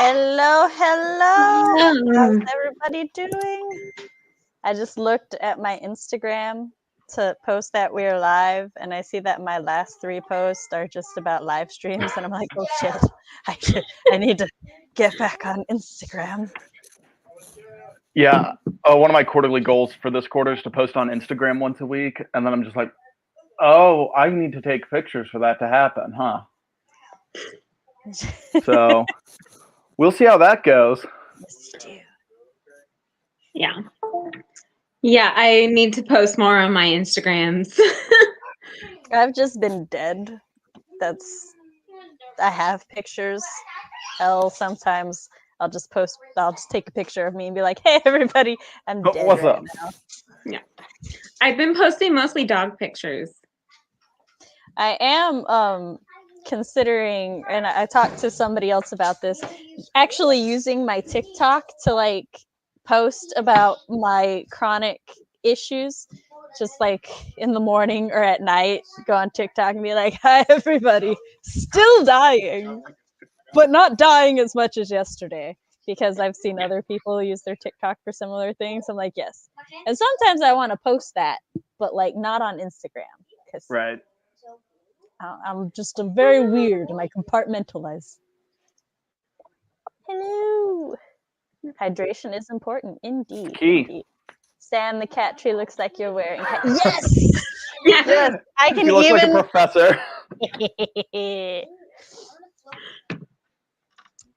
Hello, hello. How's Hello. everybody doing? I just looked at my Instagram to post that we're live, and I see that my last 3 posts are just about live streams, and I'm like, oh shit, I need to get back on Instagram. Yeah, one of my quarterly goals for this quarter is to post on Instagram once a week, and then I'm just like, oh, I need to take pictures for that to happen, huh? So we'll see how that goes. Yes, you do. Yeah, I need to post more on my Instagrams. I've just been dead. I have pictures. Hell, sometimes I'll just take a picture of me and be like, hey, everybody, I'm dead What's right up? now. Yeah. I've been posting mostly dog pictures. I am considering, and I talked to somebody else about this, actually using my TikTok to like post about my chronic issues, just like in the morning or at night, go on TikTok and be like, hi everybody, still dying, but not dying as much as yesterday, because I've seen other people use their TikTok for similar things. I'm like, yes. And sometimes I want to post that, but like not on Instagram, because Right. I'm just very weird and I compartmentalize. Hello. Hydration is important, indeed. Key. Indeed. Sam, the cat tree looks like you're wearing. Yes. Yes. I can She looks even. like a professor.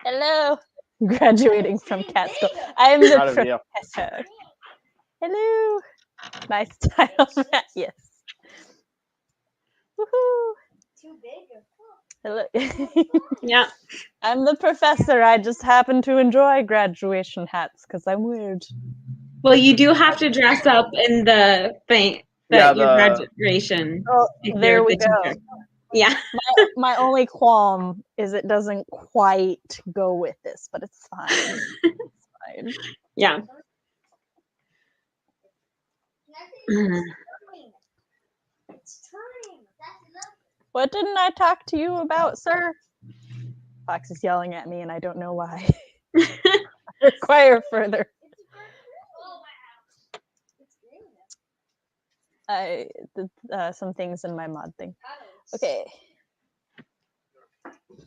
Hello. Graduating from cat school. I am the Proud of you. professor. Hello. Nice title, Matt. Yes. Woohoo. Too big. Hello. Yeah. I'm the professor. I just happen to enjoy graduation hats because I'm weird. Well, you do have to dress up in the thing that your graduation. Oh, if there you're we the go. teacher. Yeah. My only qualm is it doesn't quite go with this, but it's fine. It's fine. Yeah. It's time. What didn't I talk to you about, sir? Fox is yelling at me, and I don't know why. Require further. I did some things in my mod thing. Okay.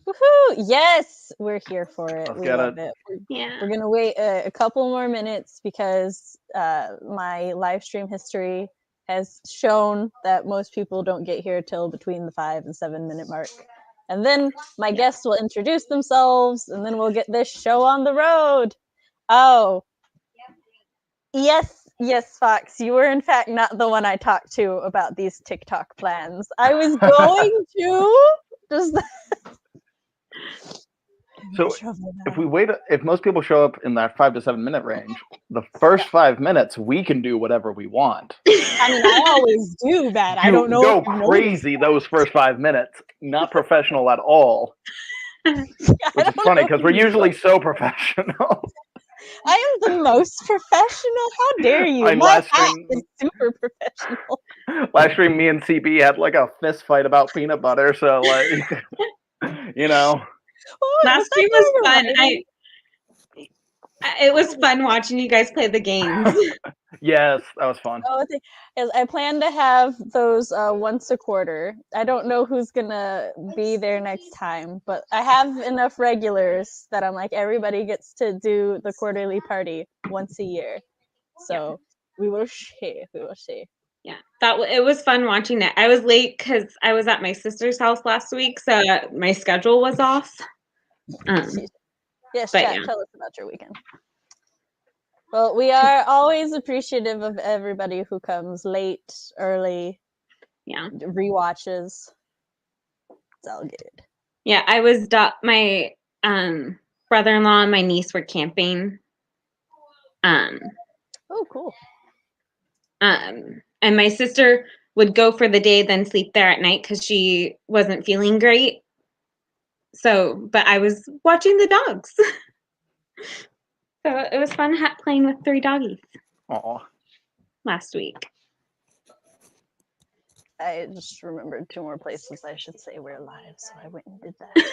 Woohoo! Yes, we're here for it. Let's We get love it. Yeah. We're gonna wait a couple more minutes because my live stream history has shown that most people don't get here till between the 5 and 7 minute mark. And then my guests will introduce themselves, and then we'll get this show on the road. Oh, yes, Fox. You were in fact not the one I talked to about these TikTok plans. I was going to just. So if most people show up in that 5 to 7 minute range, the first 5 minutes we can do whatever we want. I mean, I always do that. I don't know. Go crazy those first 5 minutes. Not professional at all. Which is funny because we're usually so professional. I am the most professional. How dare you? My hat is super professional. Last stream, me and CB had like a fist fight about peanut butter. So like, you know. Last stream was fun. It was fun watching you guys play the games. Yes, that was fun. Oh, I plan to have those once a quarter. I don't know who's gonna be there next time, but I have enough regulars that I'm like, everybody gets to do the quarterly party once a year. So we will see. We will see. Yeah, it was fun watching it. I was late because I was at my sister's house last week, so my schedule was off. Yes, chat, tell us about your weekend. Well, we are always appreciative of everybody who comes late, early, rewatches. It's all good. Yeah, I was my brother-in-law and my niece were camping. Oh, cool. And my sister would go for the day, then sleep there at night because she wasn't feeling great. So, but I was watching the dogs. So it was fun playing with 3 doggies. Aww. Last week. I just remembered 2 more places I should say we're live, so I went and did that.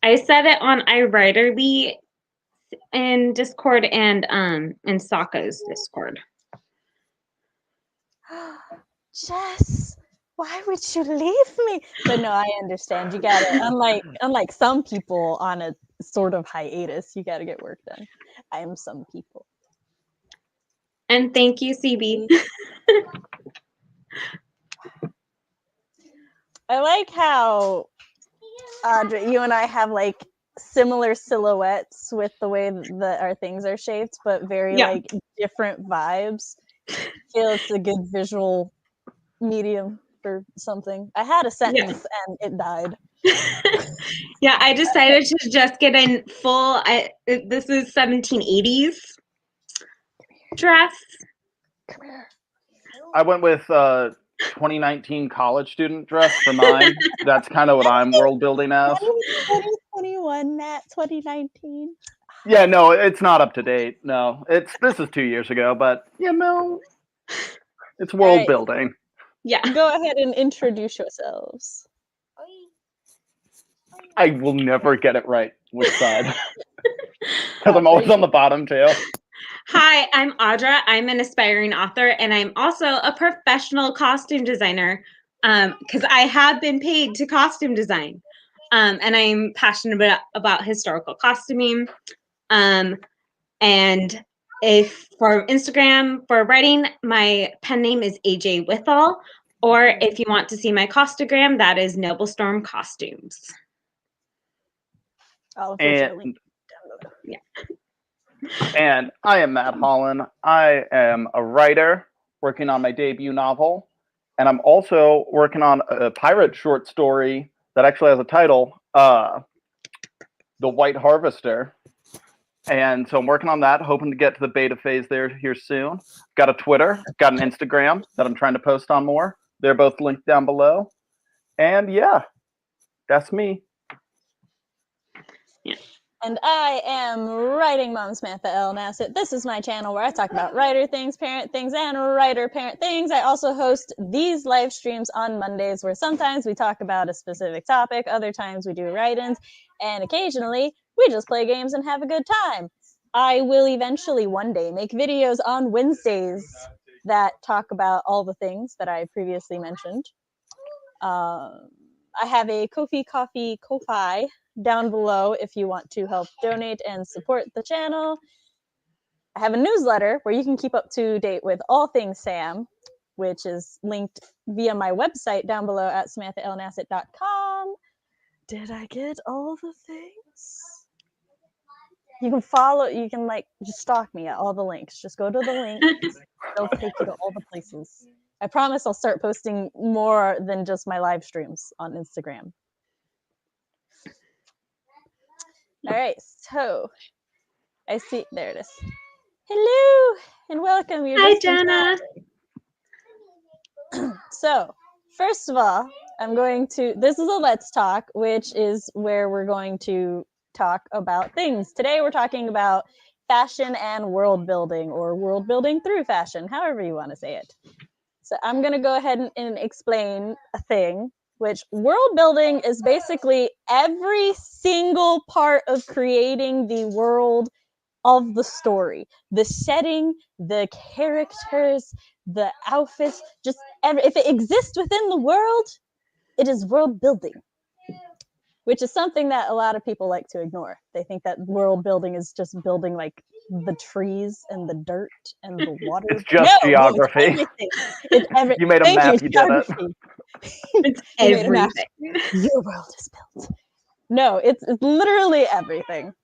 I said it on iWriterly in Discord and in Sokka's Discord. Jess, why would you leave me? But no, I understand. You got it. Unlike some people on a sort of hiatus, you got to get work done. I am some people. And thank you, CB. I like how Audrey, you and I have like similar silhouettes with the way that our things are shaped, but very like different vibes. I feel it's a good visual medium for something. I had a sentence and it died. Yeah, I decided to just get in full. This is 1780s dress. Come here. I went with 2019 college student dress for mine. That's kind of what I'm world building as. 2021, Matt, 2019. Yeah, no, it's not up to date. No, this is 2 years ago, but you know, it's world building. Yeah. Go ahead and introduce yourselves. I will never get it right which side. Because I'm always on the bottom too. Hi, I'm Audra. I'm an aspiring author, and I'm also a professional costume designer because I have been paid to costume design. And I'm passionate about historical costuming. And if for Instagram, for writing, my pen name is AJ Withall. Or if you want to see my costagram, that is Noble Storm Costumes. And I am Matt Hollon. I am a writer working on my debut novel. And I'm also working on a pirate short story that actually has a title, The White Harvester. And so I'm working on that, hoping to get to the beta phase here soon. Got a Twitter, got an Instagram that I'm trying to post on more. They're both linked down below. And yeah, that's me. Yeah. And I am Writing Mom Samantha L. Nasset. This is my channel where I talk about writer things, parent things, and writer-parent things. I also host these live streams on Mondays where sometimes we talk about a specific topic, other times we do write-ins, and occasionally we just play games and have a good time. I will eventually one day make videos on Wednesdays that talk about all the things that I previously mentioned. I have a Ko-fi down below if you want to help donate and support the channel. I have a newsletter where you can keep up to date with all things Sam, which is linked via my website down below at samanthaalnasset.com. Did I get all the things? You can follow, you can like just stalk me at all the links. Just go to the link. They'll take you to all the places. I promise I'll start posting more than just my live streams on Instagram. All right, so I see, there it is. Hello and welcome. Hi, Jenna. So, first of all, this is a Let's Talk, which is where we're going to talk about things. Today we're talking about fashion and world building, or world building through fashion, however you want to say it. So I'm going to go ahead and explain a thing, which world building is basically every single part of creating the world of the story. The setting, the characters, the outfits, just if it exists within the world, it is world building, which is something that a lot of people like to ignore. They think that world building is just building like the trees and the dirt and the water. It's just geography. No, it's everything. You made a map, you did it. It's everything. Your world is built. No, it's literally everything.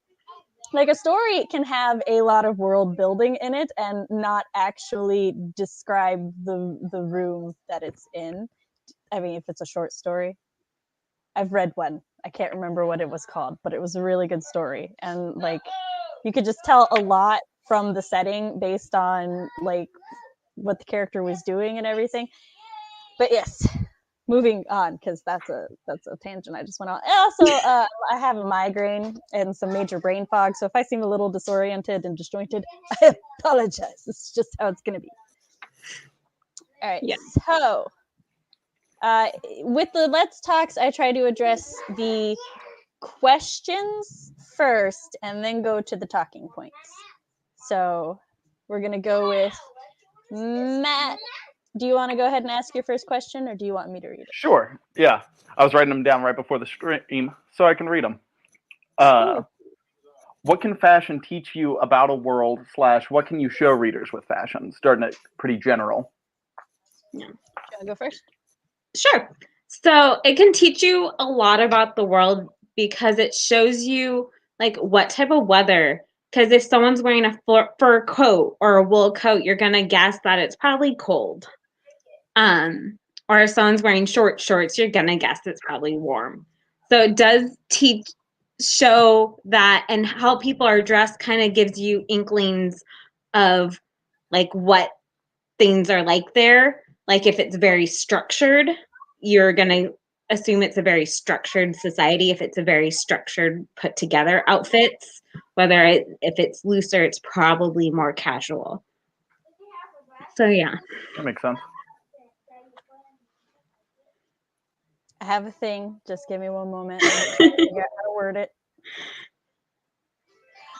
Like a story can have a lot of world building in it and not actually describe the room that it's in. I mean, if it's a short story. I've read one. I can't remember what it was called, but it was a really good story. And like, you could just tell a lot from the setting based on like what the character was doing and everything. But yes, moving on, because that's a tangent I just went on. And also, I have a migraine and some major brain fog, so if I seem a little disoriented and disjointed, I apologize. It's just how it's gonna be. All right. Yeah. So, with the Let's Talks, I try to address the questions first and then go to the talking points. So we're going to go with Matt. Do you want to go ahead and ask your first question, or do you want me to read it? Sure. Yeah. I was writing them down right before the stream so I can read them. What can fashion teach you about a world / what can you show readers with fashion? Starting it pretty general. Yeah. Should I go first? Sure. So it can teach you a lot about the world because it shows you like what type of weather. Because if someone's wearing a fur coat or a wool coat, you're gonna guess that it's probably cold. Or if someone's wearing short shorts, you're gonna guess it's probably warm. So it does show that, and how people are dressed kind of gives you inklings of like what things are like there. Like if it's very structured, you're gonna assume it's a very structured society. If it's a very structured, put together outfits, if it's looser, it's probably more casual. So yeah, that makes sense. I have a thing. Just give me one moment. I'm trying to figure out how to word it.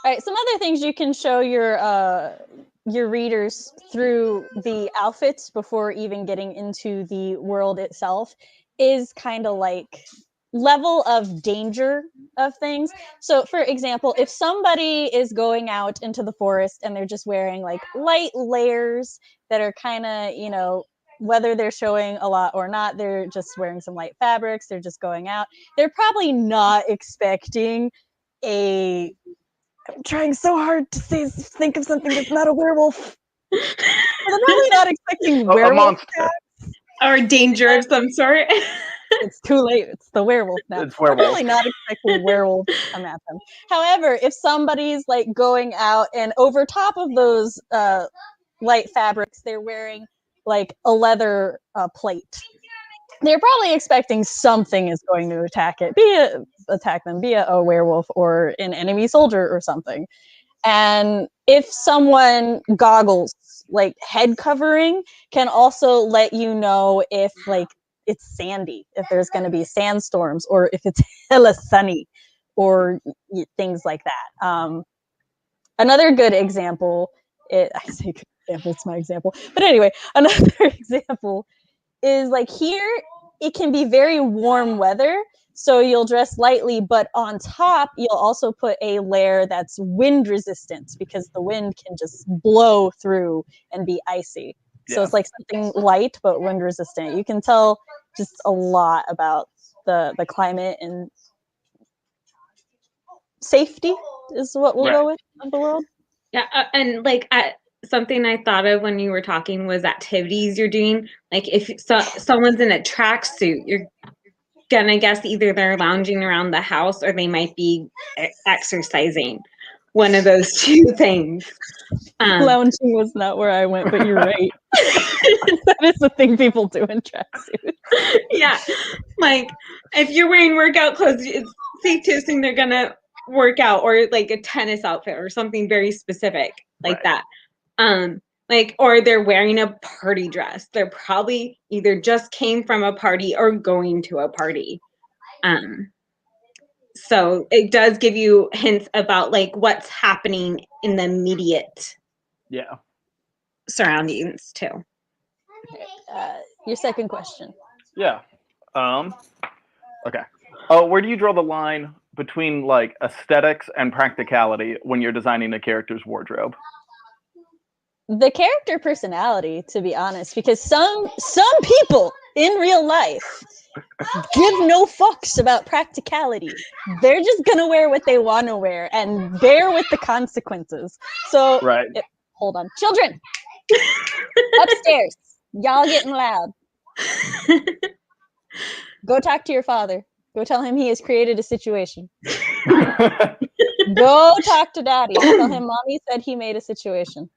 All right, some other things you can show your readers through the outfits before even getting into the world itself is kind of like level of danger of things. So for example, if somebody is going out into the forest and they're just wearing like light layers that are kind of, you know, whether they're showing a lot or not, they're just wearing some light fabrics, they're just going out, they're probably not expecting I'm trying so hard to think of something that's not a werewolf. They're probably not expecting A werewolf monster. or danger of some sort. It's too late. It's the werewolf now. It's They're werewolf. probably not expecting werewolf to come at them. However, if somebody's like going out and over top of those light fabrics, they're wearing like a leather plate, they're probably expecting something is going to attack them, be it a werewolf or an enemy soldier or something. And if someone goggles, like head covering, can also let you know if like it's sandy, if there's going to be sandstorms, or if it's hella sunny, or things like that. Another good example, I say good example, it's my example, but anyway, another example is like here, it can be very warm weather, so you'll dress lightly, but on top, you'll also put a layer that's wind resistant because the wind can just blow through and be icy. So it's like something light, but wind resistant. You can tell just a lot about the climate, and safety is what we'll go with of the world. Yeah, and like something I thought of when you were talking was activities you're doing. Like if someone's in a tracksuit, you're gonna guess either they're lounging around the house or they might be exercising. One of those two things. Lounging was not where I went, but you're right. That is the thing people do in tracksuits. Yeah, like if you're wearing workout clothes, it's safe to assume they're gonna work out, or like a tennis outfit or something very specific like that. Like, or they're wearing a party dress. They're probably either just came from a party or going to a party. So it does give you hints about like what's happening in the immediate surroundings too. Your second question. Yeah. Okay. Oh, where do you draw the line between like aesthetics and practicality when you're designing a character's wardrobe? The character personality, to be honest, because some people in real life give no fucks about practicality. They're just gonna wear what they want to wear and bear with the consequences. So, hold on, children, upstairs, y'all getting loud. Go talk to your father. Go tell him he has created a situation. Go talk to daddy. Tell him mommy said he made a situation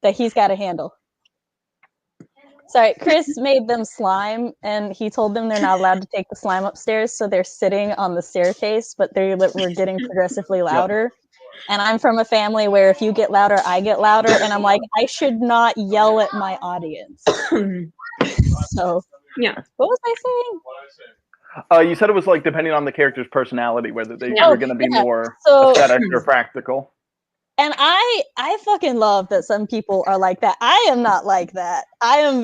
that he's got to handle. Sorry, Chris made them slime, and he told them they're not allowed to take the slime upstairs, so they're sitting on the staircase, but they were getting progressively louder. And I'm from a family where if you get louder, I get louder, and I'm like, I should not yell at my audience. So, yeah. What was I saying? You said it was like depending on the character's personality, whether they Yeah. were going to be more So, aesthetic or practical. and I fucking love that some people are like that. I am not like that. I'm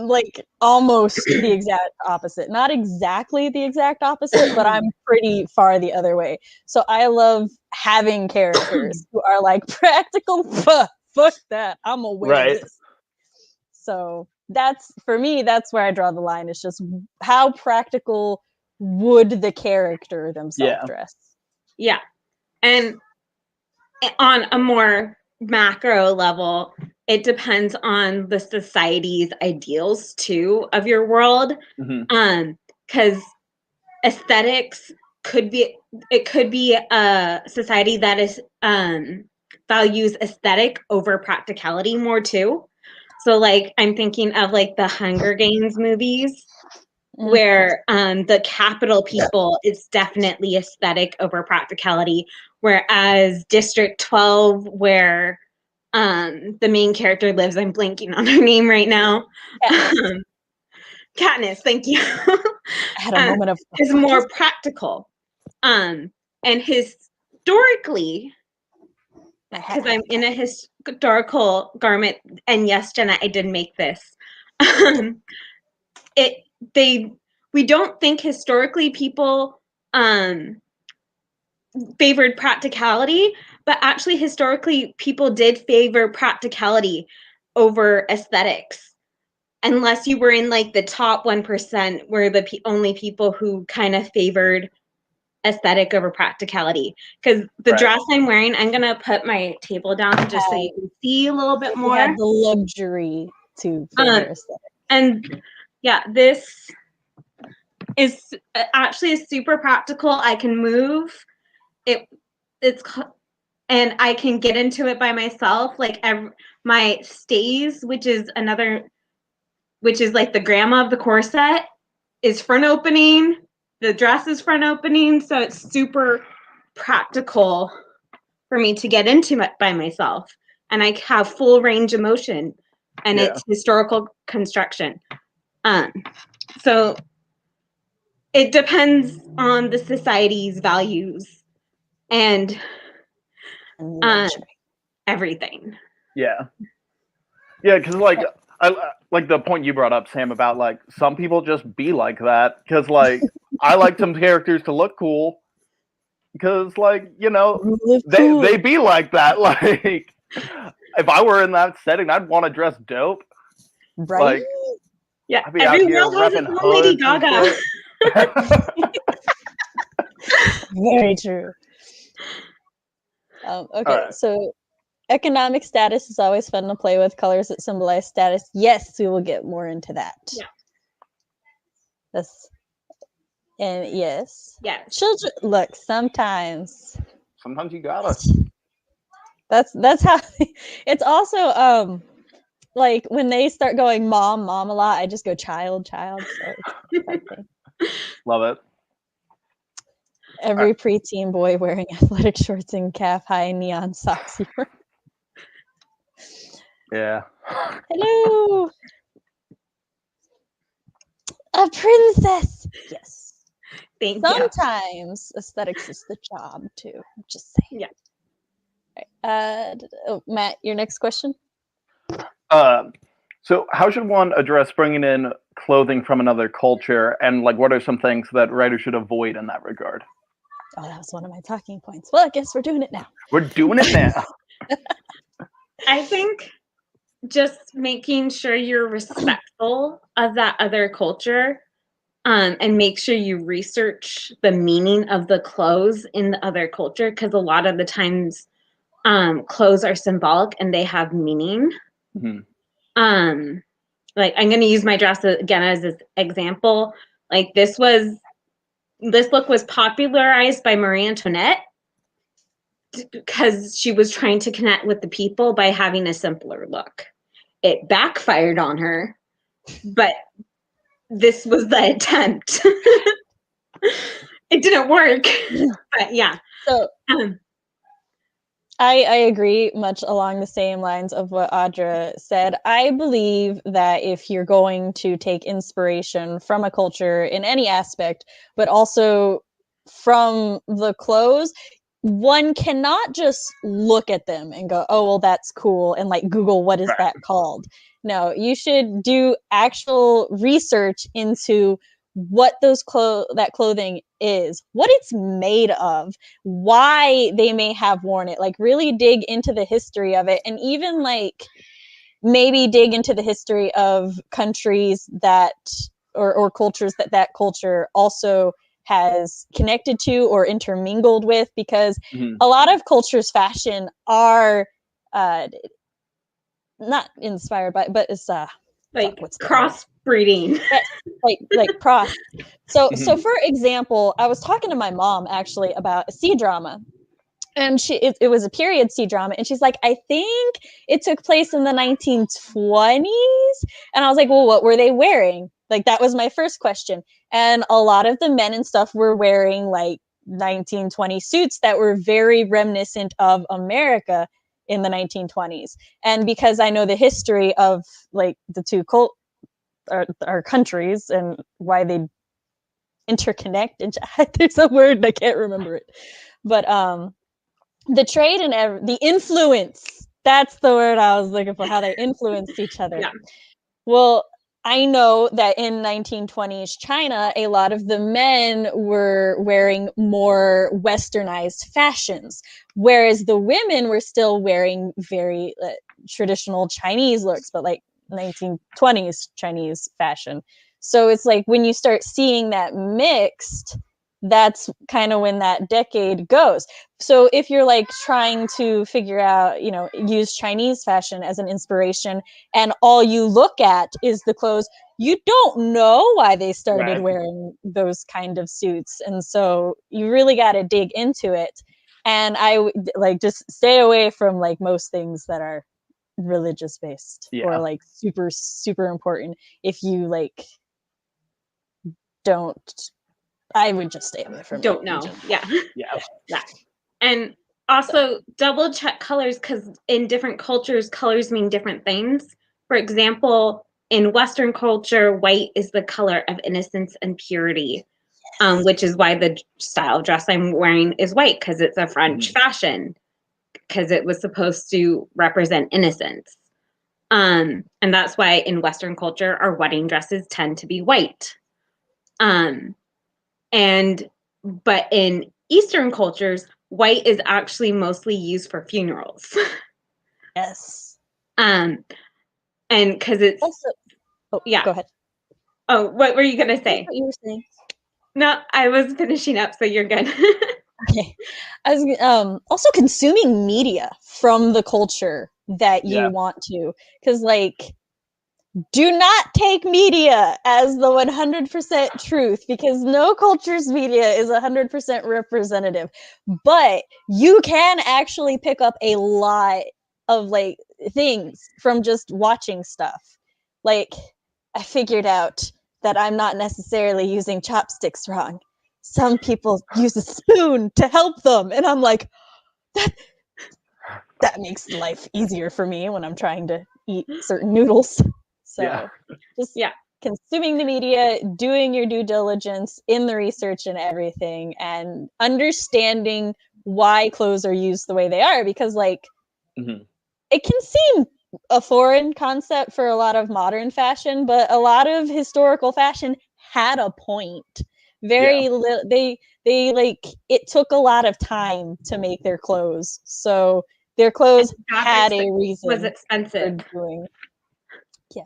like almost the exact opposite. Not exactly the exact opposite, but I'm pretty far the other way. So I love having characters who are like practical. Fuck that. I'm gonna wear Right. this. So that's, for me, that's where I draw the line. It's just how practical would the character themselves Yeah. dress? Yeah. And on a more macro level, it depends on the society's ideals too of your world. Because aesthetics could be a society that is values aesthetic over practicality more too. So like I'm thinking of like the Hunger Games movies, where the capital people, it's definitely aesthetic over practicality, whereas District 12, where the main character lives, I'm blanking on her name right now. Katniss, thank you. I had a moment of is more practical. And historically, because I'm in a historical garment, and yes, Jenna, I did make this. We don't think historically people favored practicality, but actually historically people did favor practicality over aesthetics. Unless you were in like the top 1%, were the only people who kind of favored aesthetic over practicality. Because the dress I'm wearing, I'm gonna put my table down just so you can see a little bit more. We have the luxury to favor aesthetic. And yeah, this is actually super practical. I can move it's and I can get into it by myself. Like my stays, which is like the grandma of the corset, is front opening. The dress is front opening, so it's super practical for me to get into it by myself. And I have full range of motion, and it's historical construction. So it depends on the society's values and everything. Yeah, because like I like the point you brought up, Sam, about like some people just be like that. Because like I like some characters to look cool, because like they be like that. Like if I were in that setting, I'd want to dress dope. Right? Like, yeah, I'd be out every here world has its repping own Lady hoods Gaga. Very true. Okay, so economic status is always fun to play with. Colors that symbolize status. Yes, we will get more into that. Yeah. Yes. Yeah. Children, look, sometimes you gotta. That's how it's also like when they start going mom a lot, I just go child. So it's that thing. Love it. Every preteen boy wearing athletic shorts and calf-high neon socks. Yeah. Hello, a princess. Yes. Thank you. Sometimes aesthetics is the job too. I'm just saying. Yeah. Right. Matt, your next question. So how should one address bringing in clothing from another culture, and like what are some things that writers should avoid in that regard? Oh, that was one of my talking points. Well, I guess we're doing it now. We're doing it now. I think just making sure you're respectful of that other culture, and make sure you research the meaning of the clothes in the other culture, because a lot of the times clothes are symbolic and they have meaning. Mm-hmm. Like I'm going to use my dress again as an example. Like this look was popularized by Marie Antoinette because she was trying to connect with the people by having a simpler look. It backfired on her, but this was the attempt. It didn't work, but yeah. So I agree much along the same lines of what Audra said. I believe that if you're going to take inspiration from a culture in any aspect, but also from the clothes, one cannot just look at them and go, oh, well, that's cool, and like Google, what is Right. that called? No, you should do actual research into what that clothing is, what it's made of, why they may have worn it, like really dig into the history of it, and even like maybe dig into the history of countries that or cultures that culture also has connected to or intermingled with, because a lot of cultures fashion are not inspired by, but it's Like what's the word? crossbreeding. like cross. So for example, I was talking to my mom actually about a C-drama, and it was a period C-drama, and she's like, I think it took place in the 1920s, and I was like, well, what were they wearing? Like, that was my first question. And a lot of the men and stuff were wearing like 1920 suits that were very reminiscent of America in the 1920s. And because I know the history of like the two our countries and why they interconnect, and there's a word I can't remember it, but the trade and the influence, that's the word I was looking for, how they influenced each other. Yeah. Well, I know that in 1920s China, a lot of the men were wearing more westernized fashions, whereas the women were still wearing very traditional Chinese looks, but like 1920s Chinese fashion. So it's like when you start seeing that mixed, that's kind of when that decade goes. So if you're like trying to figure out, use Chinese fashion as an inspiration, and all you look at is the clothes, you don't know why they started wearing those kind of suits. And so you really got to dig into it. And I like just stay away from like most things that are religious based or like super, super important. If you like don't, I would just stay away from Don't it. know. Yeah. Yeah. And also double check colors, because in different cultures, colors mean different things. For example, in Western culture, white is the color of innocence and purity, which is why the style of dress I'm wearing is white, because it's a French fashion, because it was supposed to represent innocence. And that's why in Western culture, our wedding dresses tend to be white. But in Eastern cultures, white is actually mostly used for funerals. Yes. And because it's also, go ahead. Oh, what were you gonna say? What you were saying. No, I was finishing up, so you're good. Okay. I was also consuming media from the culture that you want to, because like, do not take media as the 100% truth, because no culture's media is 100% representative. But you can actually pick up a lot of like things from just watching stuff. Like, I figured out that I'm not necessarily using chopsticks wrong. Some people use a spoon to help them, and I'm like, that makes life easier for me when I'm trying to eat certain noodles. So just consuming the media, doing your due diligence in the research and everything, and understanding why clothes are used the way they are, because like it can seem a foreign concept for a lot of modern fashion, but a lot of historical fashion had a point. They like, it took a lot of time to make their clothes, so their clothes had a reason. Was expensive.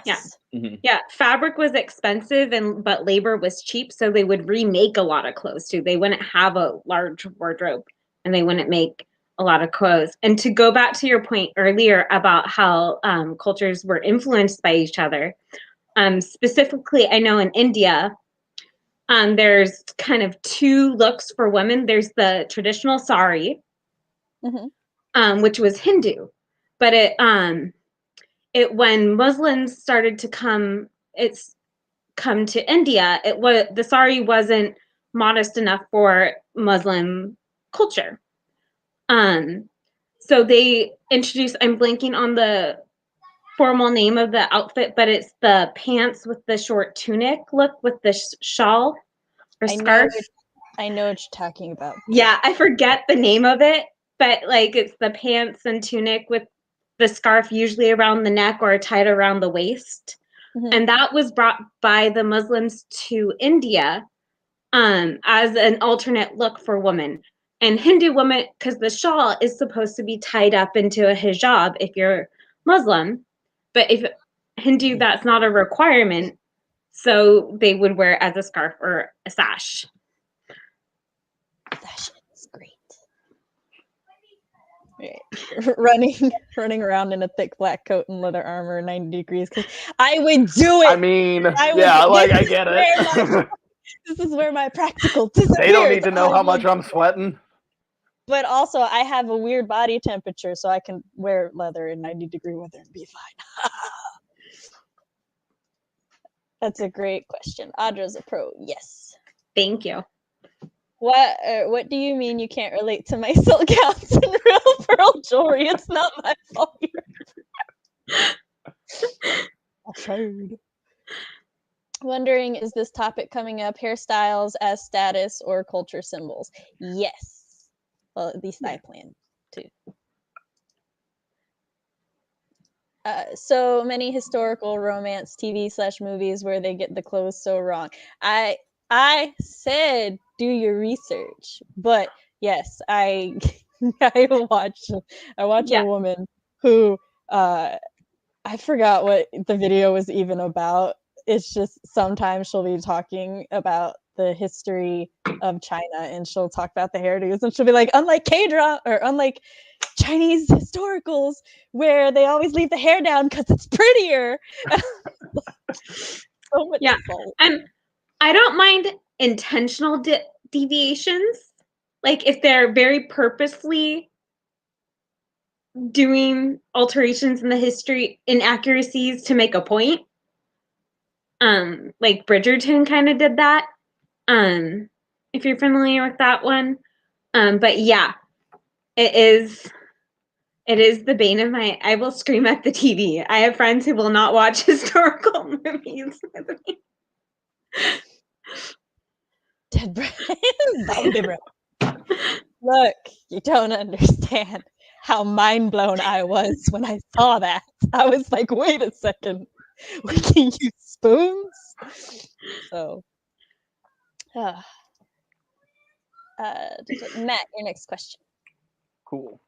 Yes. Yeah, fabric was expensive, but labor was cheap, so they would remake a lot of clothes too. They wouldn't have a large wardrobe, and they wouldn't make a lot of clothes. And to go back to your point earlier about how cultures were influenced by each other, specifically, I know in India, there's kind of two looks for women. There's the traditional sari, which was Hindu, but it when Muslims started to come to India, the sari wasn't modest enough for Muslim culture. So they introduced, I'm blanking on the formal name of the outfit, but it's the pants with the short tunic look with the shawl or scarf. I know what you're talking about. Yeah, I forget the name of it, but like it's the pants and tunic with the scarf usually around the neck or tied around the waist. Mhm. And that was brought by the Muslims to India as an alternate look for women. And Hindu women, because the shawl is supposed to be tied up into a hijab if you're Muslim, but if Hindu, that's not a requirement. So they would wear it as a scarf or a sash. Fashion is great. Right. running around in a thick black coat and leather armor, 90 degrees. Because I would do it. I mean, I yeah, would- like this I is get where it. This is where my practical disappears. They don't need to know I how much would- I'm sweating. But also, I have a weird body temperature, so I can wear leather in 90-degree weather and be fine. That's a great question. Audra's a pro. Yes. Thank you. What do you mean you can't relate to my silk gowns and real pearl jewelry? It's not my fault. I tried. Wondering, is this topic coming up? Hairstyles as status or culture symbols? Yes. Well, at least I plan to. So many historical romance TV/movies where they get the clothes so wrong. I said do your research, but yes, I watch Yeah. a woman who I forgot what the video was even about. It's just sometimes she'll be talking about the history of China and she'll talk about the hairdos and she'll be like, unlike K-drama or unlike Chinese historicals where they always leave the hair down because it's prettier. So much Yeah. salt. I don't mind intentional deviations. Like if they're very purposely doing alterations in the history inaccuracies to make a point. Like Bridgerton kind of did that. If you're familiar with that one. But yeah, it is the bane of my, I will scream at the TV. I have friends who will not watch historical movies with me. Dead zombie breath. Look, you don't understand how mind blown I was when I saw that. I was like, wait a second, we can use spoons? So, Matt, your next question. Cool.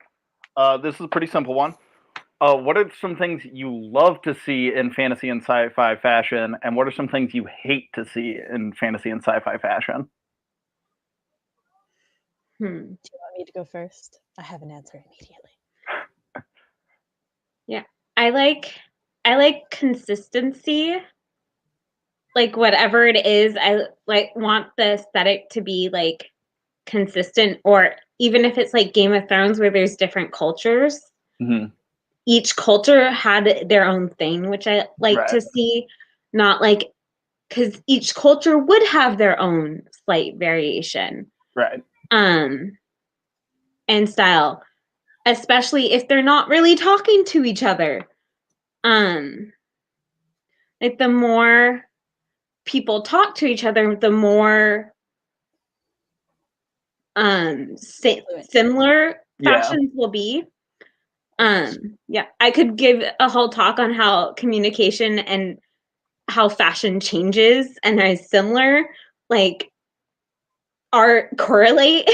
This is a pretty simple one. What are some things you love to see in fantasy and sci-fi fashion, and what are some things you hate to see in fantasy and sci-fi fashion? Do you want me to go first? I have an answer immediately. Yeah, I like consistency. Like whatever it is, I like want the aesthetic to be like consistent, or even if it's like Game of Thrones where there's different cultures. Mm-hmm. Each culture had their own thing, which I like to see, not like, because each culture would have their own slight variation. Right. And style, especially if they're not really talking to each other. Like the more people talk to each other, the more similar fashions will be. Yeah, I could give a whole talk on how communication and how fashion changes and is similar, like are correlate.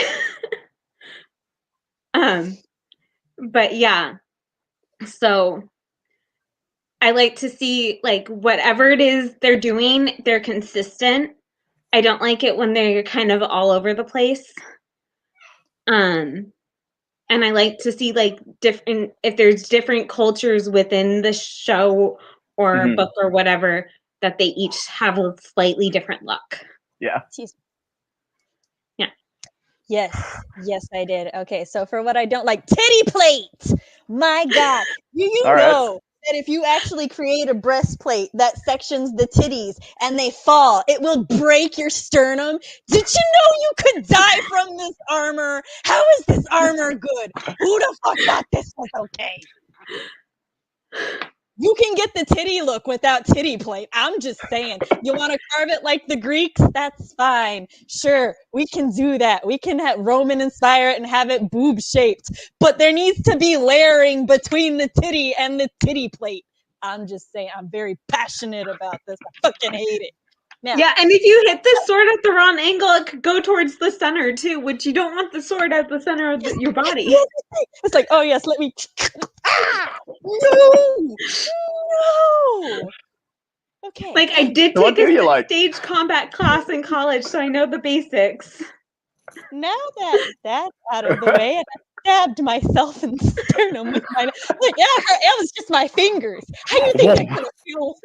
But yeah, so I like to see like whatever it is they're doing, they're consistent. I don't like it when they're kind of all over the place. And I like to see like different, if there's different cultures within the show or book or whatever, that they each have a slightly different look. Yeah. Yeah. Yes, I did. Okay, so for what I don't like, titty plate. My God, you know that if you actually create a breastplate that sections the titties and they fall, it will break your sternum. Did you know you could die from this armor? How is this armor good? Who the fuck thought this was okay? You can get the titty look without titty plate. I'm just saying. You want to carve it like the Greeks? That's fine. Sure, we can do that. We can have Roman inspire it and have it boob shaped. But there needs to be layering between the titty and the titty plate. I'm just saying. I'm very passionate about this. I fucking hate it. Now, Yeah, and if you hit the sword at the wrong angle, it could go towards the center too, which you don't want the sword at the center of your body. it's like, oh yes, let me. Ah! No! No! Okay. Like, I did So what take do you a like? stage combat class in college, so I know the basics. Now that that's out of the way, and I stabbed myself in the sternum with my. Like, yeah, it was just my fingers. How do you think that could have feel?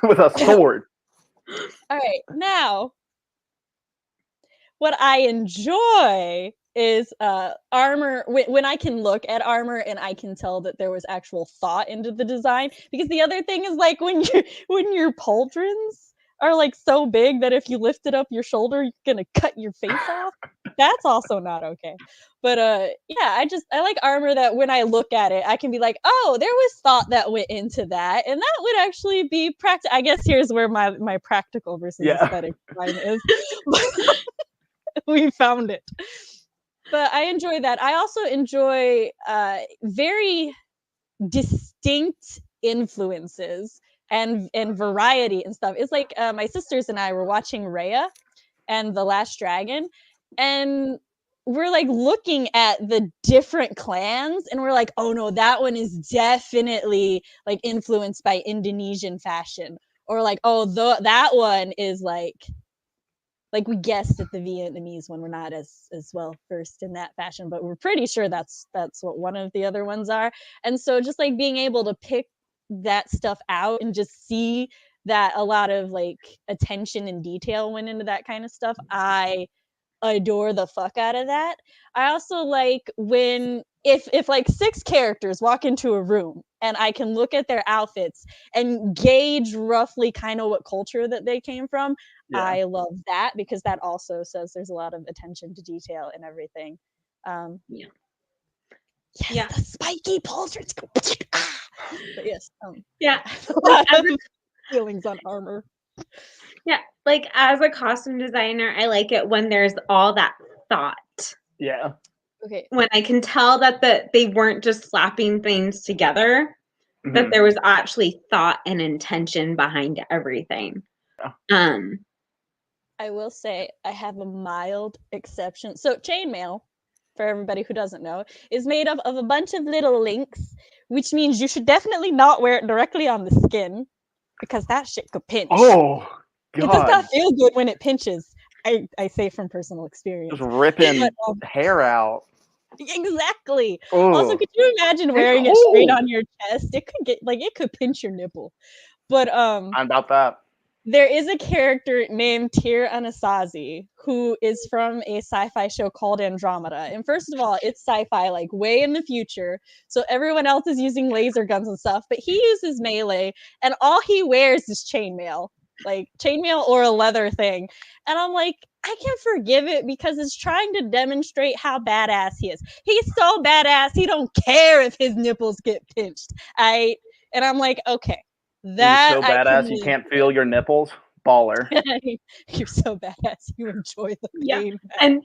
With a sword. All right, now what I enjoy is armor when I can look at armor and I can tell that there was actual thought into the design. Because the other thing is like when your pauldrons are like so big that if you lifted up your shoulder, you're gonna cut your face off. That's also not okay. But yeah, I like armor that when I look at it, I can be like, oh, there was thought that went into that, and that would actually be practical. I guess here's where my practical versus aesthetic design is. We found it. But I enjoy that. I also enjoy very distinct influences and variety and stuff. It's like my sisters and I were watching Raya and The Last Dragon, and we're like looking at the different clans, and we're like, oh no, that one is definitely like influenced by Indonesian fashion, or like, oh, that one is like we guessed at the Vietnamese one. We're not as well versed in that fashion, but we're pretty sure that's what one of the other ones are. And so just like being able to pick that stuff out and just see that a lot of like attention and detail went into that kind of stuff, I adore the fuck out of that. I also like when if like 6 characters walk into a room and I can look at their outfits and gauge roughly kind of what culture that they came from. Yeah. I love that because that also says there's a lot of attention to detail and everything. Yeah. Yes, Yeah. the spiky pauldrons. But yes, Yeah. a lot of feelings on armor. Yeah, like as a costume designer, I like it when there's all that thought. Yeah. Okay. When I can tell that they weren't just slapping things together, that there was actually thought and intention behind everything. Yeah. I will say I have a mild exception. So chainmail, for everybody who doesn't know, is made up of a bunch of little links, which means you should definitely not wear it directly on the skin because that shit could pinch. Oh, God. It does not feel good when it pinches. I say from personal experience. Just ripping hair out. Exactly. Ugh. Also, could you imagine wearing it straight on your chest? It could get like it could pinch your nipple. But I'm about that. there is a character named Tyr Anasazi who is from a sci-fi show called Andromeda. And first of all, it's sci-fi like way in the future. So everyone else is using laser guns and stuff, but he uses melee and all he wears is chainmail. Like chainmail or a leather thing. And I'm like, I can forgive it because it's trying to demonstrate how badass he is. He's so badass, he don't care if his nipples get pinched. And I'm like, okay. That You're so badass you can't feel your nipples. Baller. You're so badass. You enjoy the pain. Yeah. And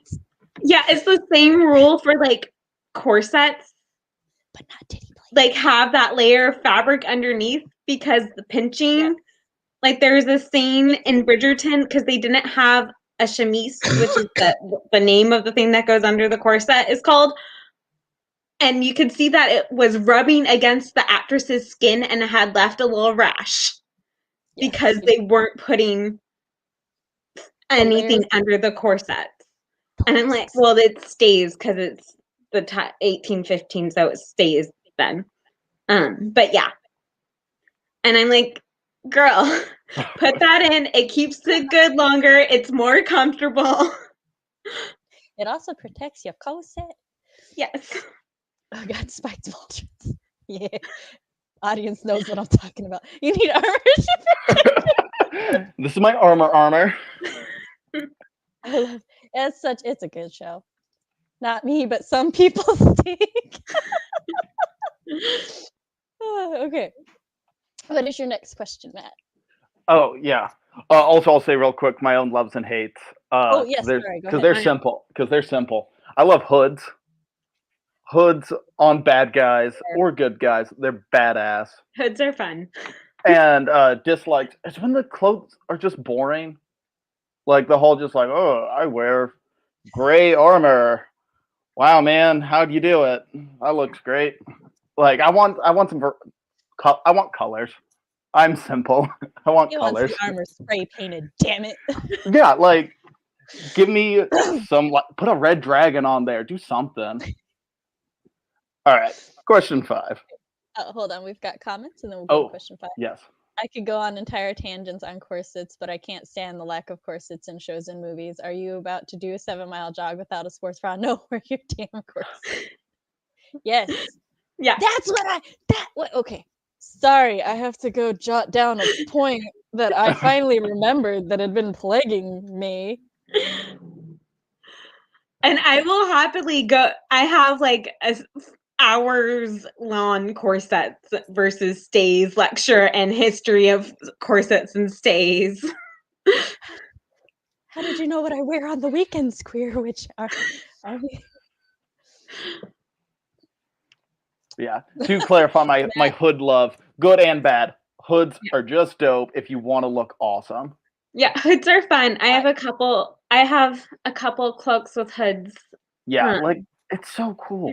yeah, it's the same rule for like corsets. But not titty plate. Like have that layer of fabric underneath because the pinching, like there's a scene in Bridgerton because they didn't have a chemise, which is the name of the thing that goes under the corset is called. And you could see that it was rubbing against the actress's skin and it had left a little rash because they weren't putting anything under the corset. And I'm like, well, it stays because it's the 1815, so it stays then. But yeah. And I'm like, girl, put that in. It keeps it good longer. It's more comfortable. It also protects your corset. Yes. Oh God, spiked vultures. Yeah. audience knows what I'm talking about. You need armor. This is my armor. I love it's a good show. Not me, but some people think. Okay. What is your next question, Matt? Oh yeah. Also, I'll say real quick my own loves and hates. Oh yes, sorry, go Because ahead. they're simple. Because they're simple. I love hoods. Hoods on bad guys or good guys. They're badass. Hoods are fun. And dislikes. It's when the clothes are just boring. Like the whole just like, oh, I wear gray armor. Wow, man, how'd you do it? That looks great. Like I want some. I want colors. I'm simple. I want You colors. want some armor spray painted, damn it. Yeah, like give me some. Put a red dragon on there. Do something. All right, question 5. Oh, hold on, we've got comments, and then we'll go to question 5. Yes. I could go on entire tangents on corsets, but I can't stand the lack of corsets in shows and movies. Are you about to do a 7-mile jog without a sports bra? No, wear your damn corset. Yes. Yeah. That's what okay. Sorry, I have to go jot down a point that I finally remembered that had been plaguing me. And I will happily go. I have like a hours long corsets versus stays lecture and history of corsets and stays. How did you know what I wear on the weekends, queer? Which are we? Yeah. To clarify my hood love, good and bad. Hoods are just dope if you want to look awesome. Yeah, hoods are fun. I have a couple cloaks with hoods. Yeah, like it's so cool.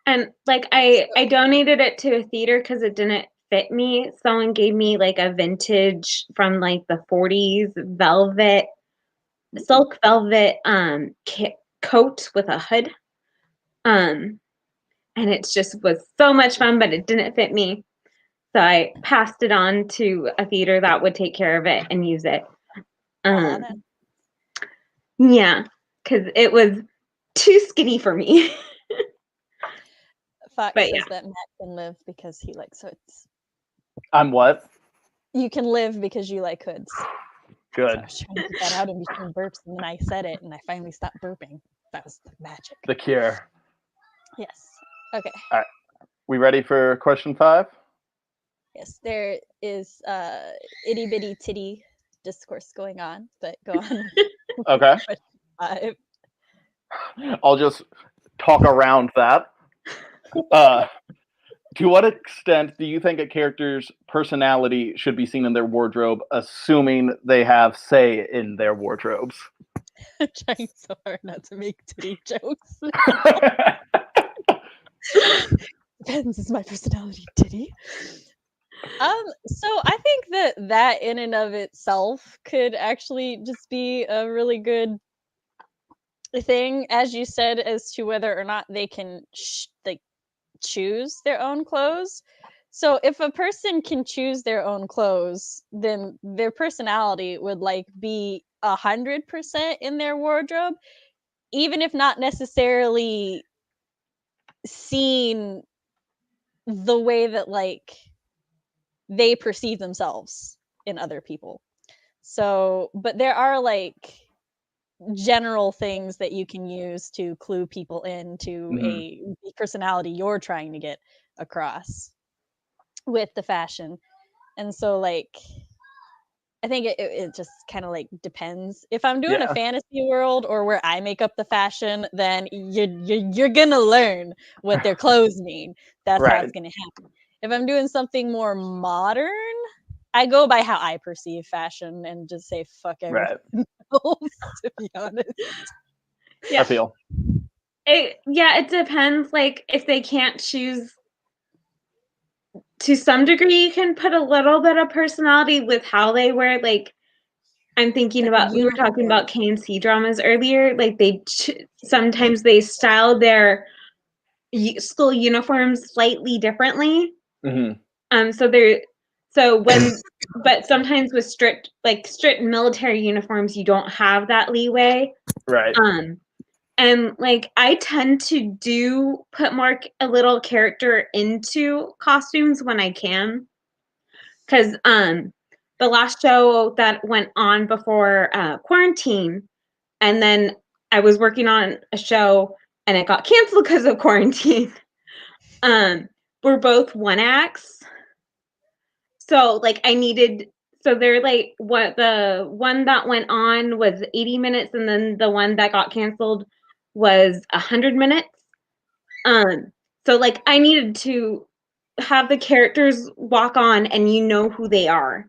And like I donated it to a theater because it didn't fit me. Someone gave me like a vintage from like the 40s silk velvet coat with a hood. And it just was so much fun, but it didn't fit me. So I passed it on to a theater that would take care of it and use it. Yeah, because it was too skinny for me. Fox says that Matt can live because he likes hoods. I'm what? You can live because you like hoods. Good. So I was trying to get that out in between burps, and then I said it, and I finally stopped burping. That was the magic. The cure. Yes. Okay. All right. We ready for question 5? Yes, there is itty bitty titty discourse going on, but go on. Okay. Question 5. I'll just talk around that. To what extent do you think a character's personality should be seen in their wardrobe, assuming they have say in their wardrobes? I'm trying so hard not to make titty jokes. Depends, is my personality titty? So I think that in and of itself could actually just be a really good thing, as you said, as to whether or not they can choose their own clothes. So if a person can choose their own clothes, then their personality would like be 100% in their wardrobe, even if not necessarily seen the way that like they perceive themselves in other people. So, but there are like general things that you can use to clue people into a personality you're trying to get across with the fashion. And so like I think it just kind of like depends. If I'm doing a fantasy world or where I make up the fashion, then you're gonna learn what their clothes mean. That's how it's gonna happen. If I'm doing something more modern, I go by how I perceive fashion and just say fuck everything else, to be honest. I feel. It depends. Like if they can't choose, to some degree, you can put a little bit of personality with how they wear. Like I'm thinking about, we were talking about K&C dramas earlier. Like sometimes they style their school uniforms slightly differently. But sometimes with strict military uniforms, you don't have that leeway. Right. And like I tend to put more a little character into costumes when I can. Cause the last show that went on before quarantine, and then I was working on a show and it got canceled because of quarantine. We're both one acts. So like they're like what the one that went on was 80 minutes and then the one that got canceled was 100 minutes. So like I needed to have the characters walk on and you know who they are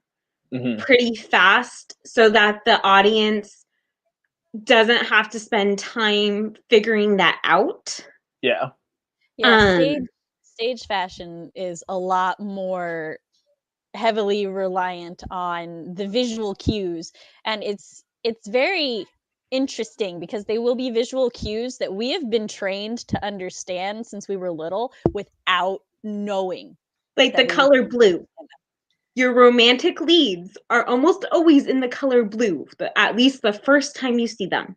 pretty fast so that the audience doesn't have to spend time figuring that out. Yeah. Yeah, stage fashion is a lot more heavily reliant on the visual cues, and it's very interesting because they will be visual cues that we have been trained to understand since we were little without knowing. Like the color blue. Your romantic leads are almost always in the color blue, at least the first time you see them.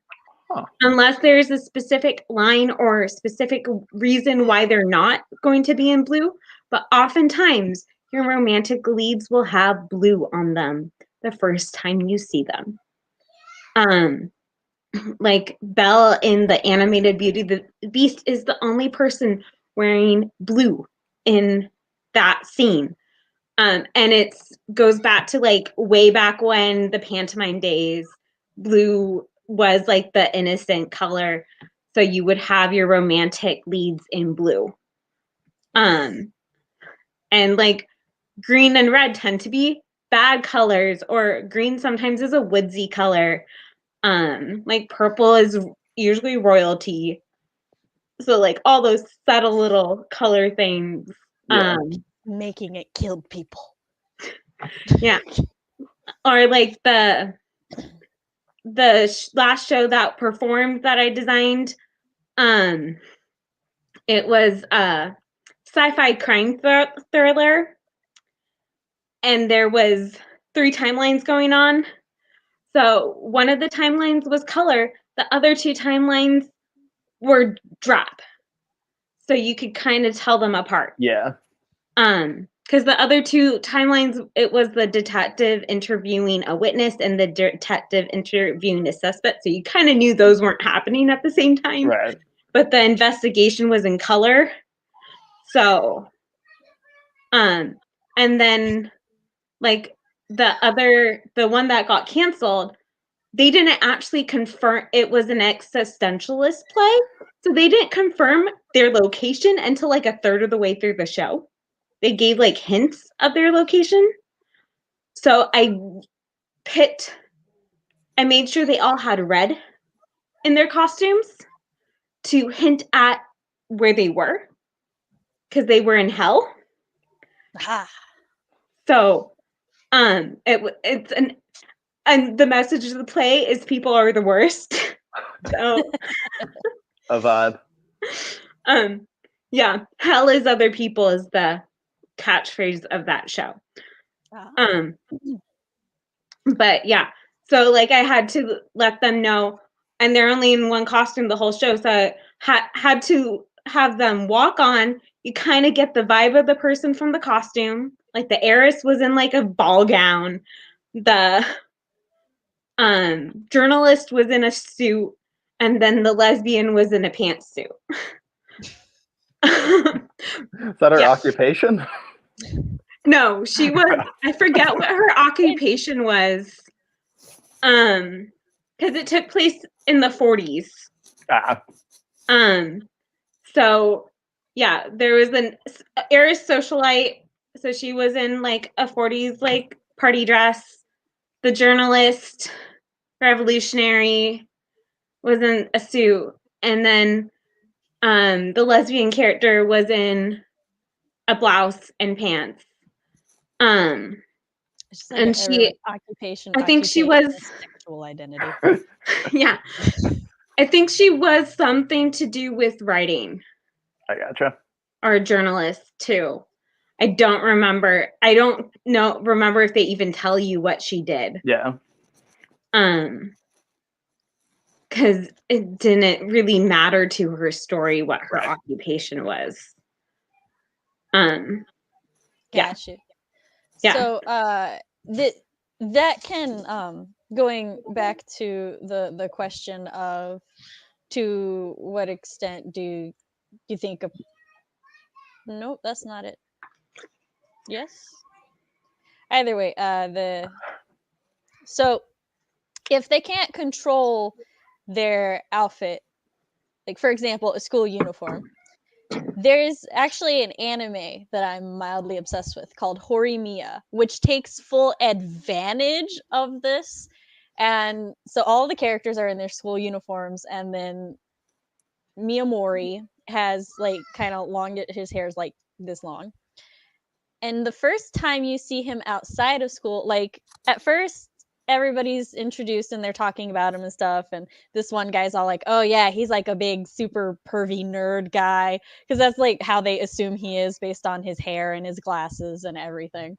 Huh. Unless there's a specific line or specific reason why they're not going to be in blue. But oftentimes, your romantic leads will have blue on them the first time you see them. Like Belle in the animated Beauty the Beast is the only person wearing blue in that scene. And it goes back to like way back when the pantomime days, blue was like the innocent color. So you would have your romantic leads in blue. And like green and red tend to be bad colors, or green sometimes is a woodsy color. Like purple is usually royalty. So like all those subtle little color things. Yeah. Making it kill people. Yeah. Or like the last show that performed that I designed, it was a sci-fi crime thriller, and there was 3 timelines going on. So one of the timelines was color, the other 2 timelines were drop. So you could kind of tell them apart. Yeah. Because the other 2 timelines, it was the detective interviewing a witness and the detective interviewing a suspect. So you kind of knew those weren't happening at the same time. Right. But the investigation was in color. So, and then like the one that got canceled, they didn't actually confirm it was an existentialist play. So they didn't confirm their location until like a third of the way through the show. They gave like hints of their location. So I made sure they all had red in their costumes to hint at where they were, because they were in hell. Ah. So and the message of the play is people are the worst. So A vibe. Yeah, hell is other people is the catchphrase of that show. But yeah, so like I had to let them know, and they're only in one costume the whole show, so I had to have them walk on. You kind of get the vibe of the person from the costume. Like the heiress was in like a ball gown. The journalist was in a suit, and then the lesbian was in a pantsuit. Is that her occupation? No, she was, I forget what her occupation was. Because it took place in the 40s. So yeah, there was an heiress socialite. So she was in like a 40s like party dress. The journalist, revolutionary, was in a suit. And then the lesbian character was in a blouse and pants. Like and she occupation. I think she was sexual identity. Yeah. I think she was something to do with writing. I gotcha. Or a journalist too. I don't remember. I don't remember if they even tell you what she did. Yeah. because it didn't really matter to her story what her Right. occupation was. Yeah. Got you. Yeah. So that can going back to the question of to what extent do you think of nope, that's not it. Yes. Either way, so if they can't control their outfit, like for example, a school uniform, there's actually an anime that I'm mildly obsessed with called Horimiya, which takes full advantage of this. And so all the characters are in their school uniforms, and then Miyamori has like kind of long, his hair's like this long. And the first time you see him outside of school, like at first everybody's introduced and they're talking about him and stuff, and this one guy's all like, oh yeah, he's like a big super pervy nerd guy, because that's like how they assume he is based on his hair and his glasses and everything.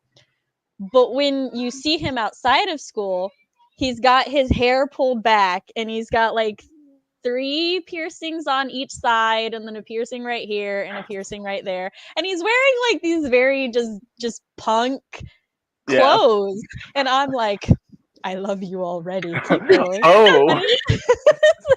But when you see him outside of school, he's got his hair pulled back and he's got like 3 piercings on each side, and then a piercing right here and a piercing right there, and he's wearing like these very just punk clothes. And I'm like, I love you already, keep going. Oh,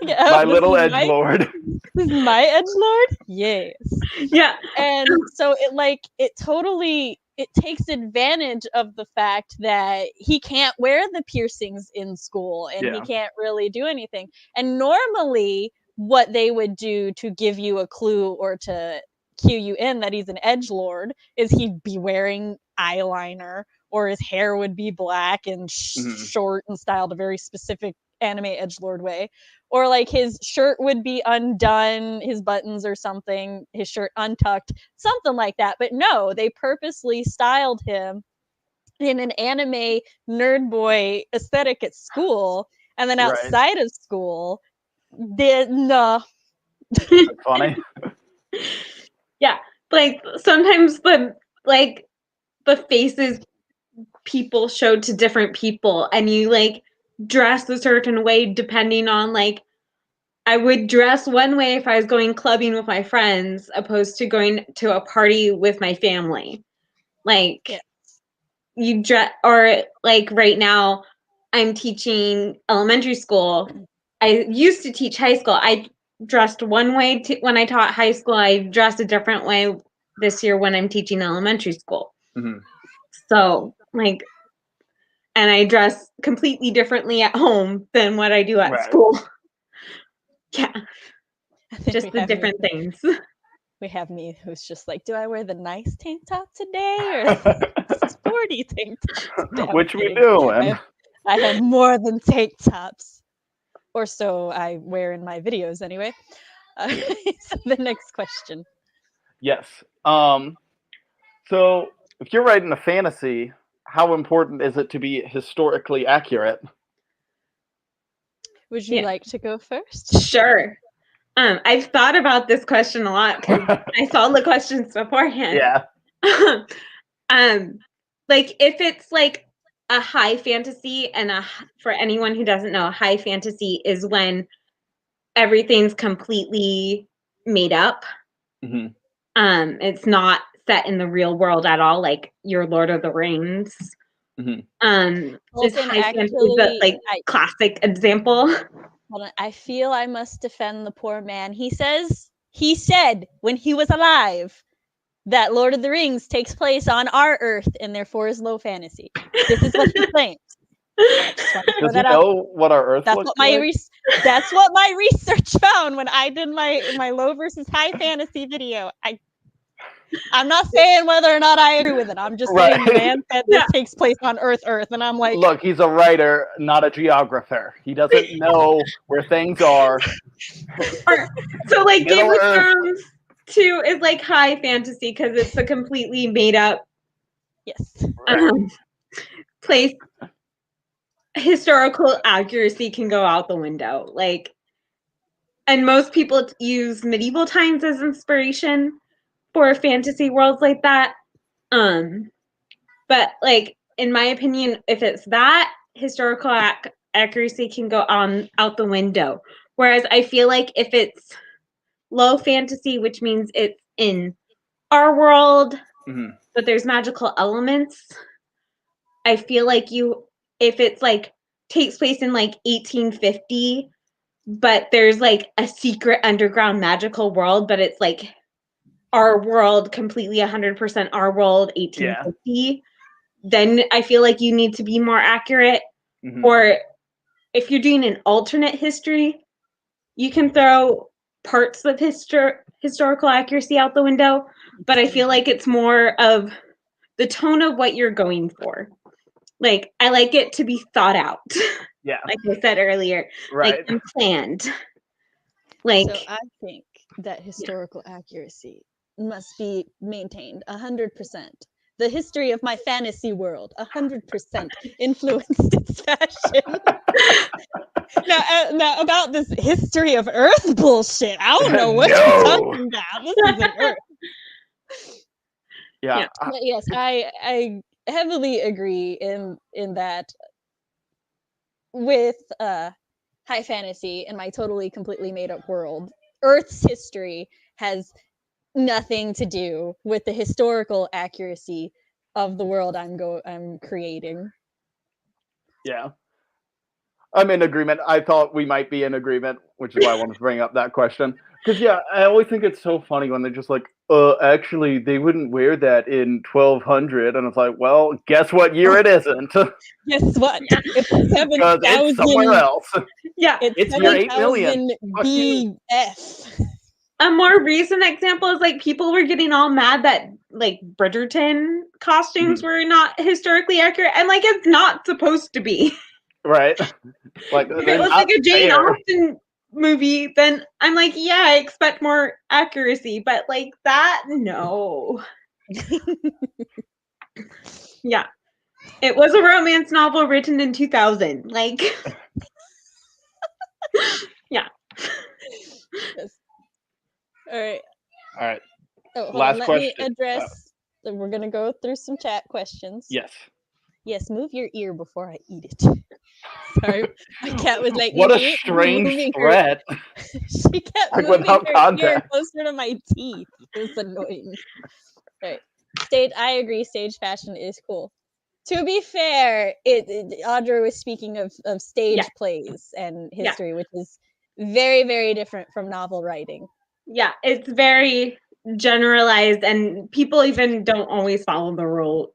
Like, oh, my little this is edgelord. this is my edgelord, yes. Yeah. And so it totally takes advantage of the fact that he can't wear the piercings in school, and he can't really do anything. And normally what they would do to give you a clue or to cue you in that he's an edgelord is he'd be wearing eyeliner, or his hair would be black and short and styled a very specific anime edgelord way, or like his shirt would be undone, his buttons or something, his shirt untucked, something like that. But no, they purposely styled him in an anime nerd boy aesthetic at school, and then outside of school, no. Funny. Yeah. Like sometimes the faces people showed to different people, and you like dress a certain way depending on like, I would dress one way if I was going clubbing with my friends opposed to going to a party with my family. Like you dress, or like right now I'm teaching elementary school. I used to teach high school. I dressed one way when I taught high school. I dressed a different way this year when I'm teaching elementary school. So like, and I dress completely differently at home than what I do at school. Yeah. Just the different things. We have me who's just like, do I wear the nice tank top today or the sporty tank top today? Which we do. I have more than tank tops. Or so I wear in my videos anyway. So the next question. Yes. So if you're writing a fantasy, how important is it to be historically accurate? Would you like to go first? Sure. I've thought about this question a lot because I saw the questions beforehand. Yeah. Like if it's like a high fantasy, and for anyone who doesn't know, a high fantasy is when everything's completely made up. It's not set in the real world at all, like your Lord of the Rings. Is high fantasy the like classic example? Hold on. I feel I must defend the poor man. He said when he was alive that Lord of the Rings takes place on our Earth and therefore is low fantasy. This is what he claims. Does he know what our Earth looks like? That's what my research found when I did my low versus high fantasy video. I'm not saying whether or not I agree with it. I'm just saying the man said this takes place on Earth, and I'm like, look, he's a writer, not a geographer. He doesn't know where things are. So like Game of Thrones 2 is like high fantasy because it's a completely made up place. Historical accuracy can go out the window. Like, and most people use medieval times as inspiration for fantasy worlds like that. But like in my opinion, if it's that, historical accuracy can go out the window. Whereas I feel like if it's low fantasy, which means it's in our world, but there's magical elements, I feel like if it's like takes place in like 1850, but there's like a secret underground magical world, but it's like our world, completely 100% our world, 1850, then I feel like you need to be more accurate. Or if you're doing an alternate history, you can throw parts of historical accuracy out the window, but I feel like it's more of the tone of what you're going for. Like, I like it to be thought out. Yeah. Like I said earlier, Right. like and planned. Like, So I think that historical accuracy must be maintained 100%. The history of my fantasy world 100% influenced its fashion. Now about this history of Earth bullshit, I don't know what you're talking about. This isn't Earth. Yeah. But yes, I heavily agree in that with high fantasy and my totally completely made up world. Earth's history has nothing to do with the historical accuracy of the world I'm creating. Yeah. I'm in agreement. I thought we might be in agreement, which is why I wanted to bring up that question. Because, yeah, I always think it's so funny when they're just like, actually, they wouldn't wear that in 1200. And it's like, well, guess what year it isn't? Guess what? It's 7,000. Because it's somewhere else. yeah. It's year 8 million. 7,000 BF. A more recent example is like people were getting all mad that like Bridgerton costumes were not historically accurate, and like it's not supposed to be. Right. Like, If it was like a Jane Austen movie, then I'm like, yeah, I expect more accuracy, but like that, no. Yeah. It was a romance novel written in 2000. Like, yeah. Yes. All right. All right. Oh, hold Last on. Let question. me address. We're gonna go through some chat questions. Yes. Yes, move your ear before I eat it. Sorry, my cat was like, what a "You strange moving threat. She kept Like, moving without her ear context. closer to my teeth. It was annoying. All right, stage. I agree. Stage fashion is cool. To be fair, Audra was speaking of stage plays and history, which is very, very different from novel writing. Yeah, it's very generalized, and people even don't always follow the rule.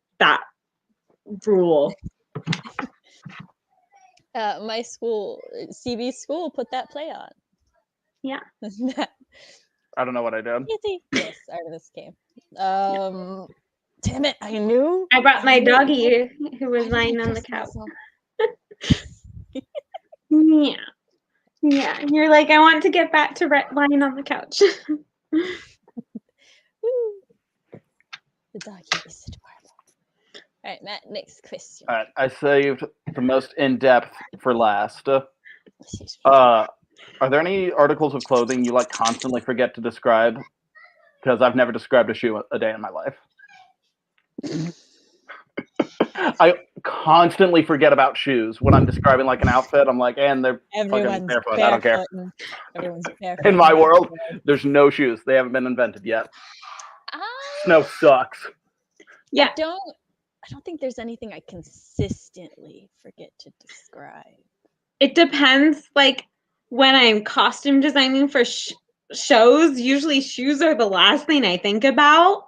My school, CB school, put that play on. Yeah. I don't know what I did. Yes, Artemis came. Damn it! I knew. I brought my doggy who was lying on the couch. Yeah. Yeah. You're like, I want to get back to lying on the couch. The doggy is adorable. All right, Matt, next question. All right. I saved the most in-depth for last. Are there any articles of clothing you like constantly forget to describe? Because I've never described a shoe a day in my life. I constantly forget about shoes when I'm describing like an outfit. I'm like, and they're fucking barefoot. I don't care. Everyone's barefoot. In my world, there's no shoes. They haven't been invented yet. Snow sucks. Yeah. I don't think there's anything I consistently forget to describe. It depends. Like when I'm costume designing for shows, usually shoes are the last thing I think about.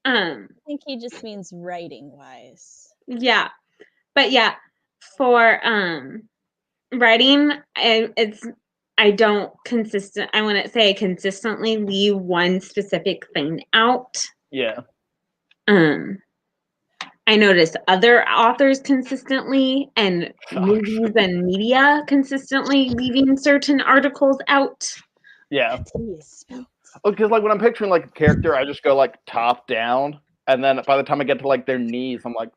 I think he just means writing wise. Yeah. But yeah, for writing, I wouldn't say I consistently leave one specific thing out. Yeah. I notice other authors consistently and movies and media consistently leaving certain articles out. Yeah. Because like when I'm picturing like a character, I just go like top down, and then by the time I get to like their knees, I'm like,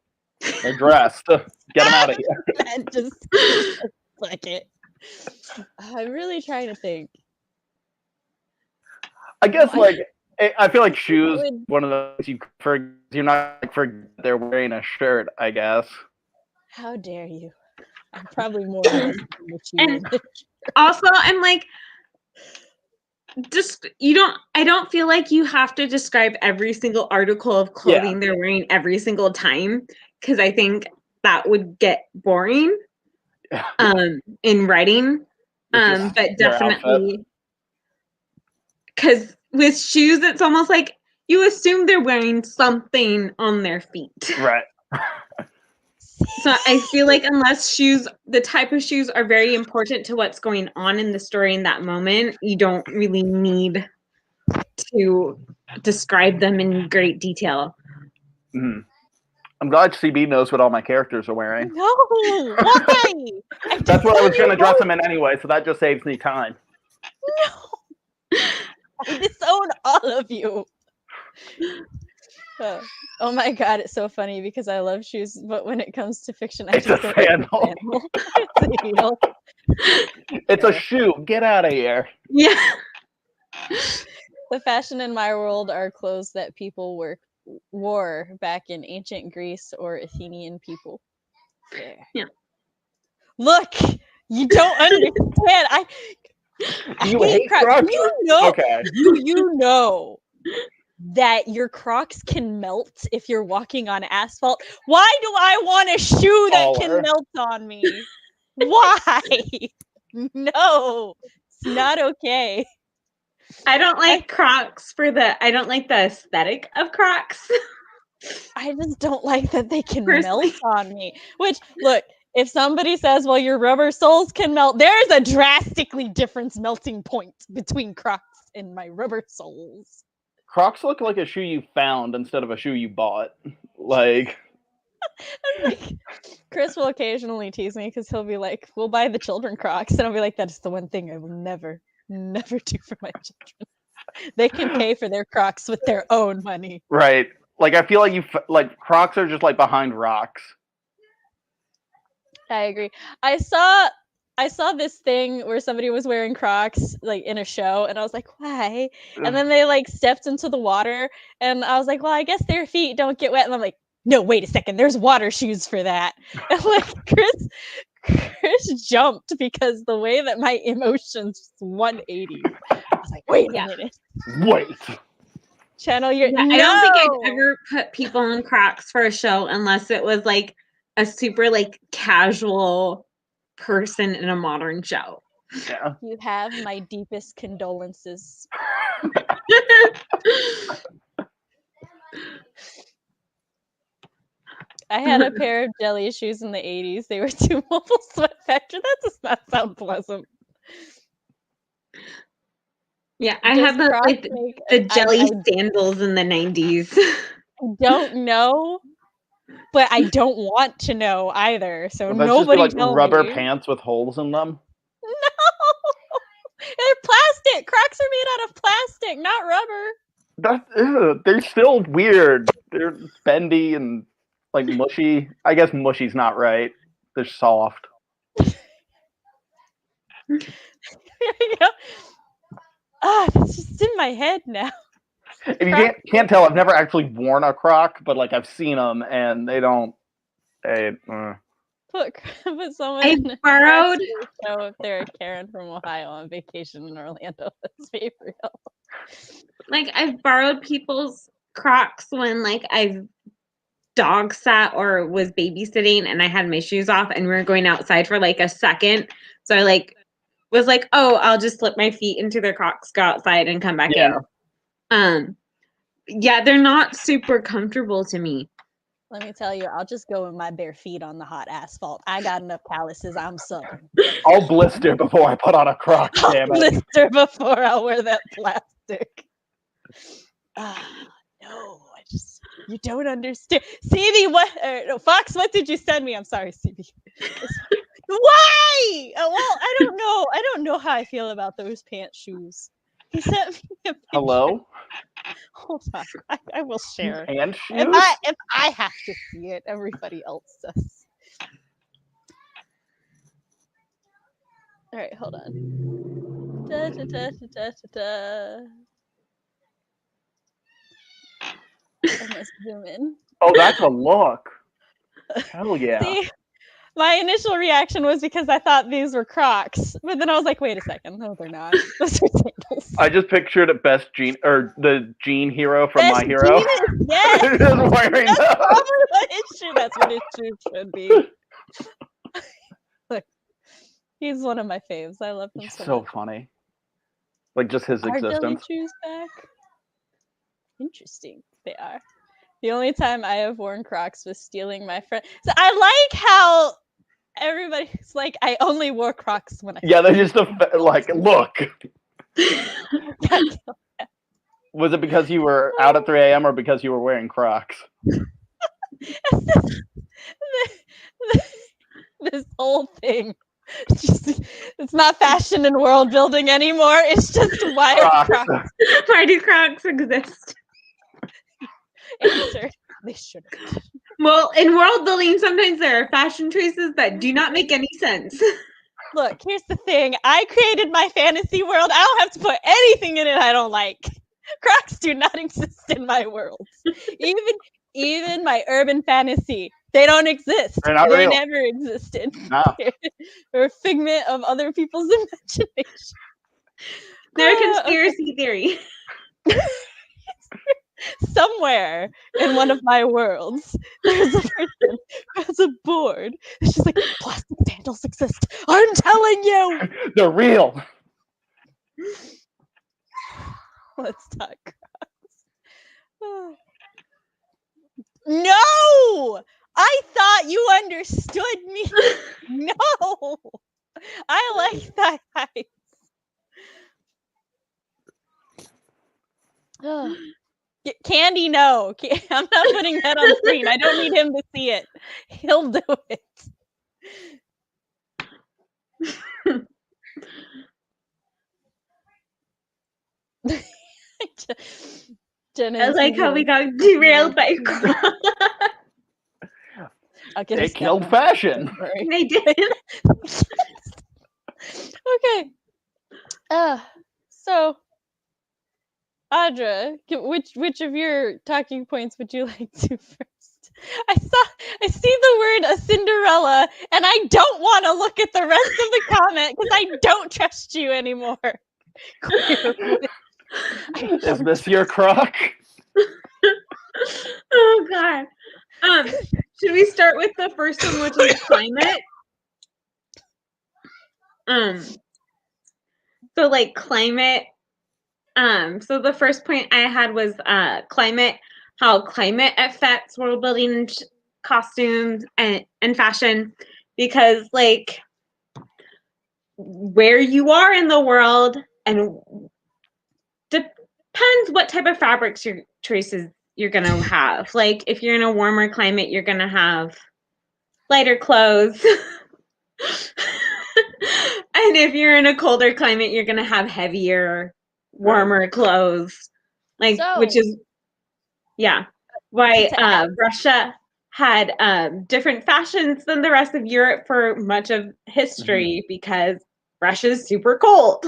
they're dressed. Get them out of here. That just like it. I'm really trying to think. I guess like I feel like shoes. One of those you're not like forget they're wearing a shirt. I guess. How dare you? I'm probably more invested in the shoe And image. Also, I'm like, I don't feel like you have to describe every single article of clothing they're wearing every single time, because I think that would get boring in writing. It's just But their outfit. definitely, because with shoes, it's almost like you assume they're wearing something on their feet. Right. So I feel like unless the type of shoes are very important to what's going on in the story in that moment, you don't really need to describe them in great detail. Mhm. I'm glad CB knows what all my characters are wearing. No, why? That's what I was going to dress them in anyway, so that just saves me time. No, I disown all of you. Oh my god, it's so funny because I love shoes, but when it comes to fiction, I It's just a don't like sandal. the sandal. It's a heel. It's a shoe. Get out of here. Yeah. The fashion in my world are clothes that people wore back in ancient Greece or Athenian people. There. Yeah. Look, you don't understand. I You hate hate Crocs. Crocs? Okay. You know that your Crocs can melt if you're walking on asphalt. Why do I want a shoe that can Taller. melt on me? Why? No, it's not okay. I don't like Crocs I don't like the aesthetic of Crocs. I just don't like that they can Personally. melt on me. Which, look, if somebody says, well, your rubber soles can melt, there's a drastically different melting point between Crocs and my rubber soles. Crocs look like a shoe you found instead of a shoe you bought. Like, Chris will occasionally tease me because he'll be like, we'll buy the children Crocs. And I'll be like, that is the one thing I will never do for my children. They can pay for their Crocs with their own money. right. Like, I feel like Crocs are just like behind rocks. I agree. I saw this thing where somebody was wearing Crocs like in a show, and I was like, why? And then they like stepped into the water, and I was like, well, I guess their feet don't get wet. And I'm like, no, wait a second, there's water shoes for that. And like Chris jumped because the way that my emotions 180. I was like, wait a minute. Wait. Channel your I don't think I'd ever put people in Crocs for a show unless it was like a super like casual person in a modern show. Yeah. You have my deepest condolences. I had a pair of jelly shoes in the 80s. They were too mobile sweat factor. That does not sound pleasant. Yeah, I had the jelly sandals in the 90s. I don't know, but I don't want to know either. So That's nobody just like rubber pants with holes in them. No, they're plastic. Crocs are made out of plastic, not rubber. They're still weird. They're bendy and like mushy. I guess mushy's not right. They're soft. There you go. That's just in my head now. If you can't tell, I've never actually worn a Croc, but like I've seen them, and they don't. Put someone I in borrowed. Show if they're a Karen from Ohio on vacation in Orlando. Let's be real. Like I've borrowed people's Crocs when like I've dog sat or was babysitting and I had my shoes off and we were going outside for like a second. So I like was like, oh, I'll just slip my feet into their Crocs, go outside and come back in. Yeah, they're not super comfortable to me. Let me tell you, I'll just go with my bare feet on the hot asphalt. I got enough calluses. I'm Southern. I'll blister before I put on a Croc. Damn it! Blister before I'll wear that plastic. No, you don't understand. CB, what? Fox, what did you send me? I'm sorry, CB. Why? Well, I don't know. I don't know how I feel about those pants shoes. He sent me a picture. Hello? Hold on. I will share. Pants shoes? If I have to see it, everybody else does. All right, hold on. Da, da, da, da, da, da. I must zoom in. Oh, that's a look. Hell yeah. See, my initial reaction was because I thought these were Crocs, but then I was like, wait a second, no, they're not. Those are sandals. I just pictured it best Jean or the Jean hero from Best My Hero. Jean- yes, Just wearing that's those. probably what it should. That's what it should be. Look, he's one of my faves. I love him He's so so much. funny. Like just his Are jelly existence. shoes back? Interesting. They are. The only time I have worn Crocs was stealing my friend. So I like how everybody's like, I only wore Crocs when I. Yeah, they just like look. Was it because you were out at 3 a.m. or because you were wearing Crocs? This whole thing. It's not fashion and world building anymore. It's just why are Crocs. Why do Crocs exist? Answer. They shouldn't. Well, in world building, sometimes there are fashion choices that do not make any sense. Look, here's the thing. I created my fantasy world. I don't have to put anything in it I don't like. Crocs do not exist in my world. Even my urban fantasy, they don't exist. They're not they real. never existed. No. They're a figment of other people's imagination. They're a conspiracy theory. Somewhere in one of my worlds, there's a person who has a board. And she's like, plastic sandals exist. I'm telling you. They're real. Let's talk Crocs. No! I thought you understood me. No! I like that height. Candy, no. I'm not putting that on screen. I don't need him to see it. He'll do it. I like how we got derailed by Crocs. They killed fashion. They did. Okay. So, Audra, which of your talking points would you like to first? I see the word a Cinderella, and I don't want to look at the rest of the comment because I don't trust you anymore. Clearly. Is this your Croc? Oh God. Should we start with the first one, which is climate? So like climate. So the first point I had was climate, how climate affects world building and costumes and fashion, because like where you are in the world and depends what type of fabrics your choices you're gonna have. Like if you're in a warmer climate, you're gonna have lighter clothes. And if you're in a colder climate, you're gonna have heavier, warmer clothes. Like which is why Russia had different fashions than the rest of Europe for much of history, because Russia's super cold.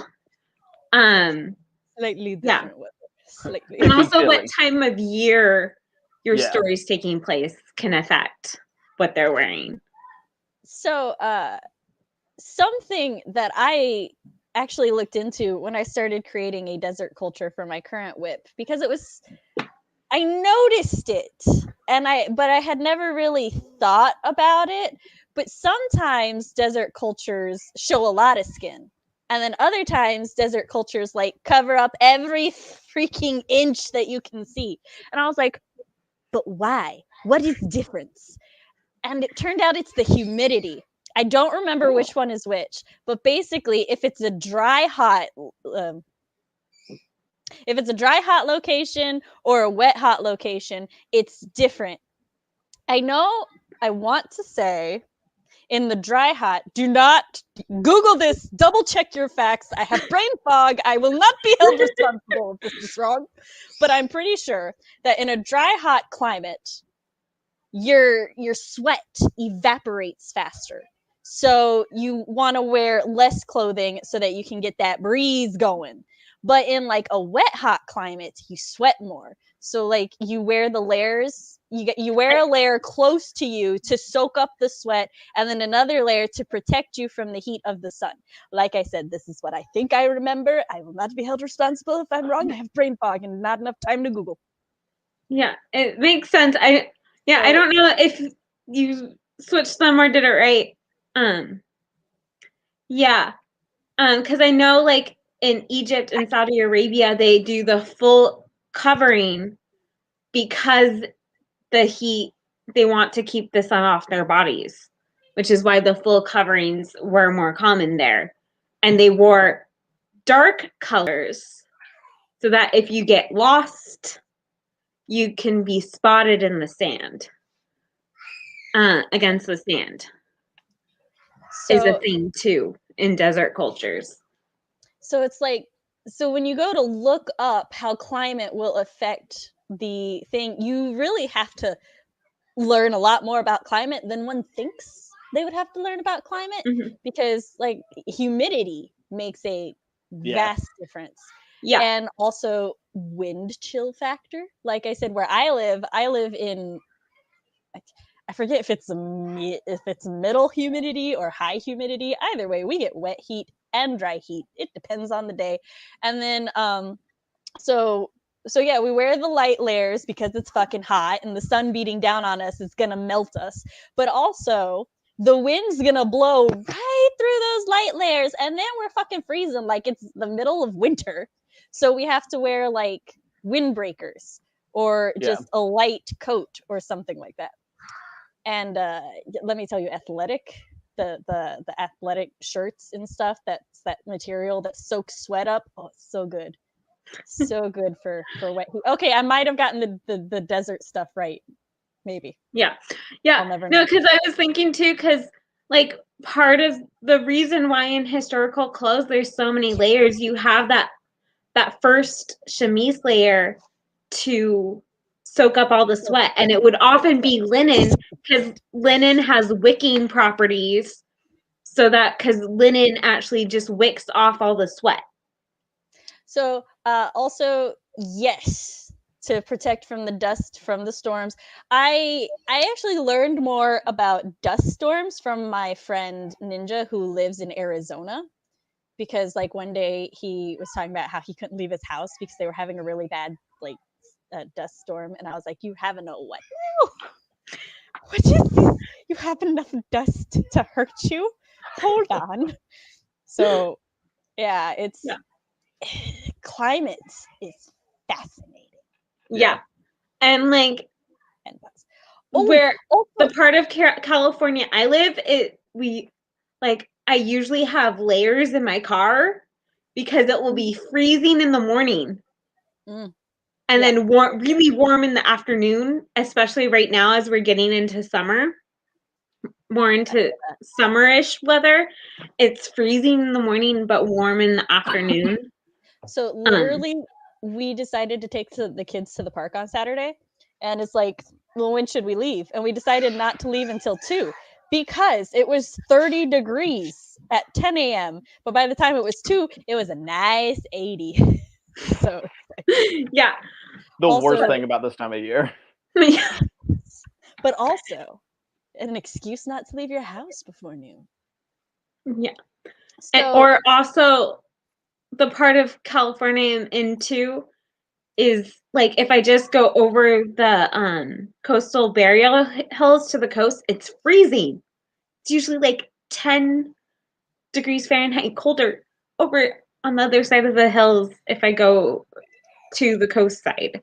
Slightly different weather. Slightly. And also what time of year your Yeah. story's taking place can affect what they're wearing. So, something that I actually looked into when I started creating a desert culture for my current whip, because I noticed it, but I had never really thought about it. But sometimes desert cultures show a lot of skin, and then other times desert cultures like cover up every freaking inch that you can see. And I was like, but why? What is the difference? And it turned out it's the humidity. I don't remember which one is which, but basically, if it's a dry hot location or a wet hot location, it's different. I want to say in the dry hot, do not Google this, double check your facts. I have brain fog. I will not be held responsible if this is wrong, but I'm pretty sure that in a dry hot climate, your sweat evaporates faster. So you want to wear less clothing so that you can get that breeze going. But in like a wet hot climate, you sweat more. So like you wear the layers, you wear a layer close to you to soak up the sweat, and then another layer to protect you from the heat of the sun. Like I said, this is what I think I remember. I will not be held responsible if I'm wrong. I have brain fog and not enough time to Google. Yeah, it makes sense. I don't know if you switched them or did it right. Yeah. Because I know like in Egypt and Saudi Arabia, they do the full covering because the heat, they want to keep the sun off their bodies, which is why the full coverings were more common there. And they wore dark colors so that if you get lost, you can be spotted in the sand, against the sand. Is a thing too in desert cultures. So it's like, so when you go to look up how climate will affect the thing, you really have to learn a lot more about climate than one thinks they would have to learn about climate, because like humidity makes a vast difference. Yeah. And also wind chill factor. Like I said, where I live in, I forget if it's middle humidity or high humidity. Either way, we get wet heat and dry heat. It depends on the day. And then so yeah, we wear the light layers because it's fucking hot and the sun beating down on us is gonna melt us. But also the wind's gonna blow right through those light layers, and then we're fucking freezing like it's the middle of winter. So we have to wear like windbreakers or just a light coat or something like that. And let me tell you, the athletic shirts and stuff, that's that material that soaks sweat up. Oh, it's so good. So good for wet heat. Okay, I might have gotten the desert stuff right. Maybe. Yeah. I'll never know. No, because I was thinking too, because like part of the reason why in historical clothes there's so many layers, you have that first chemise layer to soak up all the sweat, and it would often be linen because linen has wicking properties, so that because linen actually just wicks off all the sweat. So also, yes, to protect from the dust from the storms. I actually learned more about dust storms from my friend Ninja, who lives in Arizona, because like one day he was talking about how he couldn't leave his house because they were having a really bad like dust storm, and I was like, you have no what? What is this? You have enough dust to hurt you? Hold on. So yeah, it's climate is fascinating. Yeah. And like And where the part of California I live, I usually have layers in my car because it will be freezing in the morning. And then really warm in the afternoon, especially right now as we're getting into summer, more into summerish weather. It's freezing in the morning, but warm in the afternoon. So literally, we decided to take the kids to the park on Saturday, and it's like, well, when should we leave? And we decided not to leave until 2 because it was 30 degrees at 10 a.m. But by the time it was 2, it was a nice 80. So yeah. The worst thing about this time of year. But also an excuse not to leave your house before noon. Yeah. Or also the part of California into is like if I just go over the coastal burial hills to the coast, it's freezing. It's usually like 10 degrees Fahrenheit colder over on the other side of the hills if I go to the coast side.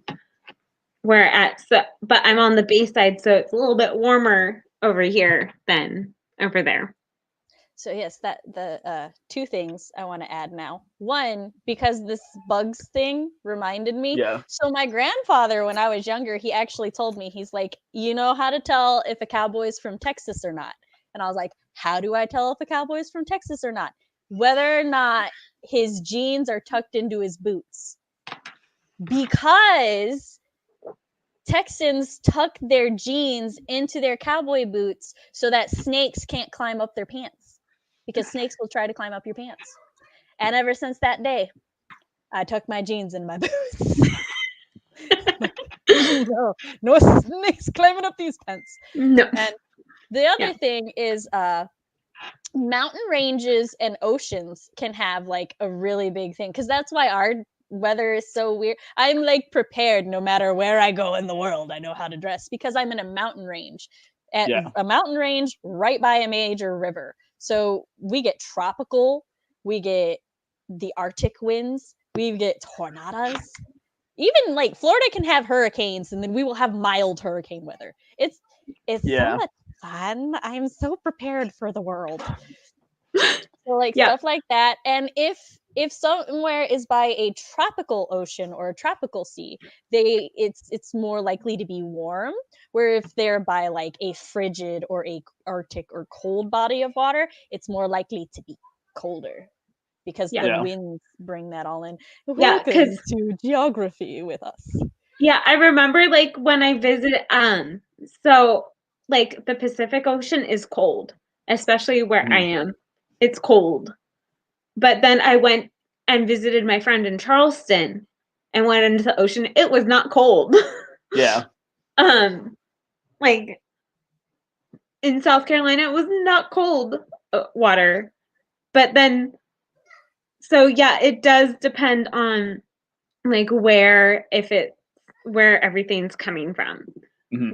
But I'm on the base side, so it's a little bit warmer over here than over there. So yes, the 2 things I want to add now. One, because this bugs thing reminded me. Yeah. So my grandfather, when I was younger, he actually told me, he's like, you know how to tell if a cowboy's from Texas or not? And I was like, how do I tell if a cowboy's from Texas or not? Whether or not his jeans are tucked into his boots. Because Texans tuck their jeans into their cowboy boots so that snakes can't climb up their pants. Because snakes will try to climb up your pants. And ever since that day, I tuck my jeans in my boots. no snakes climbing up these pants. No. And the other Yeah. thing is mountain ranges and oceans can have like a really big thing, because that's why our weather is so weird. I'm like prepared no matter where I go in the world. I know how to dress because I'm in a mountain range. At Yeah. a mountain range right by a major river. So we get tropical, we get the Arctic winds, we get tornadoes. Even like Florida can have hurricanes, and then we will have mild hurricane weather. It's Yeah. so much fun. I'm so prepared for the world. So like Yeah. stuff like that. And if somewhere is by a tropical ocean or a tropical sea, it's more likely to be warm. Where if they're by like a frigid or a Arctic or cold body of water, it's more likely to be colder, because Yeah. the Yeah. winds bring that all in. Yeah, Welcome 'cause- to geography with us. Yeah, I remember like when I visited, so like the Pacific Ocean is cold, especially where I am. It's cold. But then I went and visited my friend in Charleston and went into the ocean. It was not cold. Yeah. Like in South Carolina, it was not cold water. But then, so yeah, it does depend on like where everything's coming from,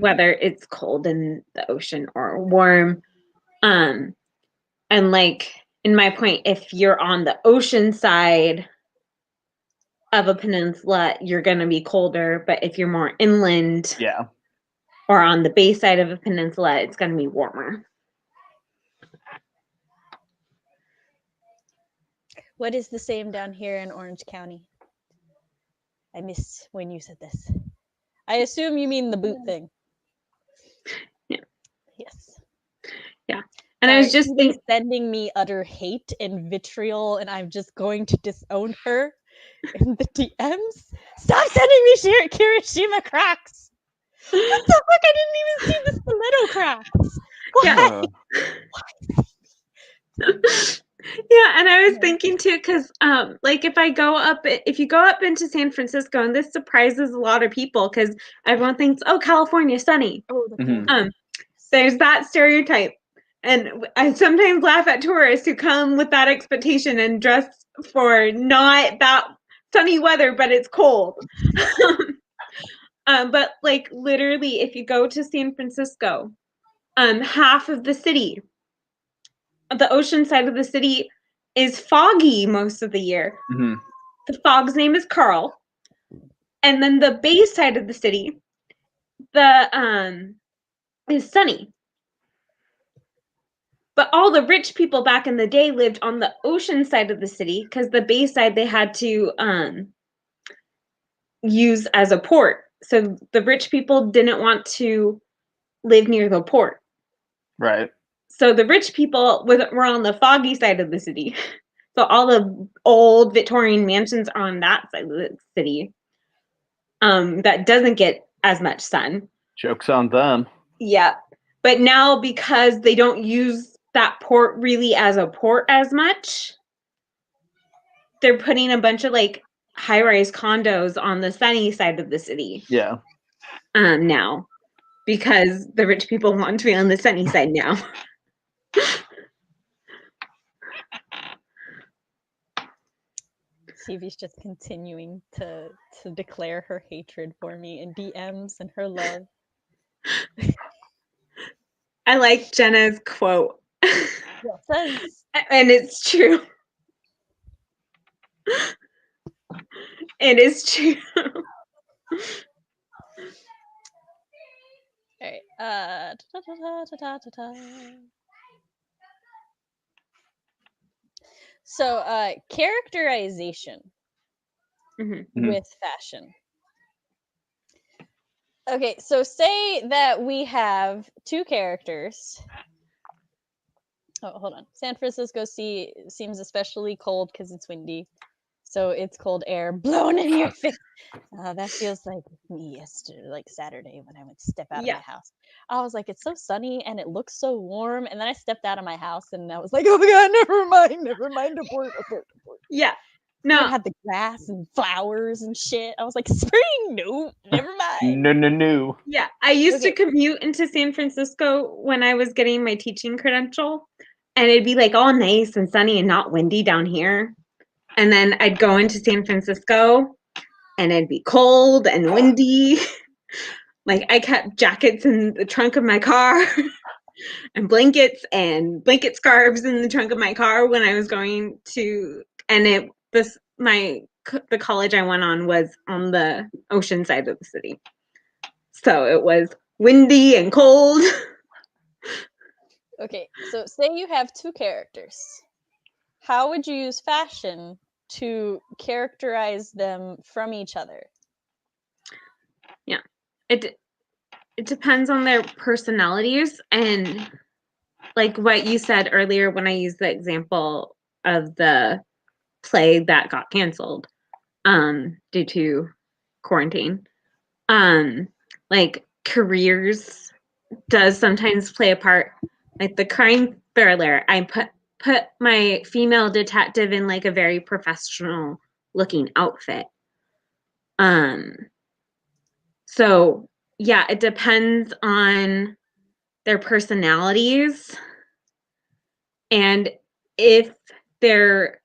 whether it's cold in the ocean or warm. And like in my point, if you're on the ocean side of a peninsula, you're going to be colder. But if you're more inland Yeah. or on the bay side of a peninsula, it's going to be warmer. What is the same down here in Orange County? I missed when you said this. I assume you mean the boot thing. Yeah. Yes. Yeah. And I was just sending me utter hate and vitriol, and I'm just going to disown her in the DMs. Stop sending me Kirishima Crocs. What the fuck? I didn't even see the stiletto Crocs. Why? Yeah, and I was thinking too, because like if you go up into San Francisco, and this surprises a lot of people because everyone thinks, oh, California, sunny. Oh, the Mhm. There's that stereotype. And I sometimes laugh at tourists who come with that expectation and dress for not that sunny weather, but it's cold. But like literally, if you go to San Francisco, half of the city, the ocean side of the city, is foggy most of the year. Mhm. The fog's name is Carl. And then the bay side of the city, is sunny. But all the rich people back in the day lived on the ocean side of the city because the bay side they had to use as a port. So the rich people didn't want to live near the port. Right. So the rich people were on the foggy side of the city. So all the old Victorian mansions are on that side of the city. That doesn't get as much sun. Joke's on them. Yeah. But now because they don't use that port really as a port as much, they're putting a bunch of like high-rise condos on the sunny side of the city. Yeah. Now. Because the rich people want to be on the sunny side now. Stevie's just continuing to declare her hatred for me in DMs and her love. I like Jenna's quote. Yes. And it's true. It is true. All right. So, characterization with fashion. Okay, so say that we have two characters. Oh, hold on. San Francisco seems especially cold because it's windy. So it's cold air blowing in your face. That feels like me yesterday, like Saturday when I went to step out of my house. I was like, it's so sunny and it looks so warm. And then I stepped out of my house and I was like, oh my God, never mind. Abort. Yeah. No, It had the grass and flowers and shit. I was like, spring? No, never mind. No. yeah, I used to Okay. commute into San Francisco when I was getting my teaching credential, and it'd be like all nice and sunny and not windy down here. And then I'd go into San Francisco and it'd be cold and windy. Like I kept jackets in the trunk of my car and blanket scarves in the trunk of my car when I was going to, and the college I went on was on the ocean side of the city. So it was windy and cold. Okay, so say you have two characters. How would you use fashion to characterize them from each other? It depends on their personalities, and like what you said earlier when I used the example of the play that got canceled due to quarantine. Like careers does sometimes play a part. Like the crime thriller, I put my female detective in like a very professional looking outfit. So yeah, it depends on their personalities, and if they're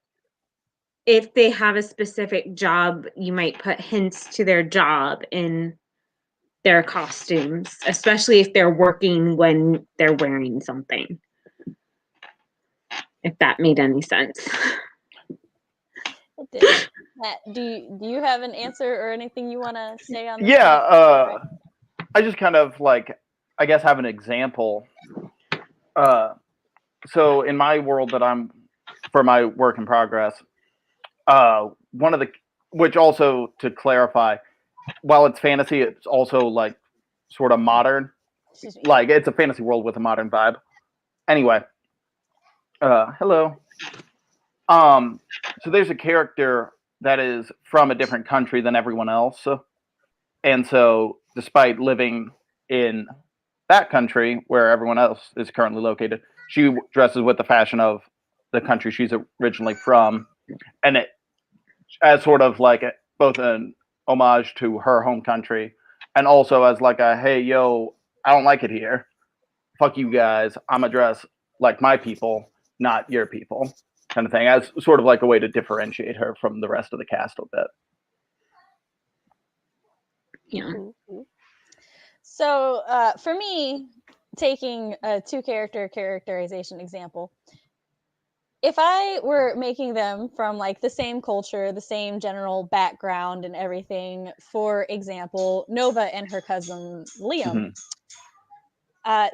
if they have a specific job, you might put hints to their job in their costumes, especially if they're working when they're wearing something. If that made any sense. It did. Matt, do you have an answer or anything you want to say on this? Yeah, I just kind of like, I guess, have an example. So in my world that I'm, for my work in progress, one of the, which also to clarify, while it's fantasy, it's also like sort of modern. Excuse me. Like it's a fantasy world with a modern vibe. Anyway, hello. So there's a character that is from a different country than everyone else. And so despite living in that country where everyone else is currently located, she dresses with the fashion of the country she's originally from. And it as sort of like both an homage to her home country and also as like a, hey, yo, I don't like it here. Fuck you guys. I'm a dress like my people, not your people, kind of thing, as sort of like a way to differentiate her from the rest of the cast a bit. Yeah. So for me, taking a two-character characterization example, if I were making them from like the same culture, the same general background and everything, for example, Nova and her cousin Liam,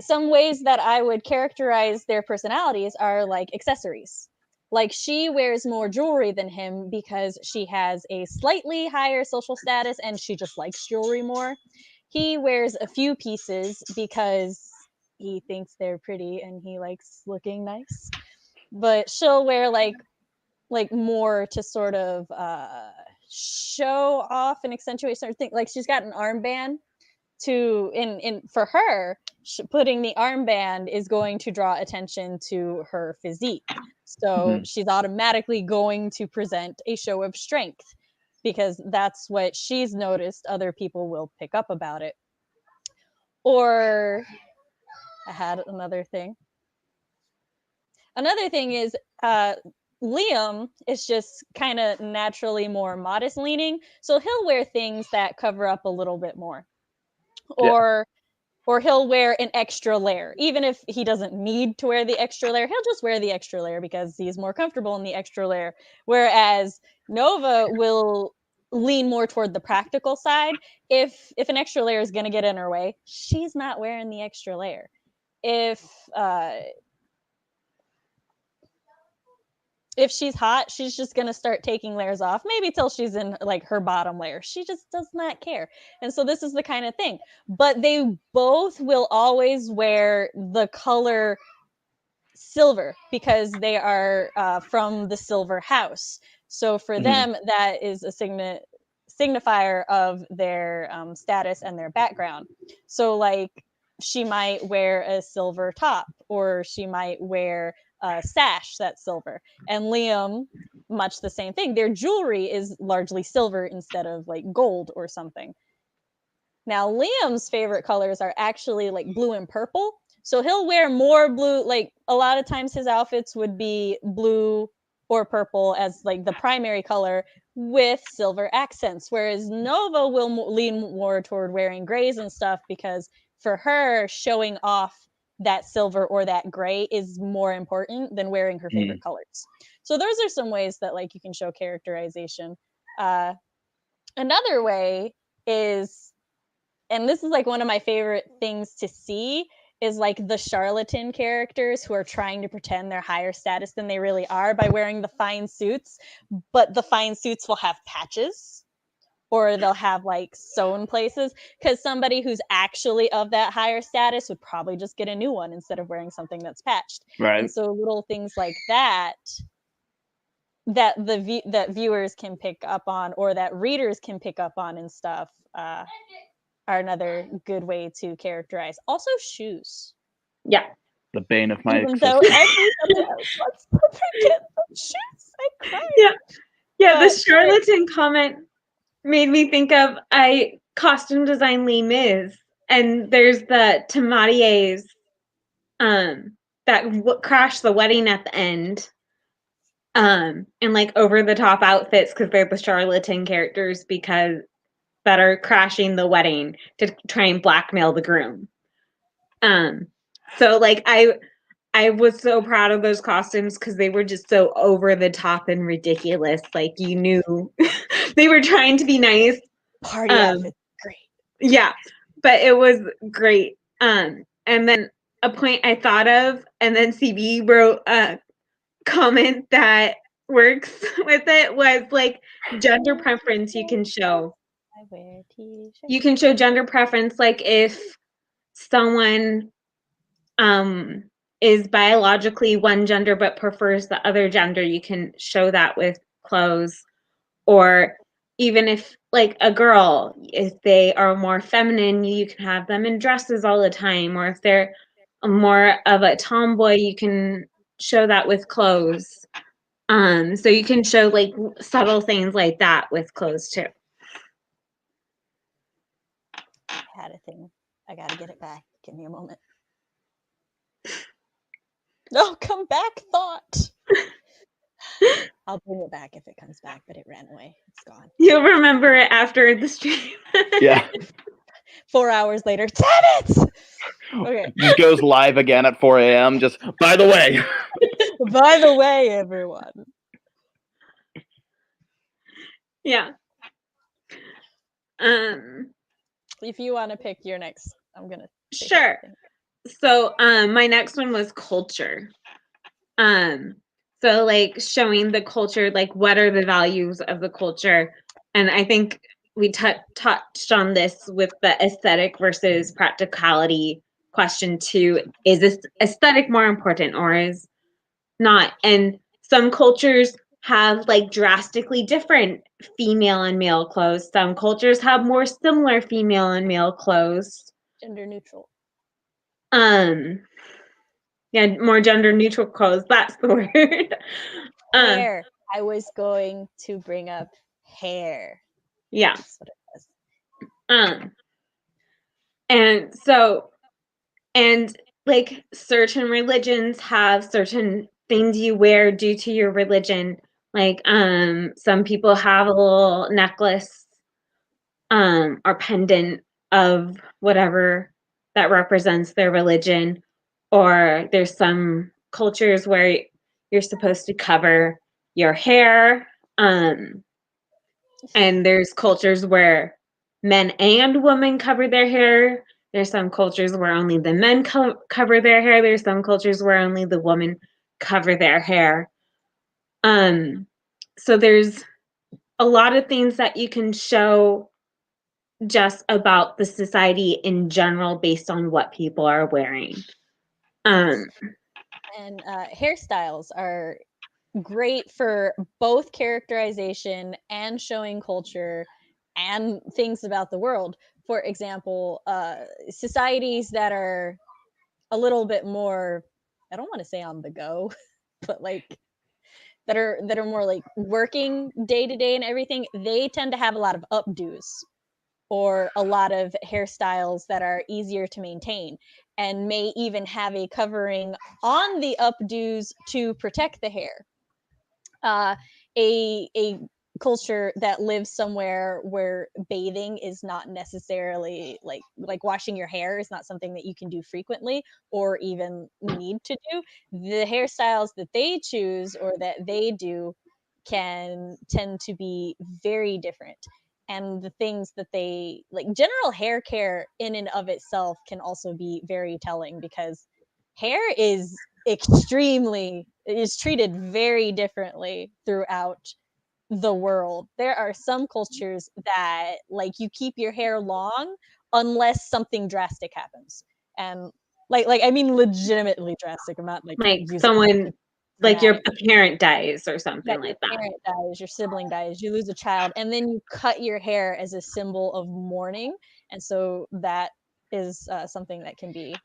some ways that I would characterize their personalities are like accessories. Like she wears more jewelry than him because she has a slightly higher social status and she just likes jewelry more. He wears a few pieces because he thinks they're pretty and he likes looking nice. But she'll wear like more to sort of show off and accentuate certain things. Like she's got an armband to in for her, putting the armband is going to draw attention to her physique. So she's automatically going to present a show of strength because that's what she's noticed other people will pick up about it. Or I had another thing. Another thing is Liam is just kind of naturally more modest leaning, so he'll wear things that cover up a little bit more. Or he'll wear an extra layer. Even if he doesn't need to wear the extra layer, he'll just wear the extra layer because he's more comfortable in the extra layer. Whereas Nova will lean more toward the practical side. If an extra layer is going to get in her way, she's not wearing the extra layer. If she's hot, she's just going to start taking layers off, maybe till she's in like her bottom layer. She just does not care. And so this is the kind of thing. But they both will always wear the color silver because they are from the silver house. So for them, that is a signifier of their status and their background. So like she might wear a silver top, or she might wear a sash that's silver. And Liam much the same thing. Their jewelry is largely silver instead of like gold or something. Now, Liam's favorite colors are actually like blue and purple. So he'll wear more blue. Like a lot of times his outfits would be blue or purple as like the primary color with silver accents. Whereas Nova will lean more toward wearing grays and stuff because for her, showing off that silver or that gray is more important than wearing her favorite colors. So those are some ways that like you can show characterization. Another way is, and this is like one of my favorite things to see, is like the charlatan characters who are trying to pretend they're higher status than they really are by wearing the fine suits, but the fine suits will have patches or they'll have like sewn places because somebody who's actually of that higher status would probably just get a new one instead of wearing something that's patched. Right. And so little things like that that that viewers can pick up on or that readers can pick up on and stuff are another good way to characterize. Also, shoes. Yeah. The bane of my Even though existence. every episode wants to forget the shoes, I cry. Yeah, the But- charlatan comment made me think of I costume design Les Mis, and there's the Thénardiers that crash the wedding at the end, and like over the top outfits because they're the charlatan characters because that are crashing the wedding to try and blackmail the groom. So like I was so proud of those costumes because they were just so over the top and ridiculous. Like you knew they were trying to be nice. Party outfits, great. Yeah, but it was great. And then a point I thought of, and then CB wrote a comment that works with it was like gender preference you can show. I wear t-shirts. You can show gender preference, like if someone is biologically one gender but prefers the other gender, you can show that with clothes. Or even if like a girl, if they are more feminine, you can have them in dresses all the time. Or if they're more of a tomboy, you can show that with clothes. So you can show like subtle things like that with clothes too. I had a thing. I gotta get it back. Give me a moment. No, come back, thought. I'll bring it back if it comes back, but it ran away. It's gone. You'll remember it after the stream. Yeah. 4 hours later, damn it! Okay. Just goes live again at 4 a.m. Just, by the way. By the way, everyone. Yeah. If you want to pick your next, I'm gonna. take Sure. it, I think. So my next one was culture. So like showing the culture, like what are the values of the culture? And I think we touched on this with the aesthetic versus practicality question too. Is this aesthetic more important or is not? And some cultures have like drastically different female and male clothes. Some cultures have more similar female and male clothes. Gender neutral. Yeah, more gender neutral clothes. That's the word. Hair. I was going to bring up hair. Yeah. That's what it was. And so, and like certain religions have certain things you wear due to your religion. Like, some people have a little necklace, or pendant of whatever that represents their religion. Or there's some cultures where you're supposed to cover your hair. And there's cultures where men and women cover their hair. There's some cultures where only the men cover their hair. There's some cultures where only the women cover their hair. So there's a lot of things that you can show just about the society in general based on what people are wearing. And hairstyles are great for both characterization and showing culture and things about the world. For example, societies that are a little bit more, I don't want to say on the go, but like that are more like working day to day and everything, they tend to have a lot of updos or a lot of hairstyles that are easier to maintain, and may even have a covering on the updos to protect the hair. A culture that lives somewhere where bathing is not necessarily like washing your hair is not something that you can do frequently or even need to do, the hairstyles that they choose or that they do can tend to be very different. And the things that they like, general hair care in and of itself can also be very telling, because hair is treated very differently throughout the world. There are some cultures that like you keep your hair long unless something drastic happens. And like I mean legitimately drastic. I'm not like using someone like your dramatic. parent dies or something Your like that. parent dies, your sibling dies, you lose a child, and then you cut your hair as a symbol of mourning. And so that is something that can be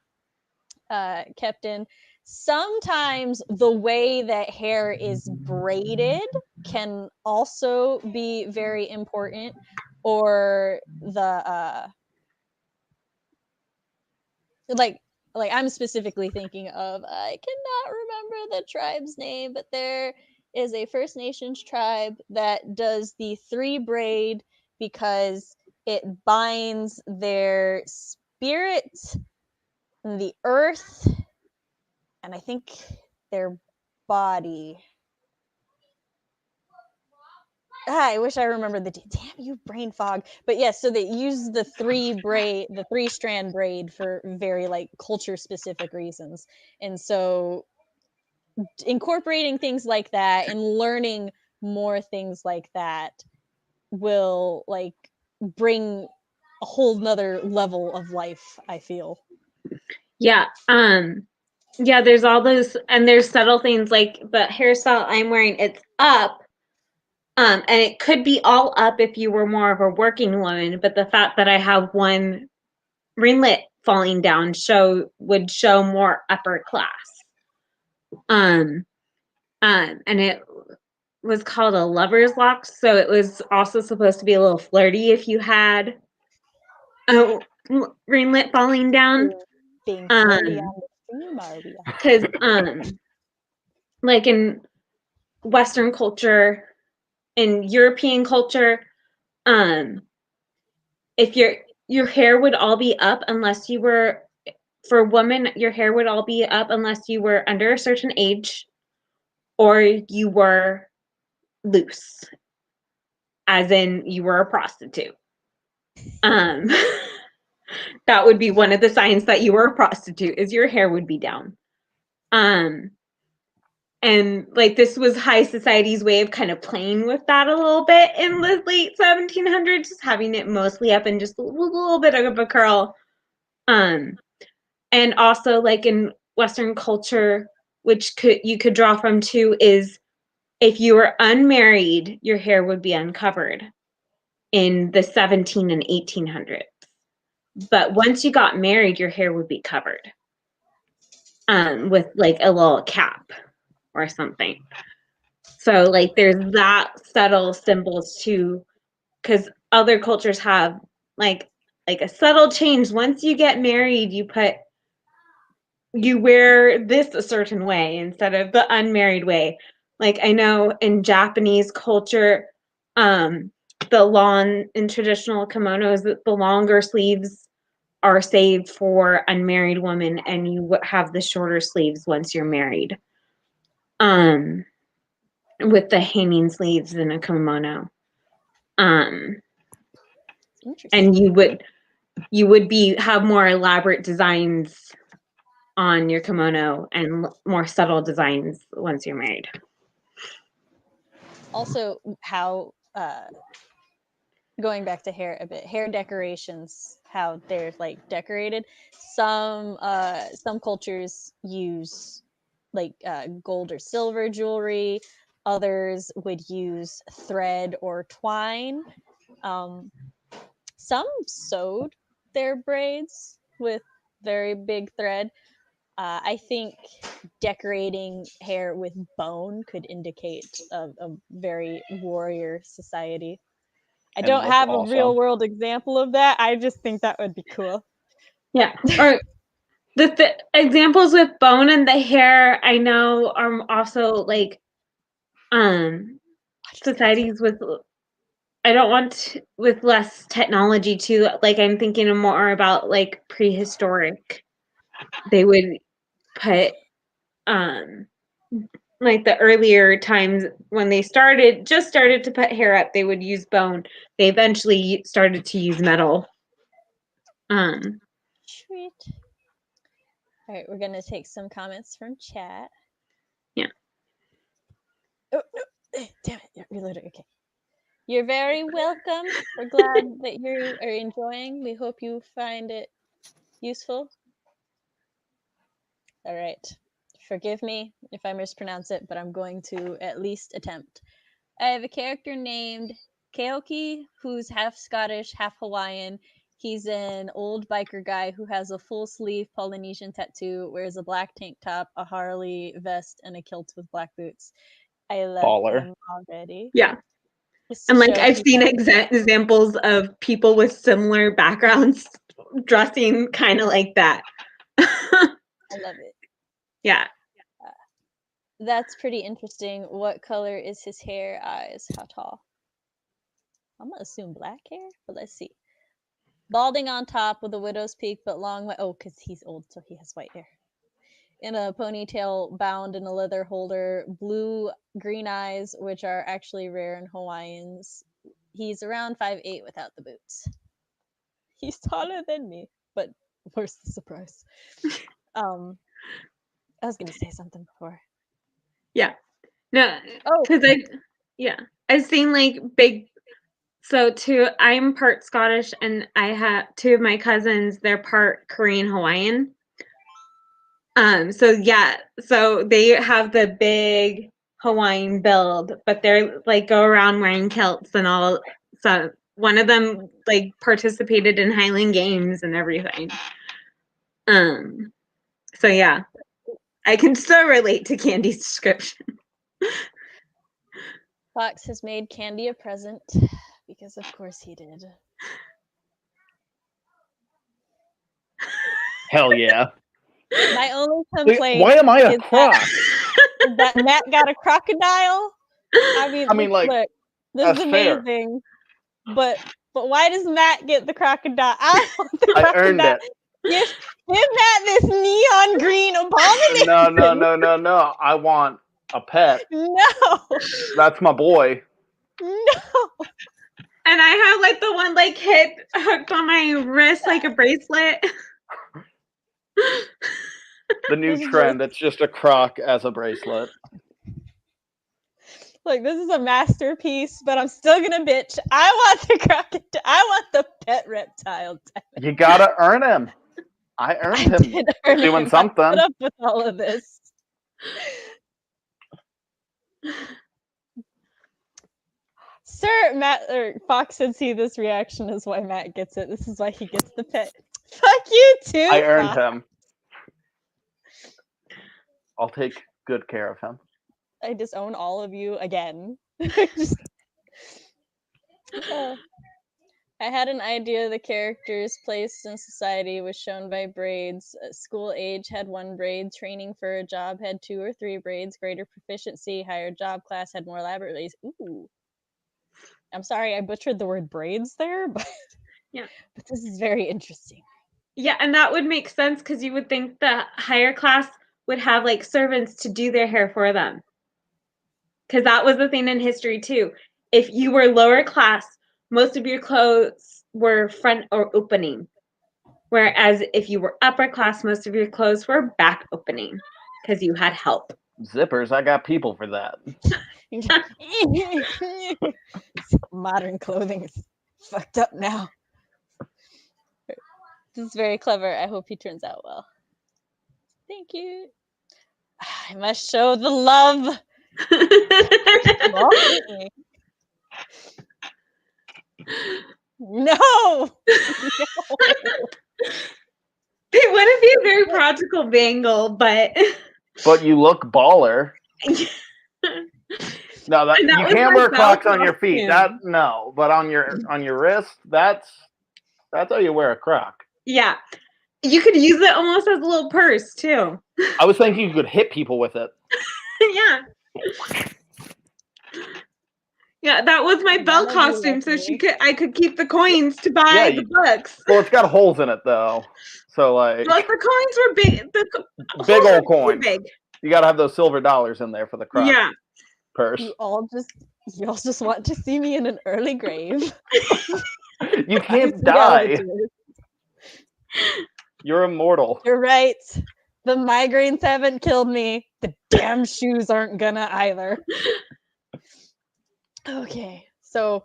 kept in. Sometimes the way that hair is braided can also be very important, or the like I'm specifically thinking of, I cannot remember the tribe's name, but there is a First Nations tribe that does the 3 braid because it binds their spirit, the earth, and I think their body. I wish I remembered the damn you brain fog. But yes, so they use the 3-strand braid for very like culture specific reasons. And so incorporating things like that and learning more things like that will like bring a whole nother level of life, I feel. Yeah. Yeah, there's all those, and there's subtle things like the hairstyle I'm wearing, it's up. And it could be all up if you were more of a working woman, but the fact that I have one ringlet falling down would show more upper class. And it was called a lover's lock, so it was also supposed to be a little flirty if you had a ringlet falling down. Being flirty on the stream, are we? Because like in Western culture, in European culture, if your hair would all be up unless you were, for women, your hair would all be up unless you were under a certain age or you were loose, as in you were a prostitute. That would be one of the signs that you were a prostitute, is your hair would be down. And like this was high society's way of kind of playing with that a little bit in the late 1700s, just having it mostly up and just a little bit of a curl. And also like in Western culture, which you could draw from too, is if you were unmarried, your hair would be uncovered in the 17 and 1800s. But once you got married, your hair would be covered with like a little cap or something. So like there's that subtle symbols too, because other cultures have like a subtle change. Once you get married, you wear this a certain way instead of the unmarried way. Like I know in Japanese culture, the long in traditional kimonos, the longer sleeves are saved for unmarried women, and you have the shorter sleeves once you're married. With the hanging sleeves in a kimono. And you would have more elaborate designs on your kimono and more subtle designs once you're married. Also, how going back to hair a bit, hair decorations, how they're like decorated. Some cultures use like gold or silver jewelry. Others would use thread or twine. Some sewed their braids with very big thread. I think decorating hair with bone could indicate a very warrior society. I And don't look have a awesome. real world example of that. I just think that would be cool. Yeah. Or the examples with bone and the hair, I know are also like societies with, I don't want with less technology too. Like I'm thinking more about like prehistoric. They would put like the earlier times when they just started to put hair up, they would use bone. They eventually started to use metal. Sweet. All right, we're gonna take some comments from chat. Yeah. Oh, no. Damn it! Reloaded. Okay. You're very welcome. We're glad that you are enjoying. We hope you find it useful. All right. Forgive me if I mispronounce it, but I'm going to at least attempt. I have a character named Keoki, who's half Scottish, half Hawaiian. He's an old biker guy who has a full sleeve Polynesian tattoo, wears a black tank top, a Harley vest, and a kilt with black boots. I love Baller. him already. Yeah. Just to And like show I've seen people- examples of people with similar backgrounds dressing kind of like that. I love it. Yeah. That's pretty interesting. What color is his hair, eyes, how tall? I'm gonna assume black hair, but let's see. Balding on top with a widow's peak, but long. Oh, because he's old, so he has white hair. In a ponytail bound in a leather holder, blue-green eyes, which are actually rare in Hawaiians. He's around 5'8" without the boots. He's taller than me, but where's the surprise? I was gonna say something before. Yeah. No. Oh, Because I've seen like big. So I'm part Scottish, and I have two of my cousins. They're part Korean Hawaiian. So yeah, so they have the big Hawaiian build, but they're like go around wearing kilts and all. So one of them like participated in Highland Games and everything. So yeah, I can still relate to Candy's description. Fox has made Candy a present because, of course, he did. Hell yeah. My only Wait, complaint why am I a is croc? that Matt got a crocodile. I mean, like, look, this that's is fair. amazing, but why does Matt get the crocodile? I want the I crocodile. earned it. Give Matt this neon green abomination. No. I want a pet. No. That's my boy. No. And I have like the one like hooked on my wrist like a bracelet. The new trend. It's just a croc as a bracelet. Like, this is a masterpiece, but I'm still gonna bitch. I want the crocodile. I want the pet reptile. You gotta earn him. I earned him doing something. Put up with all of this. Sir, Matt or Fox should see this reaction is why Matt gets it. This is why he gets the pet. Fuck you too. I earned Fox. him. I'll take good care of him. I disown all of you again. I had an idea the character's place in society was shown by braids. School age had 1 braid, training for a job had 2 or 3 braids, greater proficiency, higher job class had more elaborate braids. Ooh. I'm sorry, I butchered the word braids there, but yeah. But this is very interesting. Yeah, and that would make sense because you would think the higher class would have like servants to do their hair for them. Because that was the thing in history too. If you were lower class, most of your clothes were front or opening. Whereas if you were upper class, most of your clothes were back opening because you had help. Zippers, I got people for that. Modern clothing is fucked up now. This is very clever. I hope he turns out well. Thank you. I must show the love. No. It wouldn't be a very practical bangle, but But you look baller. No, And that you was can't my wear bell Crocs on your feet. costume. But on your wrist, that's how you wear a Croc. Yeah. You could use it almost as a little purse too. I was thinking you could hit people with it. Yeah. Yeah, that was my bell None of you costume, like so me. I could keep the coins to buy Yeah, the books. Well, it's got holes in it though, so like Well, the coins were big. The big holes were old too coins. big. You got to have those silver dollars in there for the Croc Yeah. purse. You all just want to see me in an early grave. You I can't see die. elevators. You're immortal. You're right. The migraines haven't killed me. The damn shoes aren't gonna either. Okay, so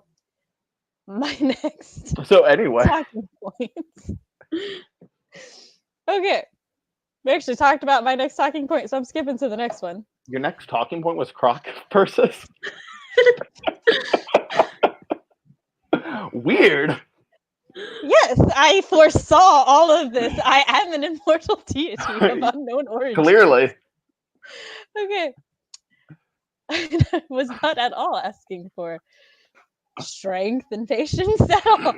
my next So anyway, talking points. Okay, we actually talked about my next talking point, so I'm skipping to the next one. your next talking point was Croc purses. Weird. Yes, I foresaw all of this. I am an immortal deity of unknown origin. Clearly. Okay. I was not at all asking for strength and patience at all.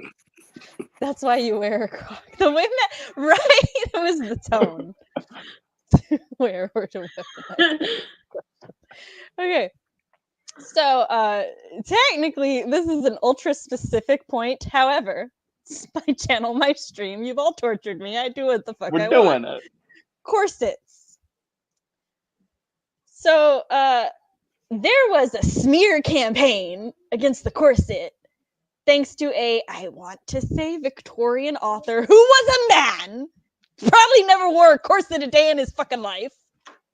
That's why you wear a Croc. The way that, right? It was the tone. Wear or to wear. Okay. So, technically, this is an ultra specific point. However, it's my channel, my stream. You've all tortured me. I do what the fuck We're I doing want. it. Corsets. So, there was a smear campaign against the corset thanks to I want to say Victorian author who was a man. Probably never wore a corset a day in his fucking life.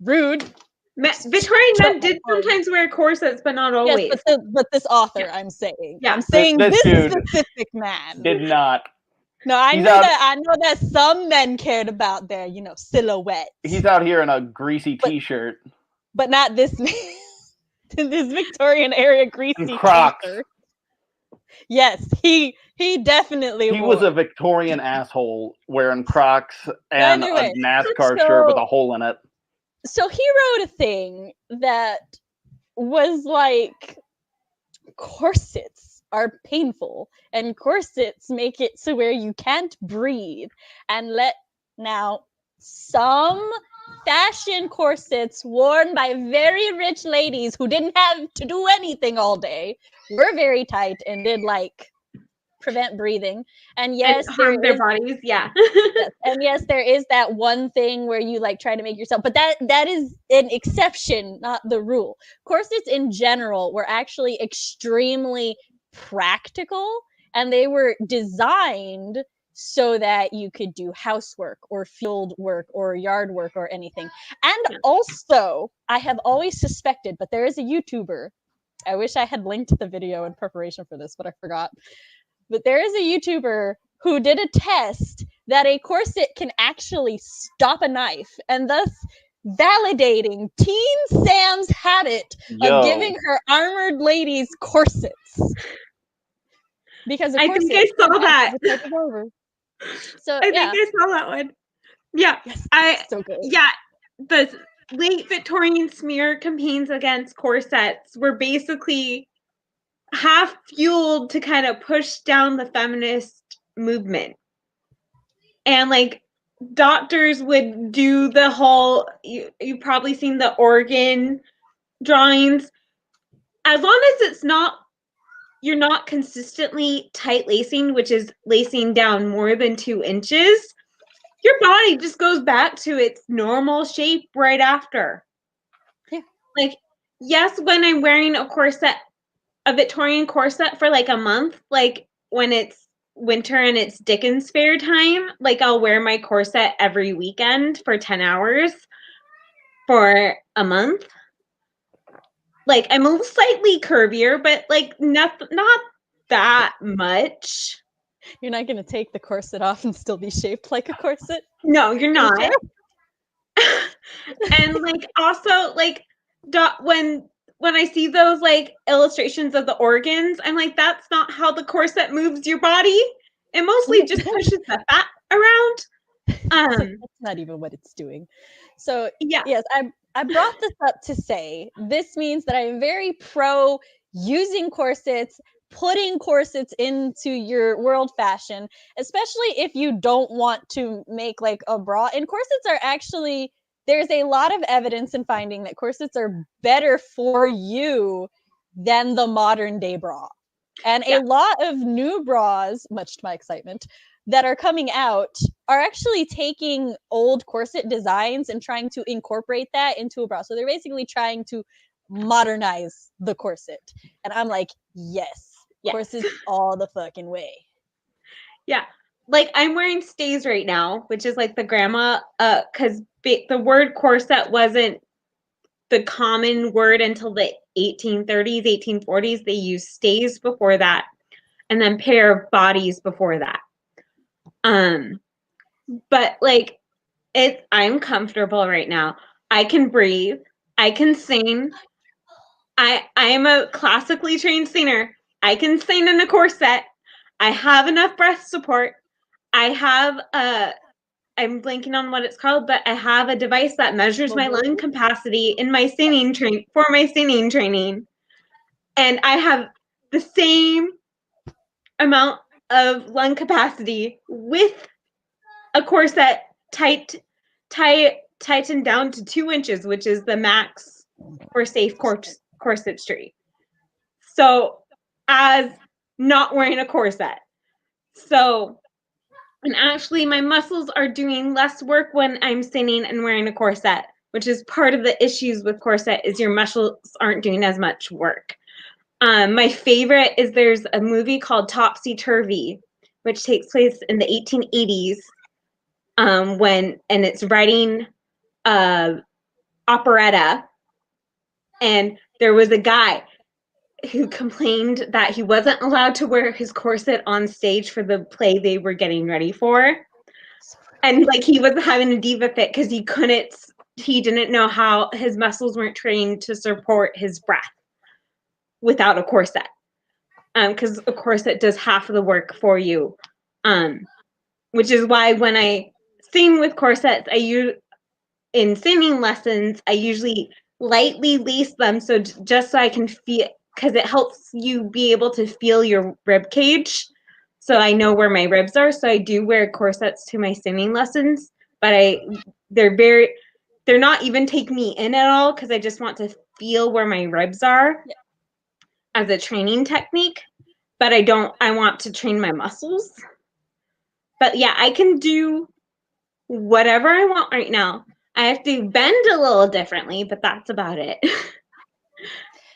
Rude. Victorian men did sometimes wear corsets, but not always. Yes, but this author, I'm saying. Yeah. I'm saying This this dude specific man. Did not. No, I He's know out- that. I know that some men cared about their, silhouette. He's out here in a greasy t-shirt. But not this man. This Victorian era greasy And Crocs. t-shirt. Yes, he definitely He wore. was a Victorian asshole wearing Crocs and Either way, a NASCAR so- shirt with a hole in it. So he wrote a thing that was like, corsets are painful and corsets make it so where you can't breathe, and now some fashion corsets worn by very rich ladies who didn't have to do anything all day were very tight and did like prevent breathing. And yes, and harm their bodies. Yeah. yes, and yes, there is that one thing where you like try to make yourself, but that is an exception, not the rule. Corsets in general were actually extremely practical, and they were designed so that you could do housework or field work or yard work or anything. And also, I have always suspected, but there is a YouTuber. I wish I had linked the video in preparation for this, but I forgot. But there is a YouTuber who did a test that a corset can actually stop a knife, and thus validating Teen Sam's habit of giving her armored ladies corsets. Because I think I saw that. So I think I saw that one. Yeah. Yes, so good. Yeah, the late Victorian smear campaigns against corsets were basically half fueled to kind of push down the feminist movement. And like doctors would do the whole, you've probably seen the organ drawings. As long as you're not consistently tight lacing, which is lacing down more than 2 inches, your body just goes back to its normal shape right after. Yeah. Like, yes, when I'm wearing a Victorian corset for like a month, like when it's winter and it's Dickens fair time, like I'll wear my corset every weekend for 10 hours for a month. Like I'm a little slightly curvier, but like not that much. You're not going to take the corset off and still be shaped like a corset? No, you're not. Sure? And like also like when I see those like illustrations of the organs, I'm like, that's not how the corset moves your body. It mostly just pushes the fat around. Um, That's not even what it's doing. So yeah, yes, I brought this up to say this means that I'm very pro using corsets, putting corsets into your world fashion, especially if you don't want to make like a bra. And corsets are actually, there's a lot of evidence in finding that corsets are better for you than the modern day bra. And Yeah. a lot of new bras, much to my excitement, that are coming out are actually taking old corset designs and trying to incorporate that into a bra. So they're basically trying to modernize the corset. And I'm like, yes, corsets all the fucking way. Yeah. Like I'm wearing stays right now, which is like the grandma, because the word corset wasn't the common word until the 1830s, 1840s. They used stays before that, and then pair of bodies before that. But like I'm comfortable right now. I can breathe. I can sing. I am a classically trained singer. I can sing in a corset. I have enough breath support. I have I'm blanking on what it's called, but I have a device that measures my lung capacity in my singing training. And I have the same amount of lung capacity with a corset tightened down to 2 inches, which is the max for safe corsetry. So, as not wearing a corset. So, and actually, my muscles are doing less work when I'm singing and wearing a corset, which is part of the issues with corset is your muscles aren't doing as much work. My favorite is there's a movie called Topsy Turvy, which takes place in the 1880s. And it's writing operetta, and there was a guy who complained that he wasn't allowed to wear his corset on stage for the play they were getting ready for. And like he was having a diva fit because he didn't know how his muscles weren't trained to support his breath without a corset. Because a corset does half of the work for you. Which is why when I sing with corsets, in singing lessons, I usually lightly lace them just so I can feel, because it helps you be able to feel your rib cage. So I know where my ribs are. So I do wear corsets to my singing lessons, but they're not even take me in at all because I just want to feel where my ribs are as a training technique. But I want to train my muscles. But yeah, I can do whatever I want right now. I have to bend a little differently, but that's about it.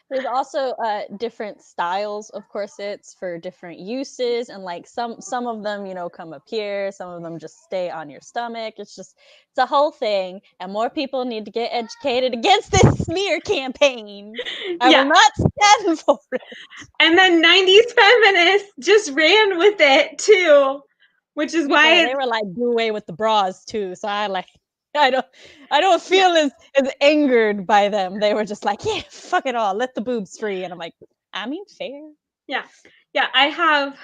There's also different styles of corsets for different uses, and like some of them, you know, come up here, some of them just stay on your stomach. It's a whole thing, and more people need to get educated against this smear campaign. I will not stand for it. And then 90s feminists just ran with it too, which is why they were like, do away with the bras too. So I don't feel as angered by them. They were just like, yeah, fuck it all, let the boobs free. And I'm like, I mean, fair. Yeah. I have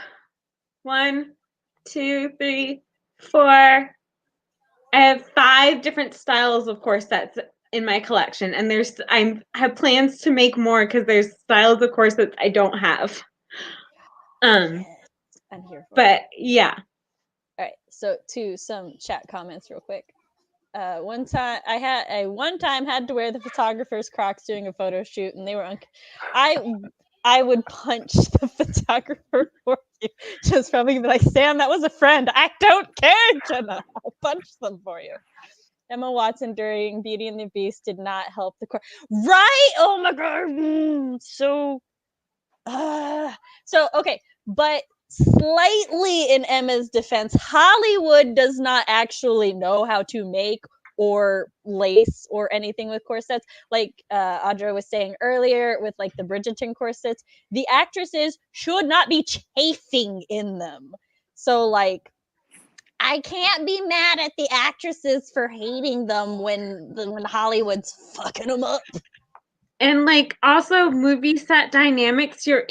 1, 2, 3, 4. I have 5 different styles of corsets in my collection, and I have plans to make more because there's styles of corsets I don't have. Yes, I'm here for but yeah. All right, so to some chat comments real quick. One time had to wear the photographer's Crocs doing a photo shoot, and they were I would punch the photographer for you just from being like, Sam, that was a friend. I don't care, Jenna. I'll punch them for you. Emma Watson during Beauty and the Beast did not help the right. Oh my god, so okay, but slightly in Emma's defense, Hollywood does not actually know how to make or lace or anything with corsets. Like Audra was saying earlier with like the Bridgerton corsets, the actresses should not be chafing in them. So like, I can't be mad at the actresses for hating them when Hollywood's fucking them up. And like also movie set dynamics, you're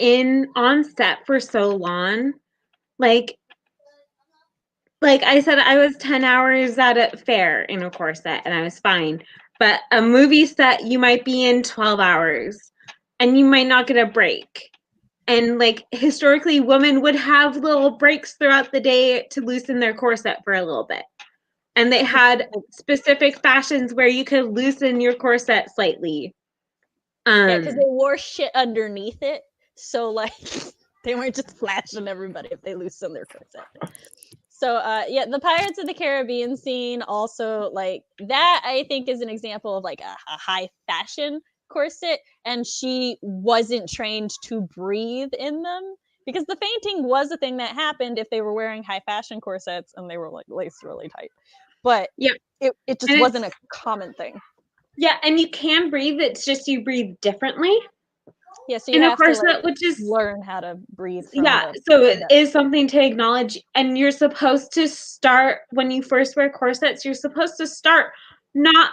on set for so long. Like like I said, I was 10 hours at a fair in a corset and I was fine. But a movie set, you might be in 12 hours and you might not get a break. And like historically, women would have little breaks throughout the day to loosen their corset for a little bit. And they had specific fashions where you could loosen your corset slightly. Yeah, because they wore shit underneath it. So like they weren't just flashing everybody if they loosened their corset. So yeah, the Pirates of the Caribbean scene also, like, that I think is an example of like a high fashion corset, and she wasn't trained to breathe in them, because the fainting was a thing that happened if they were wearing high fashion corsets and they were like laced really tight. But yeah, it just wasn't a common thing. Yeah, and you can breathe, it's just you breathe differently. Yeah, so you in have a corset, to like which is learn how to breathe from yeah, the so it is something to acknowledge. And you're supposed to start, when you first wear corsets, you're supposed to start not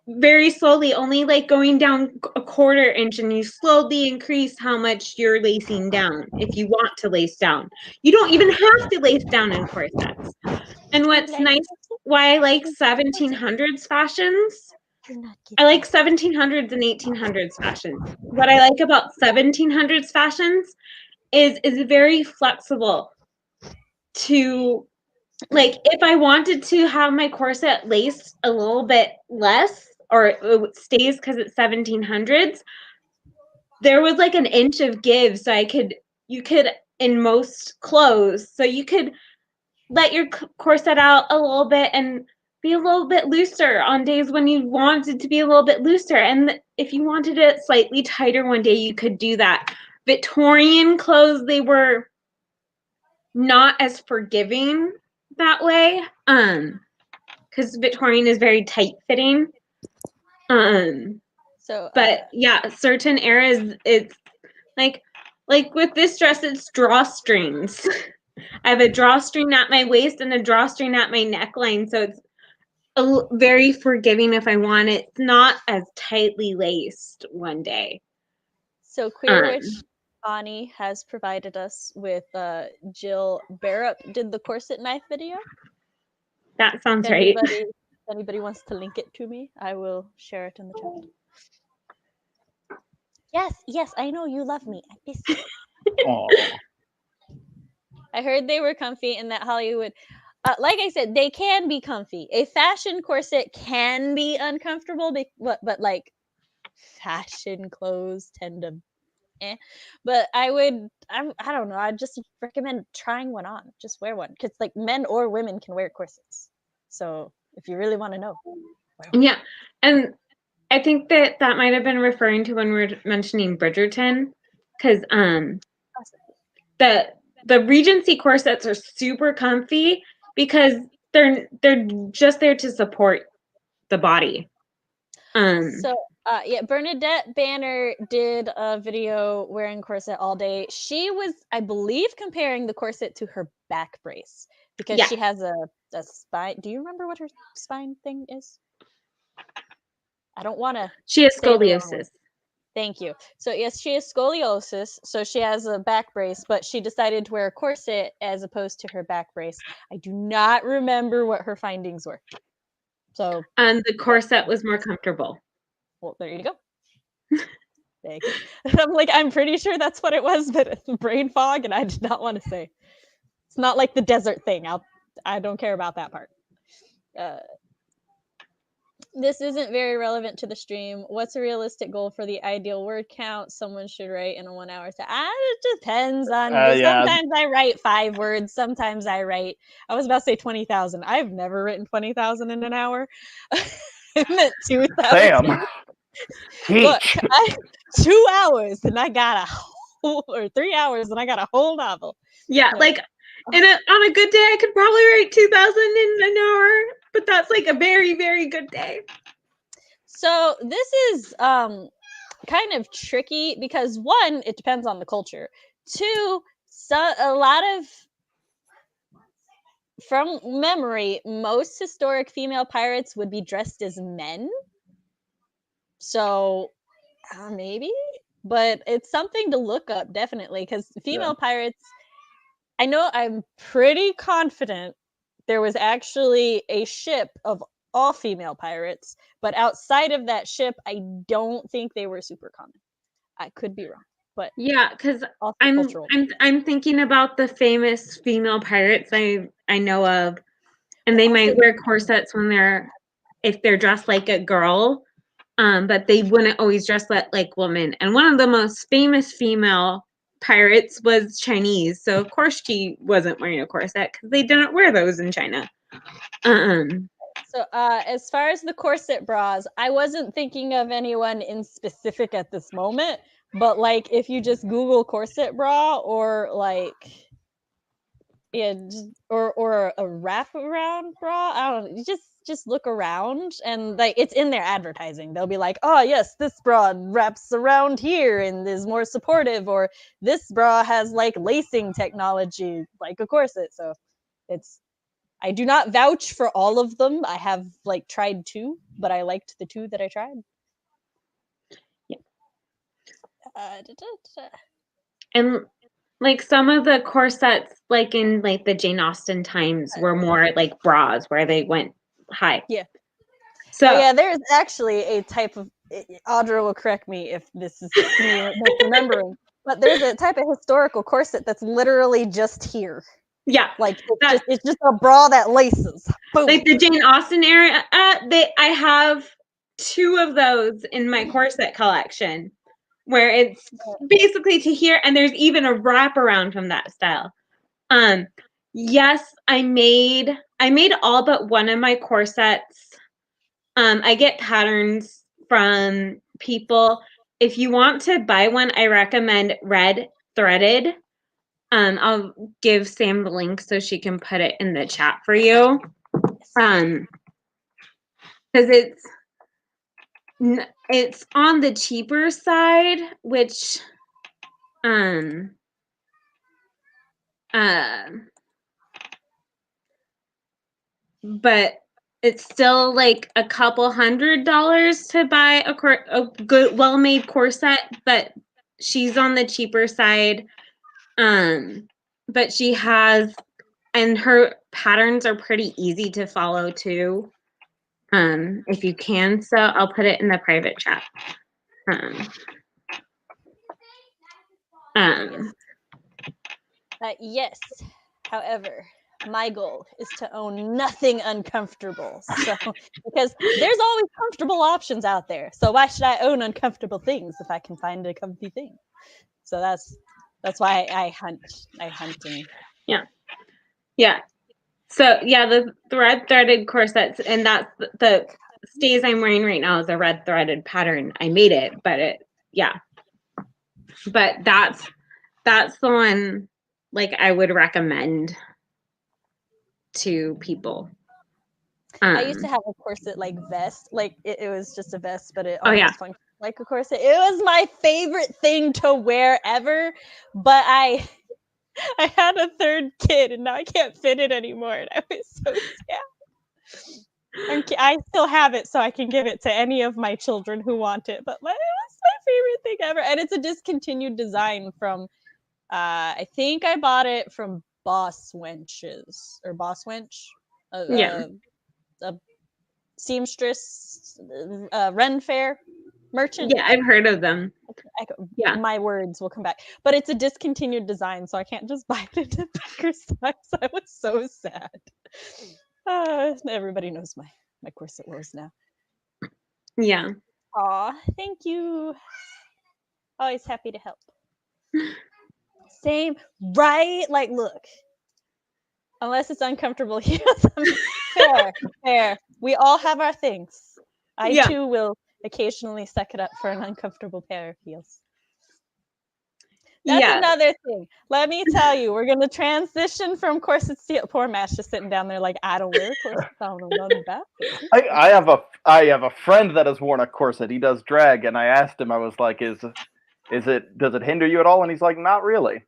very slowly, only like going down a quarter inch, and you slowly increase how much you're lacing down if you want to lace down. You don't even have to lace down in corsets. And what's nice, why I like 1700s fashions, I like 1700s and 1800s fashions. What I like about 1700s fashions is very flexible. To like, if I wanted to have my corset laced a little bit less, or it stays because it's 1700s, there was like an inch of give, so you could in most clothes, so you could let your corset out a little bit and be a little bit looser on days when you wanted to be a little bit looser. And if you wanted it slightly tighter one day, you could do that. Victorian clothes, they were not as forgiving that way. Because Victorian is very tight fitting. So but yeah, certain eras, it's like with this dress, it's drawstrings. I have a drawstring at my waist and a drawstring at my neckline, so it's very forgiving if I want it. It's not as tightly laced one day. So Queer Witch Ani has provided us with Jill Barrup did the corset knife video. That sounds right. If anybody wants to link it to me, I will share it in the chat. Yes, I know you love me. I miss you. I heard they were comfy and that Hollywood, like I said, they can be comfy. A fashion corset can be uncomfortable, but like fashion clothes tend to But I don't know, I'd just recommend trying one on. Just wear one, because like men or women can wear corsets. So if you really want to know, yeah. And I think that might have been referring to when we were mentioning Bridgerton, because the Regency corsets are super comfy because they're just there to support the body. So yeah, Bernadette Banner did a video wearing corset all day. She was, I believe, comparing the corset to her back brace, because she has a spine. Do you remember what her spine thing is? I don't want to. She has scoliosis. Thank you. So yes, she has scoliosis, so she has a back brace, but she decided to wear a corset as opposed to her back brace. I do not remember what her findings were. So the corset was more comfortable. Well, there you go. Thank you. I'm like, I'm pretty sure that's what it was, but it's brain fog, and I did not want to say. It's not like the desert thing. I don't care about that part. This isn't very relevant to the stream. What's a realistic goal for the ideal word count someone should write in a 1 hour set? It depends on. Sometimes I write 5 words. Sometimes I write. I was about to say 20,000. I've never written 20,000 in an hour. I meant 2,000. Damn. Look, 2 hours and I got a whole, or 3 hours and I got a whole novel. Yeah, like on a good day, I could probably write 2,000 in an hour, but that's like a very, very good day. So this is kind of tricky because 1, it depends on the culture. 2, a lot of, from memory, most historic female pirates would be dressed as men. So maybe, but it's something to look up, definitely, because female pirates I know I'm pretty confident there was actually a ship of all female pirates, but outside of that ship, I don't think they were super common. I could be wrong, but Yeah, because also I'm cultural. I'm thinking about the famous female pirates I know of, and they Also- might wear corsets when if they're dressed like a girl, but they wouldn't always dress like women. And one of the most famous female pirates was Chinese, so of course she wasn't wearing a corset because they didn't wear those in China. So as far as the corset bras, I wasn't thinking of anyone in specific at this moment, but like if you just Google corset bra or like or a wraparound bra, I don't know, you just look around and like it's in their advertising. They'll be like, oh yes, this bra wraps around here and is more supportive, or this bra has like lacing technology like a corset. So it's I do not vouch for all of them. I have like tried 2, but I liked the 2 that I tried. Yeah. Da, da, da. And like some of the corsets, like in like the Jane Austen times, were more like bras where they went high. Yeah. So Oh yeah, there's actually a type of Audra will correct me if this is me misremembering, but there's a type of historical corset that's literally just here. yeah, Like it's just a bra that laces. Boom. like the Jane Austen era. I have 2 of those in my corset collection, where it's basically to here, and there's even a wraparound from that style. Yes, I made all but one of my corsets. I get patterns from people. If you want to buy one, I recommend red threaded. I'll give Sam the link so she can put it in the chat for you. Because it's on the cheaper side, which but it's still like a couple $100s to buy a good well-made corset, but she's on the cheaper side. But she has, and her patterns are pretty easy to follow too. If you can, so I'll put it in the private chat. Yes. However, my goal is to own nothing uncomfortable. So because there's always comfortable options out there. So why should I own uncomfortable things if I can find a comfy thing? So that's why I hunt. And Yeah. So yeah, the red threaded corsets, and that's the stays I'm wearing right now is a red threaded pattern. I made it, but but that's the one like I would recommend to people. I used to have a corset like vest, like it was just a vest, but it Oh, yeah. almost functioned like a corset. It was my favorite thing to wear ever, but I had a 3rd kid and now I can't fit it anymore, and I was so sad. I still have it, so I can give it to any of my children who want it. But it was my favorite thing ever, and it's a discontinued design from. I think I bought it from Boss Wenches or Boss Wench. Yeah. A seamstress, Ren Fair merchant. Yeah, I've heard of them. Yeah. My words will come back, but it's a discontinued design, so I can't just buy it into Packer Stocks. I was so sad. Everybody knows my corset woes now. Yeah. Aw, thank you. Always happy to help. Same, right? Like, look. Unless it's uncomfortable heels. Fair. We all have our things. I too will occasionally suck it up for an uncomfortable pair of heels. That's another thing. Let me tell you, we're going to transition from corsets to poor Matt's just sitting down there like, I don't wear corsets. I don't know nothing about it. I have a friend that has worn a corset. He does drag, and I asked him, I was like, does it hinder you at all? And he's like, not really.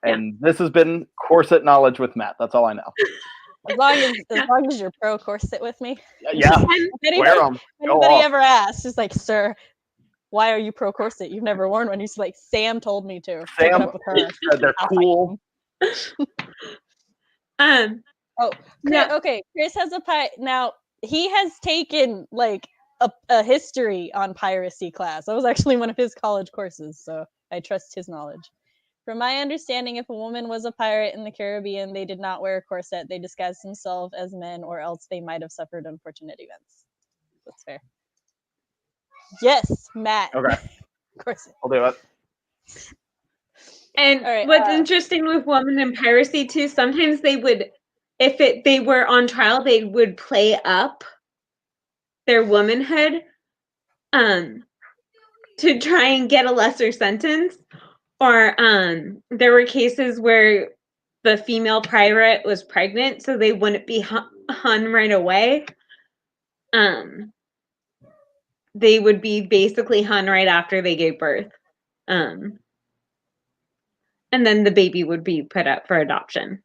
And this has been corset knowledge with Matt. That's all I know. As long as you're pro corset with me. Yeah. Wear them. Anybody ever asks, it's like, sir, why are you pro corset? You've never worn one. He's like, Sam told me to. Sam said they're cool. Oh, Yeah. okay. Chris has a now. He has taken like a history on piracy class. That was actually one of his college courses, so I trust his knowledge. From my understanding, if a woman was a pirate in the Caribbean, they did not wear a corset. They disguised themselves as men, or else they might have suffered unfortunate events. That's fair. Yes, Matt. Okay, Corset. I'll do it. And All right, what's interesting with women in piracy too, sometimes they would, if they were on trial, they would play up their womanhood to try and get a lesser sentence. Or there were cases where the female pirate was pregnant, so they wouldn't be hung right away. They would be basically hung right after they gave birth. And then the baby would be put up for adoption.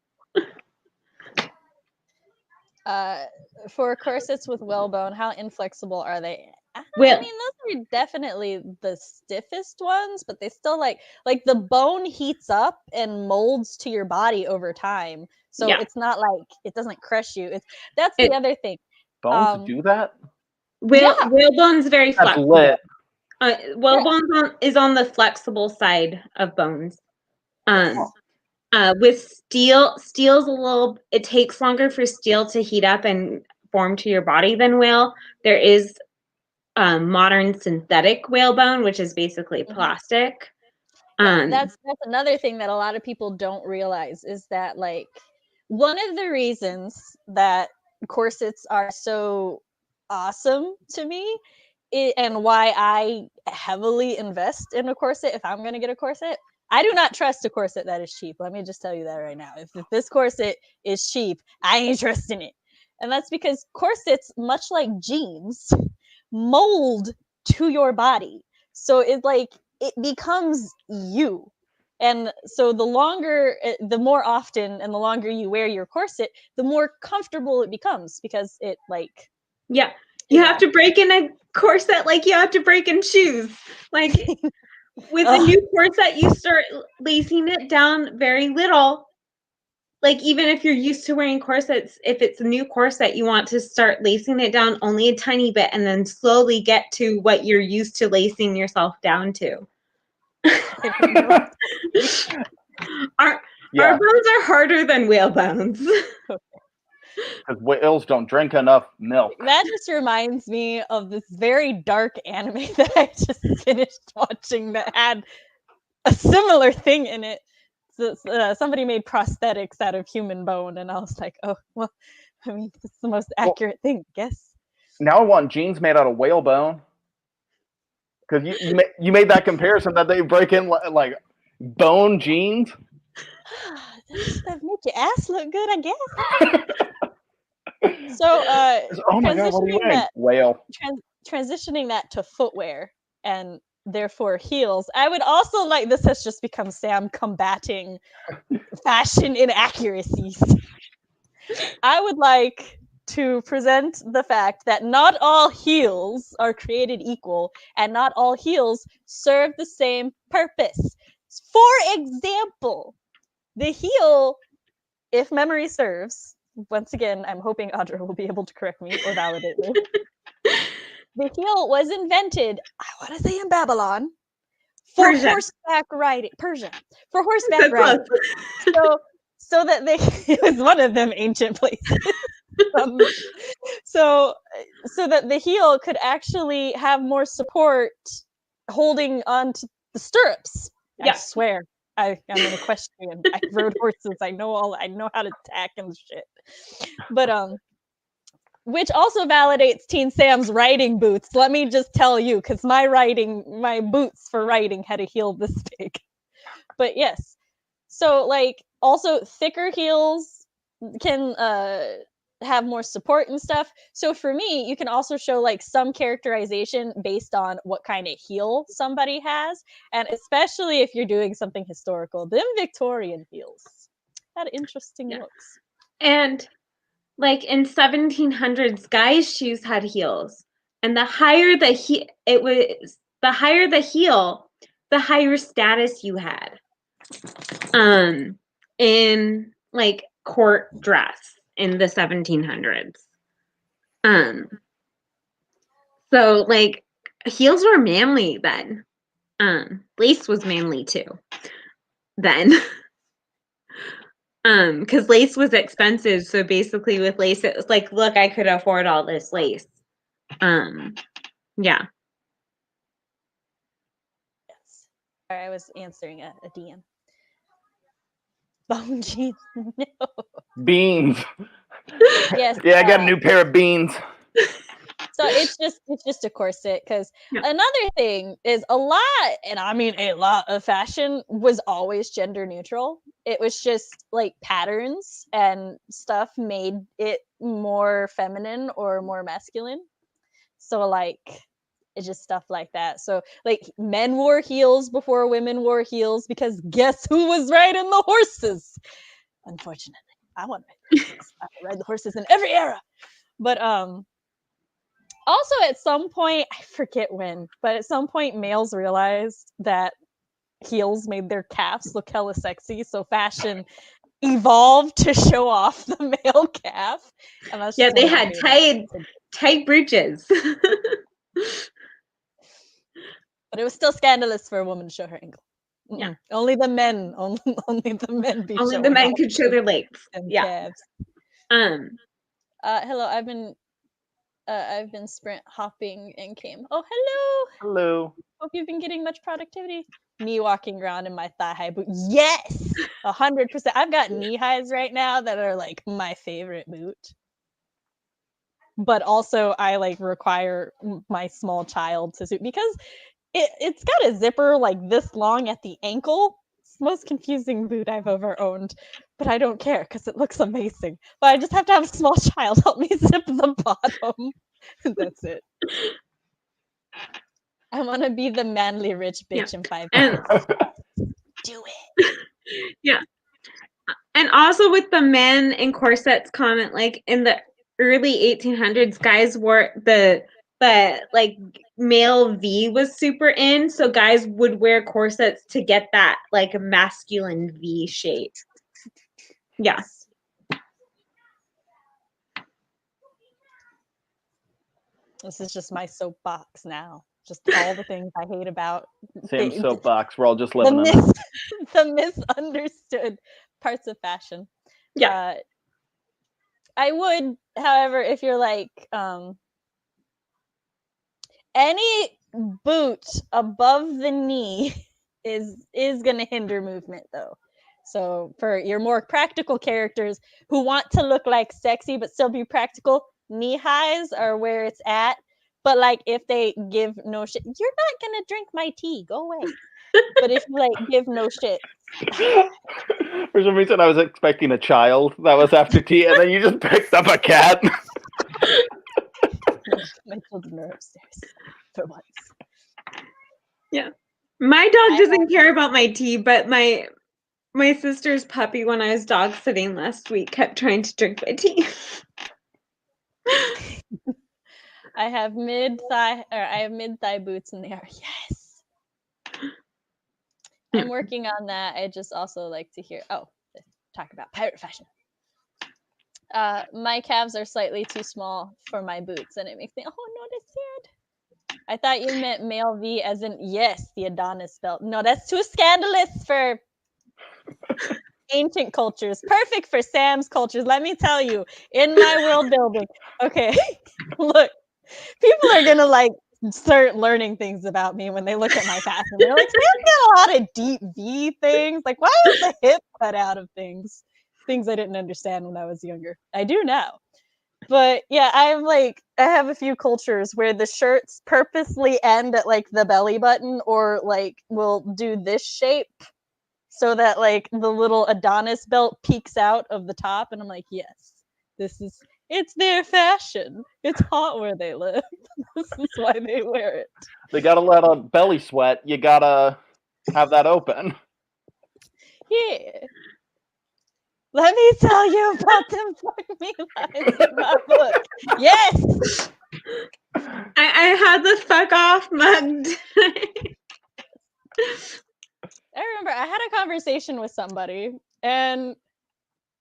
For corsets with whalebone, how inflexible are they? I Well, mean, those are definitely the stiffest ones, but they still like the bone heats up and molds to your body over time. So Yeah. it's not like it doesn't crush you. That's the other thing. Bones do that? Whalebone's very That's flexible. lit. Whalebone is on the flexible side of bones. With steel's a little. It takes longer for steel to heat up and form to your body than whale. There is modern synthetic whalebone, which is basically plastic. That's another thing that a lot of people don't realize is that like one of the reasons that corsets are so awesome to me and why I heavily invest in a corset if I'm going to get a corset. I do not trust a corset that is cheap. Let me just tell you that right now. If this corset is cheap, I ain't trusting it. And that's because corsets, much like jeans, mold to your body. So it becomes you. And so the more often and the longer you wear your corset, the more comfortable it becomes because it you have to break in a corset like you have to break in shoes. Like with a new corset, you start lacing it down very little. Like even if you're used to wearing corsets, if it's a new corset, you want to start lacing it down only a tiny bit and then slowly get to what you're used to lacing yourself down to. Our bones are harder than whale bones. Because whales don't drink enough milk. That just reminds me of this very dark anime that I just finished watching that had a similar thing in it. So, somebody made prosthetics out of human bone, and I was like, oh, well, I mean, it's the most accurate thing, I guess. Now I want jeans made out of whale bone. Because you made that comparison that they break in like bone jeans. That make your ass look good, I guess. So, oh my God, what are you wearing? Whale. Transitioning that to footwear and therefore heels. I would also like, this has just become Sam combating fashion inaccuracies. I would like to present the fact that not all heels are created equal and not all heels serve the same purpose. For example, the heel, if memory serves, once again, I'm hoping Audra will be able to correct me or validate me. The heel was invented, I want to say in Babylon, for horseback riding. Persia. For horseback riding. So that it was one of them ancient places. So that the heel could actually have more support holding on to the stirrups. I swear. I'm an equestrian. I rode horses. I know how to tack and shit. But which also validates Teen Sam's riding boots. Let me just tell you, because my boots for riding had a heel this big. But yes. So like also thicker heels can have more support and stuff. So for me, you can also show like some characterization based on what kind of heel somebody has. And especially if you're doing something historical, them Victorian heels had interesting looks. And like in 1700s, guys' shoes had heels. And the higher the heel, the higher status you had. in like court dress in the 1700s. So like heels were manly then. Lace was manly too then. Because lace was expensive, so basically with lace it was like, look, I could afford all this lace. Yeah. Yes. I was answering a DM. Bone jeans, no. Beans. Yes. Yeah, I got a new pair of beans. So it's just a corset, because Yeah. another thing is a lot, and I mean a lot of fashion was always gender neutral. It was just like patterns and stuff made it more feminine or more masculine. So like it's just stuff like that. So like men wore heels before women wore heels, because guess who was riding the horses? Unfortunately, I want to ride the horses. I ride the horses in every era. But also at some point, I forget when, but at some point males realized that heels made their calves look hella sexy, so fashion evolved to show off the male calf. And that's Yeah, just they one of my had favorite. tight breeches. But it was still scandalous for a woman to show her ankle. Yeah. Only the men, only the men be Only showing the men off could show their legs. them Yeah. calves. Hello, I've been sprint hopping and came. Oh, hello. Hello. Hope you've been getting much productivity. Me walking around in my thigh high boot. Yes, 100%. I've got knee highs right now that are like my favorite boot. But also, I like require my small child to suit, because it's got a zipper like this long at the ankle. It's the most confusing boot I've ever owned, but I don't care because it looks amazing. But I just have to have a small child help me zip the bottom. That's it. I want to be the manly rich bitch in 5 minutes. Do it. Yeah. And also with the men in corsets comment, like in the early 1800s, guys wore the like male V was super in, so guys would wear corsets to get that like masculine V shape. Yeah. This is just my soapbox now. Just all the things I hate about Same soapbox. We're all just living in it. the misunderstood parts of fashion. Yeah. I would, however, if you're like any boot above the knee is gonna hinder movement though. So for your more practical characters who want to look like sexy but still be practical, knee highs are where it's at. But like if they give no shit, you're not gonna drink my tea. Go away. But if you like give no shit. For some reason, I was expecting a child that was after tea, and then you just picked up a cat. My children are upstairs for once. Yeah. My dog doesn't care about my tea, but my sister's puppy, when I was dog sitting last week, kept trying to drink my tea. I have mid thigh boots, and they are yes. I'm working on that. I just also like to hear talk about pirate fashion. My calves are slightly too small for my boots, and it makes me no, that's sad. I thought you meant male V as in yes, the Adonis belt. No, that's too scandalous for ancient cultures. Perfect for Sam's cultures. Let me tell you, in my world building. Okay, look, people are gonna like start learning things about me when they look at my fashion. They're like, Sam's got a lot of deep V things. Like, why is the hip cut out of things? Things I didn't understand when I was younger. I do now. But yeah, I have a few cultures where the shirts purposely end at like the belly button, or like will do this shape so that like the little Adonis belt peeks out of the top. And I'm like, yes, it's their fashion. It's hot where they live. This is why they wear it. They gotta let out belly sweat. You gotta have that open. Yeah. Let me tell you about them fuck me lines in my book. Yes. I had the fuck off mug. I remember I had a conversation with somebody and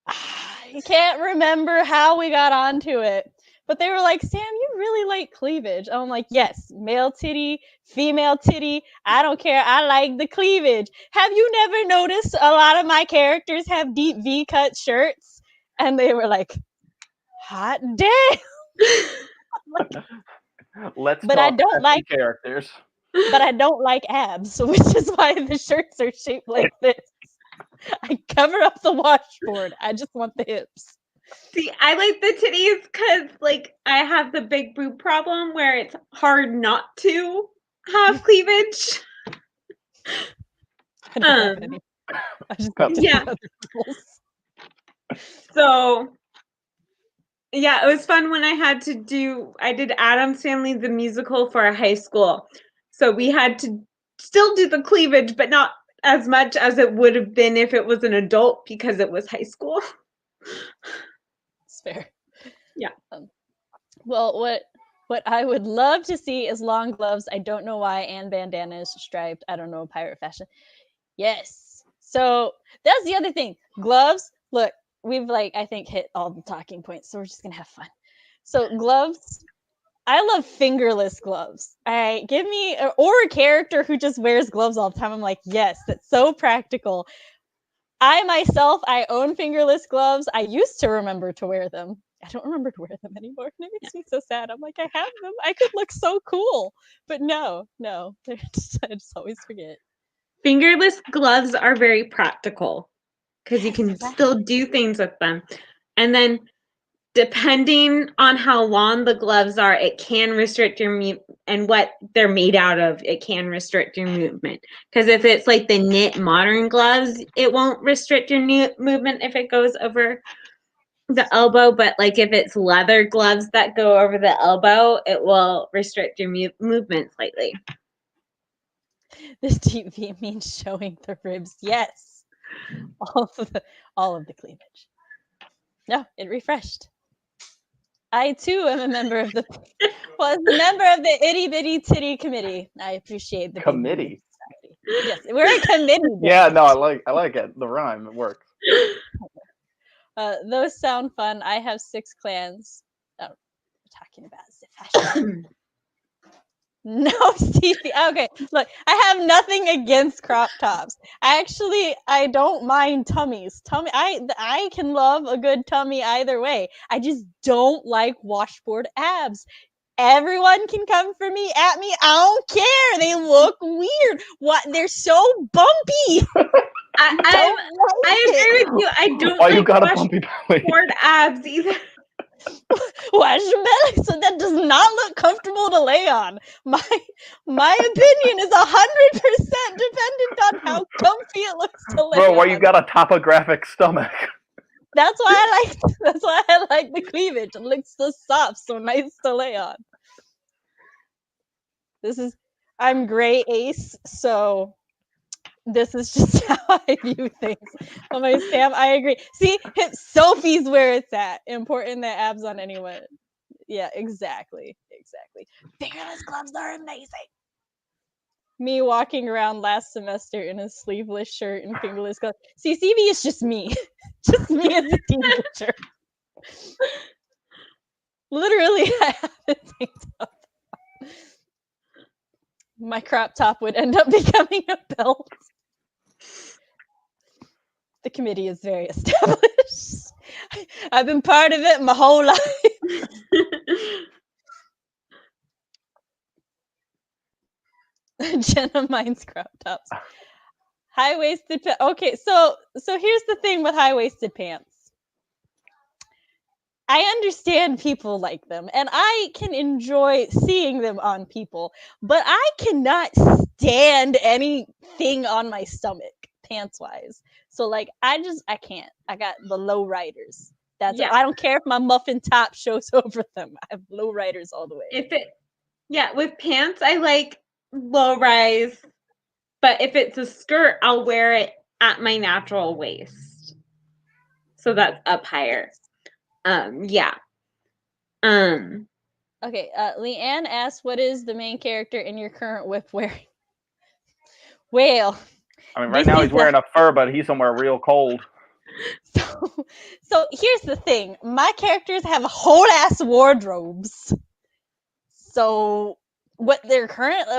I can't remember how we got onto it. But they were like, Sam, you really like cleavage. I'm like, yes, male titty, female titty. I don't care. I like the cleavage. Have you never noticed a lot of my characters have deep V-cut shirts? And they were like, hot damn. Let's But talk I don't fashion like characters. but I don't like abs, which is why the shirts are shaped like this. I cover up the washboard. I just want the hips. See, I like the titties because, like, I have the big boob problem where it's hard not to have cleavage. I don't have any. I just like to Yeah. see other people's. So, yeah, it was fun when I did Adam Sandler the musical for a high school. So we had to still do the cleavage, but not as much as it would have been if it was an adult because it was high school. It's fair. Yeah. Well, what I would love to see is long gloves. I don't know why, and bandanas striped. I don't know, pirate fashion. Yes. So that's the other thing. Gloves. Look, we've I think hit all the talking points, so we're just gonna have fun. So gloves. I love fingerless gloves. All right, give me or a character who just wears gloves all the time. I'm like, yes, that's so practical. I myself, I own fingerless gloves. I used to remember to wear them. I don't remember to wear them anymore. And it makes me so sad. I'm like, I have them. I could look so cool. But no, I just always forget. Fingerless gloves are very practical because you can Yes, still do things with them. And then depending on how long the gloves are, it can restrict your and what they're made out of, it can restrict your movement. Because if it's like the knit modern gloves, it won't restrict your movement if it goes over the elbow. But like if it's leather gloves that go over the elbow, it will restrict your movement slightly. This deep V means showing the ribs. Yes. All of the cleavage. No, it refreshed. I too am a member of the itty bitty titty committee. I appreciate the Committee. Yes, we're a committee. Yeah, no, I like it. The rhyme, it works. Those sound fun. I have 6 clans. Oh, we're talking about the fashion. No, Stevie. Okay, look, I have nothing against crop tops. I don't mind tummies. I can love a good tummy either way. I just don't like washboard abs. Everyone can come for me, at me. I don't care. They look weird. What? They're so bumpy. I agree with you. I don't Why you like got a bumpy belly? washboard abs either. Wash your belly, so that does not look comfortable to lay on. My opinion is 100% dependent on how comfy it looks to lay Bro, on. why you got a topographic stomach? That's why I like the cleavage. It looks so soft, so nice to lay on. I'm gray ace, so this is just how I view things. On my stamp, I agree. See, Sophie's where it's at. Important that abs on anyone. Yeah, exactly. Fingerless gloves are amazing. Me walking around last semester in a sleeveless shirt and fingerless gloves. See, CV is just me. Just me as a teenager. Literally, I have a tank top. My crop top would end up becoming a belt. The committee is very established. I've been part of it my whole life. Jenna minds crop tops. High-waisted pants. Okay, so here's the thing with high-waisted pants. I understand people like them, and I can enjoy seeing them on people, but I cannot stand anything on my stomach, pants-wise. So, I can't. I got the low riders. I don't care if my muffin top shows over them. I have low riders all the way. With pants, I like low rise, but if it's a skirt, I'll wear it at my natural waist. So that's up higher. Okay, Leanne asks, what is the main character in your current whip wearing? Well, I mean, right now he's wearing a fur, but he's somewhere real cold. So here's the thing. My characters have whole ass wardrobes. So what they're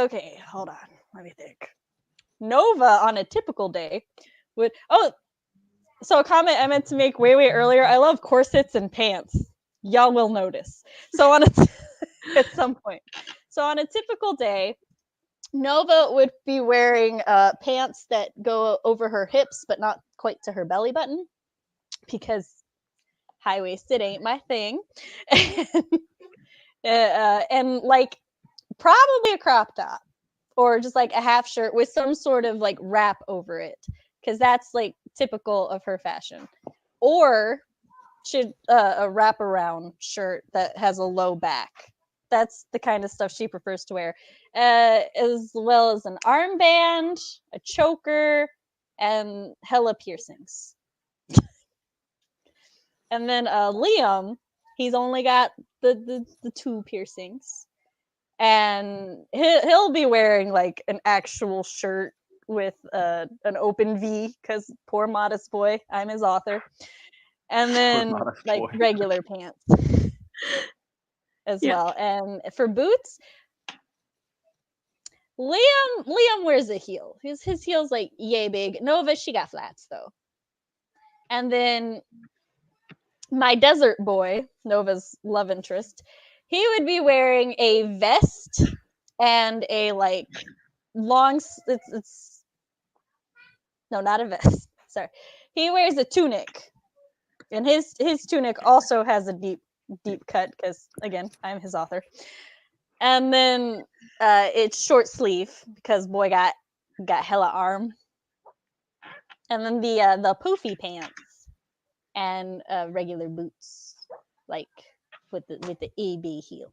okay, hold on. Let me think. Nova on a typical day would so a comment I meant to make way earlier. I love corsets and pants. Y'all will notice. So at some point. So on a typical day, Nova would be wearing pants that go over her hips, but not quite to her belly button, because high-waisted ain't my thing. And like probably a crop top or just like a half shirt with some sort of like wrap over it, because that's like typical of her fashion. Or should a wraparound shirt that has a low back. That's the kind of stuff she prefers to wear, as well as an armband, a choker, and hella piercings. And then Liam, he's only got the 2 piercings, and he'll be wearing like an actual shirt with an open V, because poor modest boy, I'm his author, and then like regular pants as well. And for boots, Liam wears a heel. His heel's like yay big. Nova, she got flats though. And then my desert boy, Nova's love interest, he would be wearing a vest and a like long. It's no, not a vest. Sorry, he wears a tunic, and his tunic also has a deep cut, because again, I'm his author. And then it's short sleeve, because boy got hella arm. And then the poofy pants and regular boots, like with the AB heel.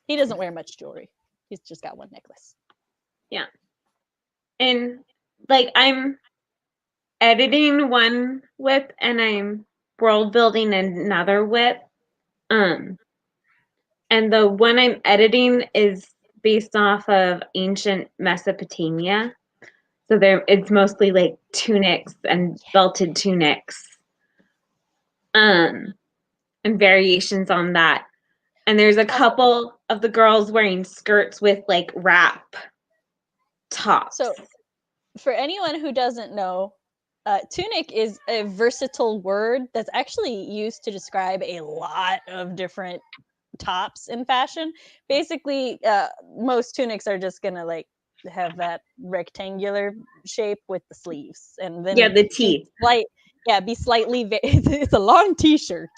He doesn't wear much jewelry. He's just got one necklace. Yeah. And like I'm editing one whip and I'm world building another whip. And the one I'm editing is based off of ancient Mesopotamia. So it's mostly like tunics and belted tunics. And variations on that. And there's a couple of the girls wearing skirts with like wrap tops. So for anyone who doesn't know, tunic is a versatile word that's actually used to describe a lot of different tops in fashion. Basically, most tunics are just gonna like have that rectangular shape with the sleeves, and then the teeth. Be slightly. It's a long T-shirt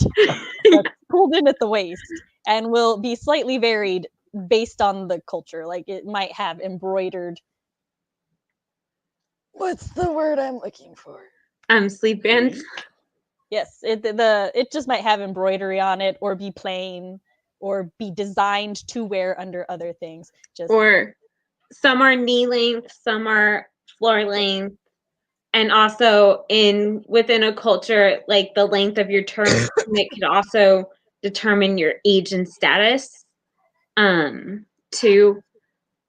that's pulled in at the waist, and will be slightly varied based on the culture. Like it might have embroidered. What's the word I'm looking for? Sleeve bands. Yes, it just might have embroidery on it, or be plain, or be designed to wear under other things. Or some are knee length, some are floor length, and also within a culture, like the length of your tunic could also determine your age and status. Too.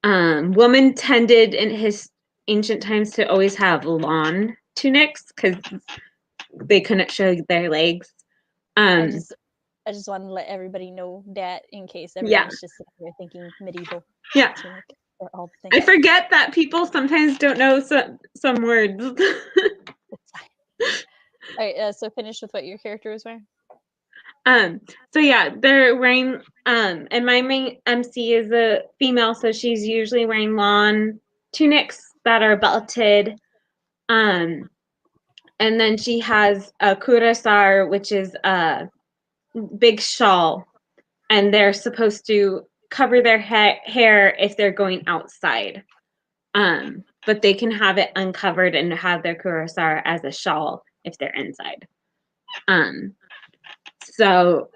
Women tended in his ancient times to always have lawn tunics because they couldn't show their legs. I just want to let everybody know that, in case everyone's just sitting there thinking medieval. Yeah. Tunic or all the things. I forget that people sometimes don't know some words. It's fine. All right, so finish with what your character was wearing. So yeah, they're wearing and my main MC is a female, so she's usually wearing lawn tunics that are belted. And then she has a kurasar, which is a big shawl, and they're supposed to cover their hair if they're going outside. But they can have it uncovered and have their kurasar as a shawl if they're inside. So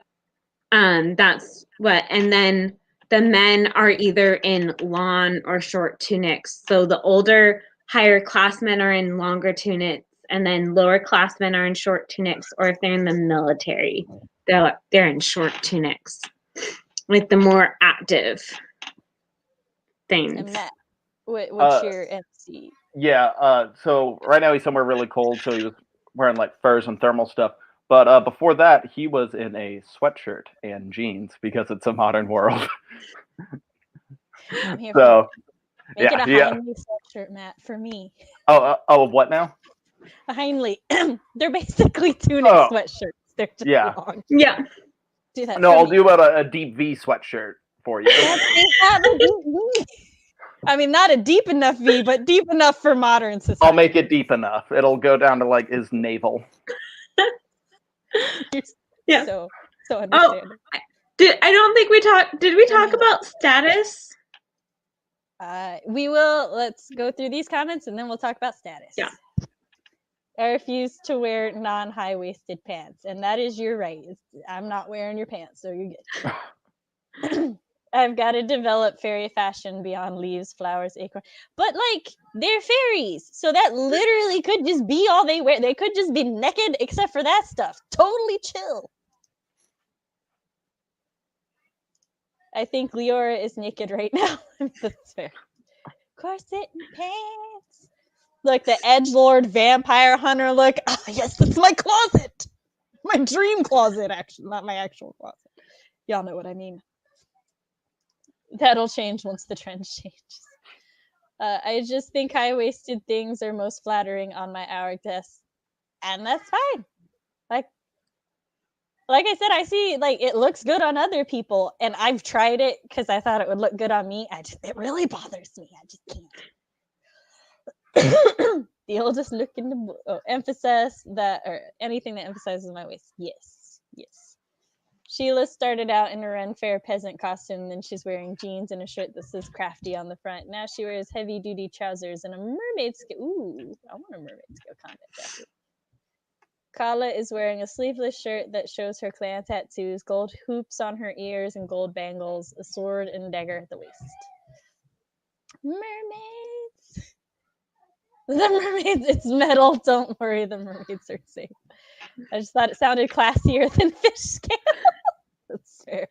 that's what, and then the men are either in lawn or short tunics. So the older, higher class men are in longer tunics, and then lower class men are in short tunics, or if they're in the military, they're in short tunics, with the more active things. And Matt, what's your MC? Yeah, so right now he's somewhere really cold, so he was wearing like furs and thermal stuff. But before that, he was in a sweatshirt and jeans because it's a modern world. I'm here for So it. Make it a yeah. Heinley sweatshirt, Matt, for me. Oh, what now? A Heinley. They're basically tunic Oh, sweatshirts. They're just yeah. long. Yeah. Do that No, for I'll me. do about a deep V sweatshirt for you. It's not a deep V. I mean, not a deep enough V, but deep enough for modern society. I'll make it deep enough. It'll go down to like his navel. Yeah. So understandable. I don't think we talked. Did we talk about status? We will. Let's go through these comments and then we'll talk about status. Yeah. I refuse to wear non-high-waisted pants, and that is your right. I'm not wearing your pants, so you're good. I've got to develop fairy fashion beyond leaves, flowers, acorn. But like, they're fairies, so that literally could just be all they wear. They could just be naked, except for that stuff. Totally chill. I think Leora is naked right now. That's fair. Corset and pants. Like the edgelord vampire hunter look. Oh, yes, that's my closet. My dream closet, actually. Not my actual closet. Y'all know what I mean. That'll change once the trend changes. I just think high-waisted things are most flattering on my hourglass. And that's fine. Like I said, I see, like, it looks good on other people. And I've tried it because I thought it would look good on me. It really bothers me. I just can't. The oldest look in the book. Emphasize that, or anything that emphasizes my waist. Yes. Sheila started out in a Ren Fair peasant costume, then she's wearing jeans and a shirt that says crafty on the front. Now she wears heavy-duty trousers and a mermaid scale. Ooh, I want a mermaid scale combat jacket. Kala is wearing a sleeveless shirt that shows her clan tattoos, gold hoops on her ears and gold bangles, a sword and dagger at the waist. Mermaids! The mermaids, it's metal. Don't worry, the mermaids are safe. I just thought it sounded classier than fish scale. That's fair.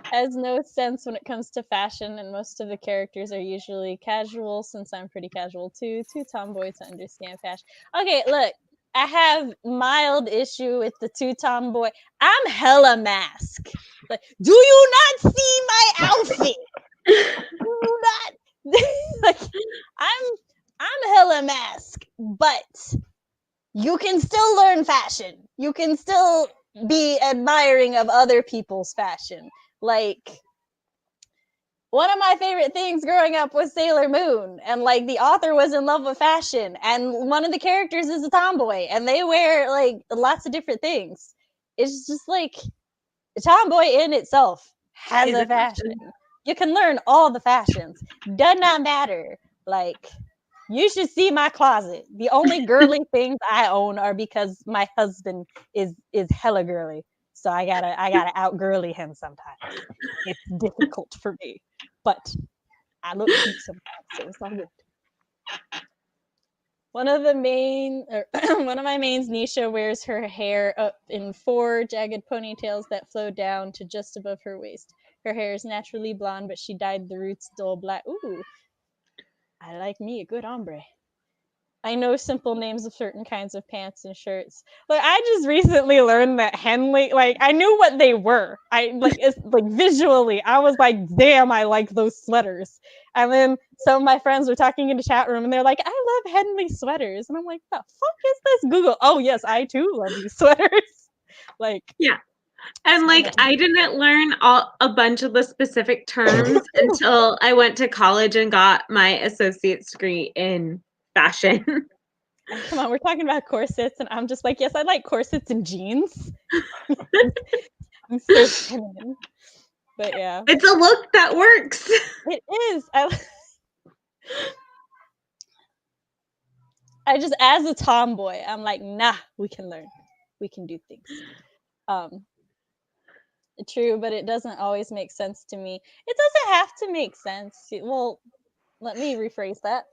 Has no sense when it comes to fashion, and most of the characters are usually casual, since I'm pretty casual too. Too tomboy to understand fashion. Okay, look, I have mild issue with the too tomboy. I'm hella mask. Like, do you not see my outfit? Do you not? Like, I'm hella mask, but you can still learn fashion. You can still be admiring of other people's fashion. Like, one of my favorite things growing up was Sailor Moon, and like the author was in love with fashion, and one of the characters is a tomboy, and they wear like lots of different things. It's just like a tomboy in itself has a fashion. You can learn all the fashions. Does not matter. Like, you should see my closet. The only girly things I own are because my husband is hella girly. So I gotta out girly him sometimes. It's difficult for me, but I look cute sometimes, so it's all good. One of my mains, Nisha, wears her hair up in 4 jagged ponytails that flow down to just above her waist. Her hair is naturally blonde, but she dyed the roots dull black. Ooh, I like me a good ombre. I know simple names of certain kinds of pants and shirts. Like, I just recently learned that Henley, like, I knew what they were. It's like visually, I was like, damn, I like those sweaters. And then some of my friends were talking in the chat room and they're like, I love Henley sweaters. And I'm like, the fuck is this? Google. Oh yes, I too love these sweaters. Like, yeah. And like, I didn't learn a bunch of the specific terms until I went to college and got my associate's degree in fashion. Come on, we're talking about corsets, and I'm just like, yes, I like corsets and jeans. I'm so feminine. But yeah. It's a look that works. It is. I just, as a tomboy, I'm like, nah, we can learn. We can do things. True, but it doesn't always make sense to me. It doesn't have to make sense. Well, let me rephrase that.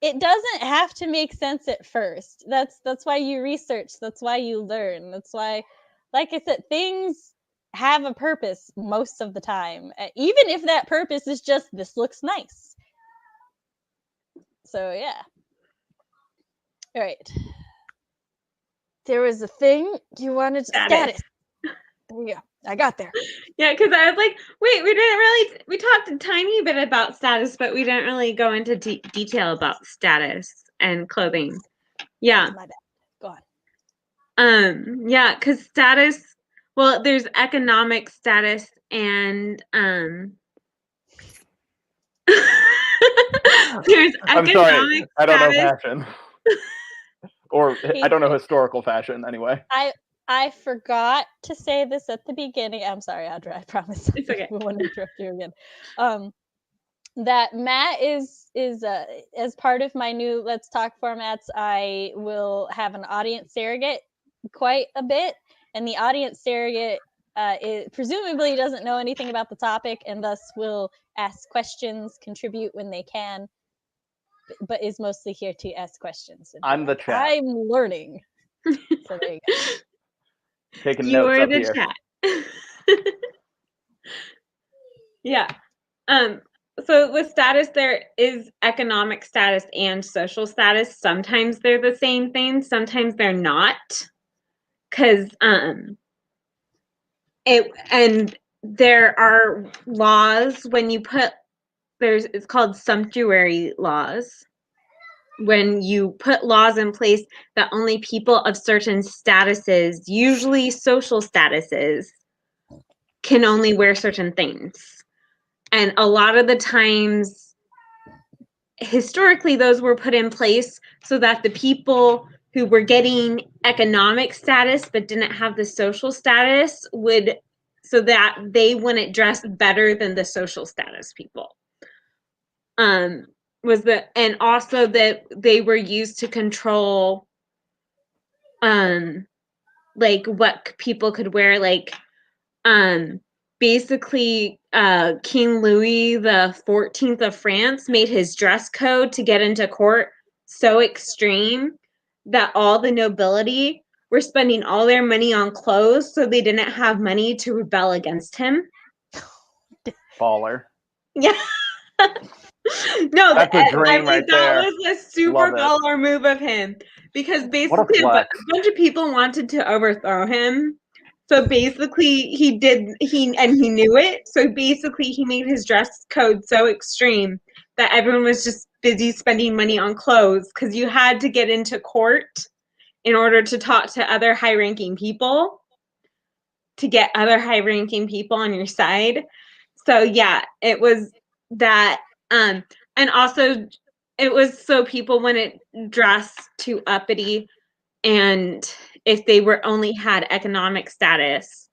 It doesn't have to make sense at first. That's why you research. That's why you learn. That's why, like I said, things have a purpose most of the time. Even if that purpose is just, this looks nice. So yeah. All right. There was a thing you wanted to status. There you go. I got there. Yeah, because I was like, wait, we talked a tiny bit about status, but we didn't really go into detail about status and clothing. Yeah. That's my bad. Go on. Yeah, because status, well, there's economic status and there's I'm economic sorry, I don't know status. fashion. Or I don't know historical fashion anyway. I forgot to say this at the beginning. I'm sorry, Audra. I promise. It's okay. We won't interrupt you again. That Matt is as part of my new Let's Talk formats. I will have an audience surrogate quite a bit, and the audience surrogate presumably doesn't know anything about the topic, and thus will ask questions, contribute when they can, but is mostly here to ask questions. I'm the chat. I'm learning. So there you go. Taking You notes are up the here. chat. Yeah. So with status, there is economic status and social status. Sometimes they're the same thing, sometimes they're not. Because there are laws when you put it's called sumptuary laws. When you put laws in place that only people of certain statuses, usually social statuses, can only wear certain things. And a lot of the times, historically, those were put in place so that the people who were getting economic status but didn't have the social status so that they wouldn't dress better than the social status people. And also that they were used to control like what people could wear, like basically King Louis the 14th of France made his dress code to get into court so extreme that all the nobility were spending all their money on clothes, so they didn't have money to rebel against him. Baller. Yeah. No, That's a dream right there. That was a super Love it. baller move of him, because basically a flex. bunch of people wanted to overthrow him. So basically he knew it. So basically he made his dress code so extreme that everyone was just busy spending money on clothes, because you had to get into court in order to talk to other high-ranking people, to get other high-ranking people on your side. So yeah, it was that. And also it was so people wouldn't dress too uppity, and if they were only had economic status,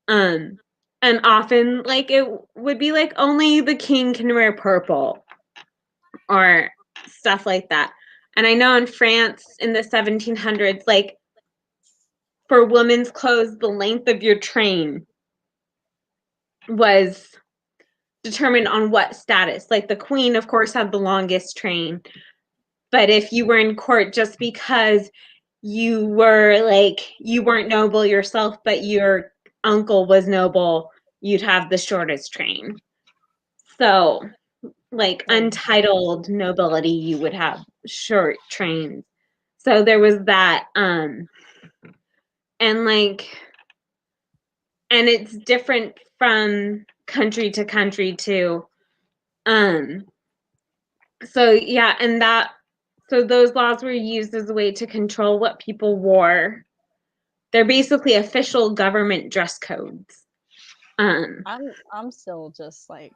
and often like it would be like only the king can wear purple or stuff like that. And I know in France in the 1700s, like for women's clothes, the length of your train was determined on what status. Like the queen, of course, had the longest train, but if you were in court just because you weren't noble yourself, but your uncle was noble, you'd have the shortest train. So like untitled nobility, you would have short trains. So there was that, and it's different from country to country too. So yeah, so those laws were used as a way to control what people wore. They're basically official government dress codes. I'm still just like,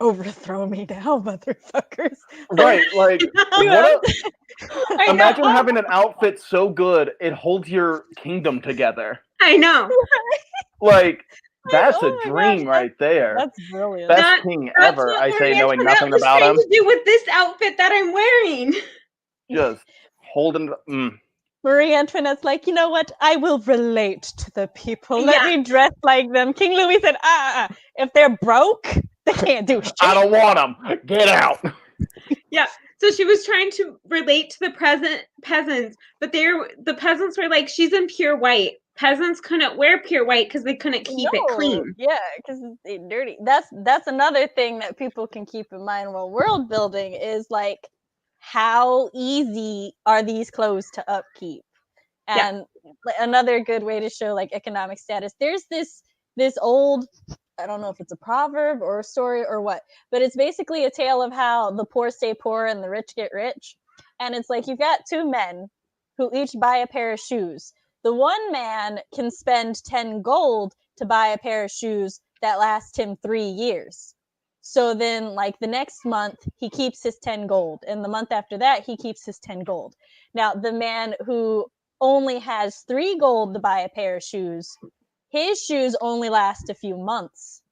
overthrow me now, motherfuckers. Right, like imagine know. having an outfit so good it holds your kingdom together. I know. Like that's Oh a my dream gosh, right there. That's brilliant. Best king That's ever. what I say, Marie knowing Antoinette nothing was about trying him. to do with this outfit that I'm wearing. Just holding. Marie Antoinette's like, you know what? I will relate to the people. Let Yeah. me dress like them. King Louis said, if they're broke, they can't do shit. I don't want them. Get out. Yeah. So she was trying to relate to the peasants, but the peasants were like, she's in pure white. Peasants couldn't wear pure white because they couldn't keep it clean. Yeah, because it's dirty. That's another thing that people can keep in mind while world building is like, how easy are these clothes to upkeep? And another good way to show like economic status, there's this old, I don't know if it's a proverb or a story or what, but it's basically a tale of how the poor stay poor and the rich get rich. And it's like you've got two men who each buy a pair of shoes. The one man can spend 10 gold to buy a pair of shoes that last him 3 years. So then, like, the next month, he keeps his 10 gold. And the month after that, he keeps his 10 gold. Now, the man who only has 3 gold to buy a pair of shoes, his shoes only last a few months.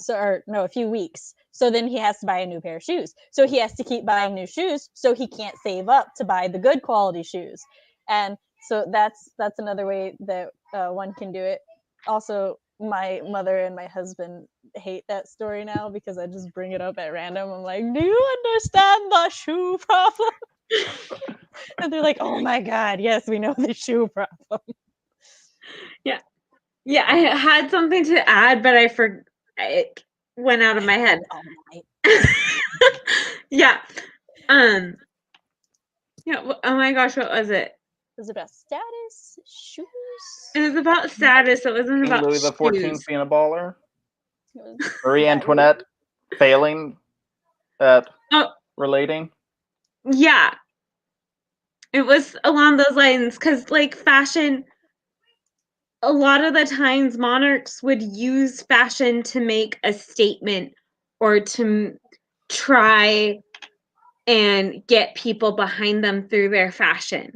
A few weeks. So then he has to buy a new pair of shoes. So he has to keep buying new shoes, so he can't save up to buy the good quality shoes. And so that's another way that one can do it. Also, my mother and my husband hate that story now because I just bring it up at random. I'm like, do you understand the shoe problem? And they're like, oh my God, yes, we know the shoe problem. Yeah, I had something to add, but it went out of my head. Yeah. Yeah. Oh my gosh, what was it? It was about status, shoes. It was about status. It wasn't King about Louis the XIV shoes. being a baller. It was Marie Antoinette failing at Oh, relating. yeah. It was along those lines because, like, fashion, a lot of the times monarchs would use fashion to make a statement or to try and get people behind them through their fashion.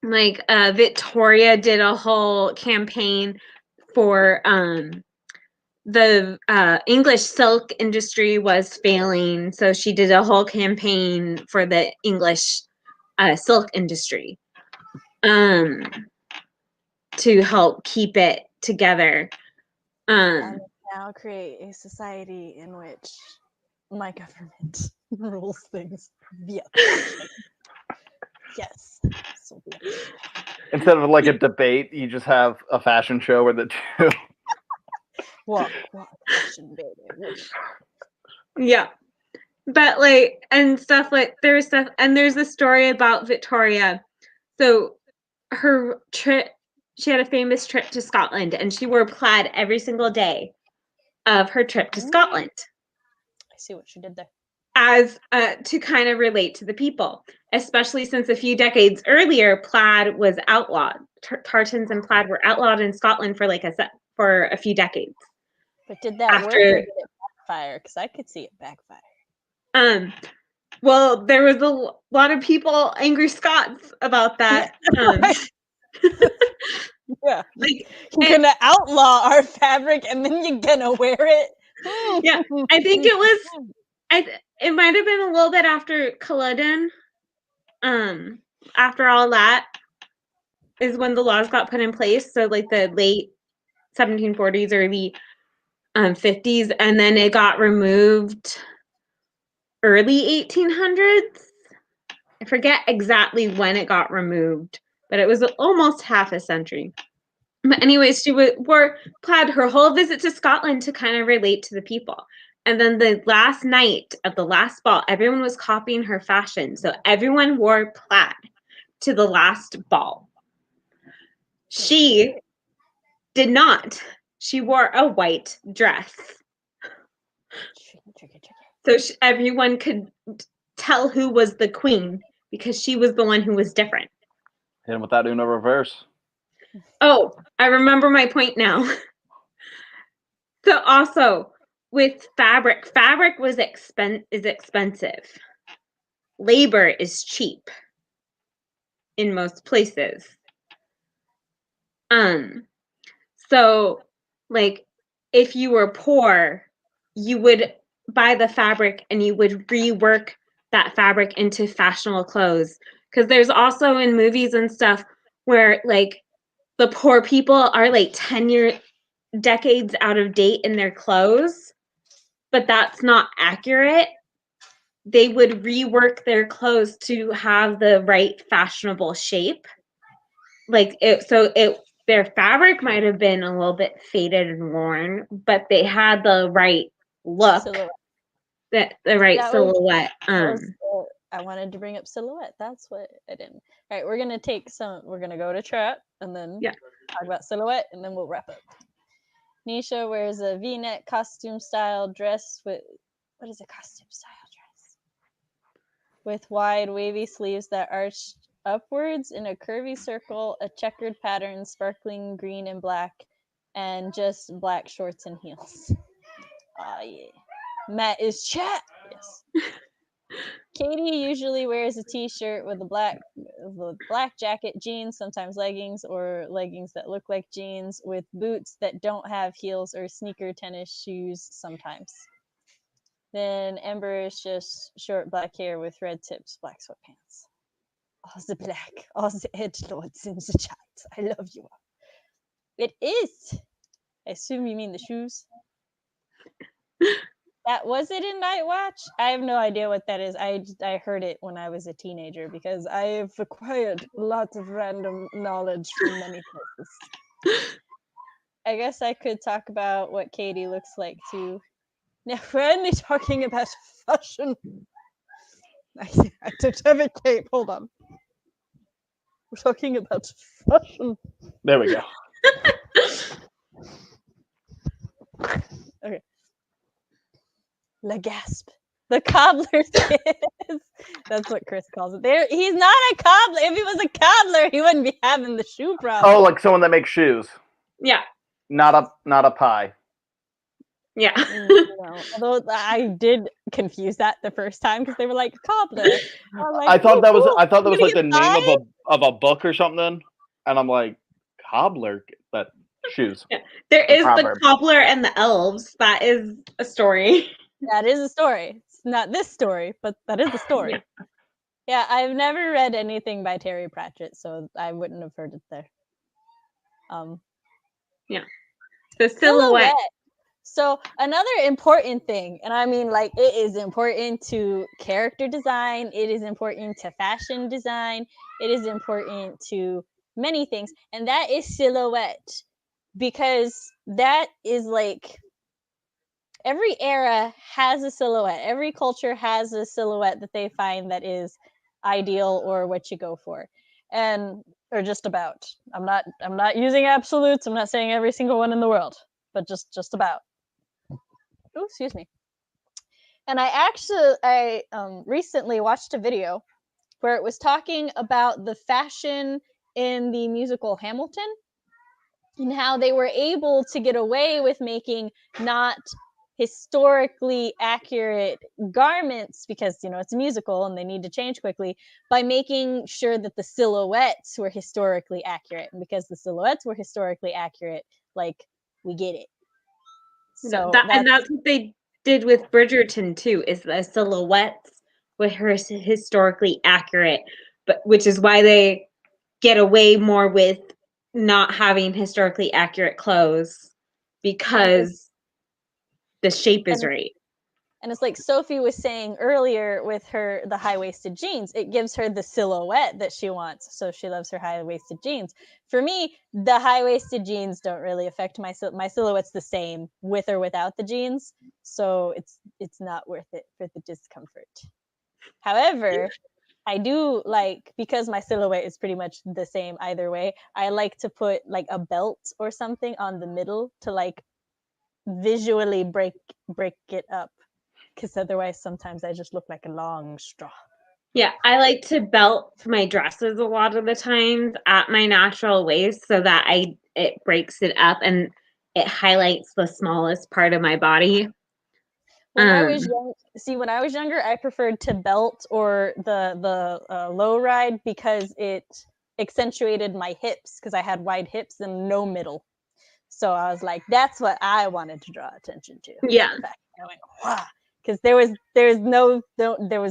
Like Victoria did a whole campaign for the English silk industry was failing, so she did a whole campaign for the English silk industry to help keep it together. And now create a society in which my government rules things via fashion. Yes. So Instead of like a debate, you just have a fashion show where the two. walk, fashion, baby. Yeah. But like, and stuff like, there's stuff, and there's a story about Victoria. So her trip, she had a famous trip to Scotland, and she wore plaid every single day of her trip to Scotland. I see what she did there. As to kind of relate to the people, especially since a few decades earlier, plaid was outlawed. Tartans and plaid were outlawed in Scotland for for a few decades. But did that work or did it backfire? Because I could see it backfire. Well, there was a lot of people, angry Scots, about that. Yeah, like you're gonna outlaw our fabric and then you're gonna wear it. Yeah, I think it was. It might have been a little bit after Culloden. After all that is when the laws got put in place. So like the late 1740s, early 50s, and then it got removed early 1800s. I forget exactly when it got removed, but it was almost half a century. But anyways, she wore plaid her whole visit to Scotland to kind of relate to the people. And then the last night of the last ball, everyone was copying her fashion. So everyone wore plaid to the last ball. She did not. She wore a white dress. So everyone could tell who was the queen because she was the one who was different. Hit him with that Uno reverse. Oh, I remember my point now. So also with fabric is expensive. Labor is cheap in most places. So like if you were poor, you would buy the fabric and you would rework that fabric into fashionable clothes. Because there's also in movies and stuff where like the poor people are like 10 decades out of date in their clothes, but that's not accurate. They would rework their clothes to have the right fashionable shape. Like their fabric might have been a little bit faded and worn, but they had the right look. the right That was- silhouette. I wanted to bring up silhouette. That's what I didn't. All right, we're gonna go to chat and then talk about silhouette, and then we'll wrap up. Nisha wears a V-neck costume style dress with what is a costume style dress? With wide wavy sleeves that arch upwards in a curvy circle, a checkered pattern, sparkling green and black, and just black shorts and heels. Ah, yeah. Matt is chat. Yes. Katie usually wears a t-shirt with a black jacket, jeans, sometimes leggings, or leggings that look like jeans, with boots that don't have heels, or sneaker tennis shoes sometimes. Then Ember is just short black hair with red tips, black sweatpants. All the black, all the edgelords in the chat. I love you all. It is. I assume you mean the shoes. That was it in Night Watch? I have no idea what that is. I heard it when I was a teenager because I have acquired lots of random knowledge from many places. I guess I could talk about what Katie looks like too. Now we're only talking about fashion. I don't have a cape. Hold on. We're talking about fashion. There we go. Okay. La gasp. The cobbler's kiss. That's what Chris calls it. He's not a cobbler. If he was a cobbler, he wouldn't be having the shoe problem. Oh, like someone that makes shoes. Yeah. Not a pie. Yeah. No. Although I did confuse that the first time because they were like cobbler. Like, I thought that was You're like the gonna name get of a book or something, and I'm like, cobbler, but shoes. Yeah. There is the proverb. cobbler and the elves. That is a story. That is a story. It's not this story, but that is a story. Yeah, I've never read anything by Terry Pratchett, so I wouldn't have heard it there. The silhouette. So another important thing, and I mean like it is important to character design, it is important to fashion design, it is important to many things, and that is silhouette. Because that is like every era has a silhouette. Every culture has a silhouette that they find that is ideal or what you go for. And or just about. I'm not using absolutes. I'm not saying every single one in the world, but just about. Oh, excuse me. And I recently watched a video where it was talking about the fashion in the musical Hamilton and how they were able to get away with making not historically accurate garments because it's a musical and they need to change quickly by making sure that the silhouettes were historically accurate, and because the silhouettes were historically accurate, like we get it. So that's what they did with Bridgerton too, is the silhouettes were historically accurate, but which is why they get away more with not having historically accurate clothes because the shape is right. And it's like Sophie was saying earlier with the high-waisted jeans, it gives her the silhouette that she wants. So she loves her high-waisted jeans. For me, the high-waisted jeans don't really affect my silhouette's the same with or without the jeans. So it's not worth it for the discomfort. However, I do like, because my silhouette is pretty much the same either way, I like to put like a belt or something on the middle to like visually break it up. Because otherwise, sometimes I just look like a long straw. Yeah, I like to belt my dresses a lot of the times at my natural waist so that it breaks it up and it highlights the smallest part of my body. When I was younger, I preferred to belt or the low ride because it accentuated my hips because I had wide hips and no middle. So I was like, that's what I wanted to draw attention to. Yeah. I went, wow. Because there was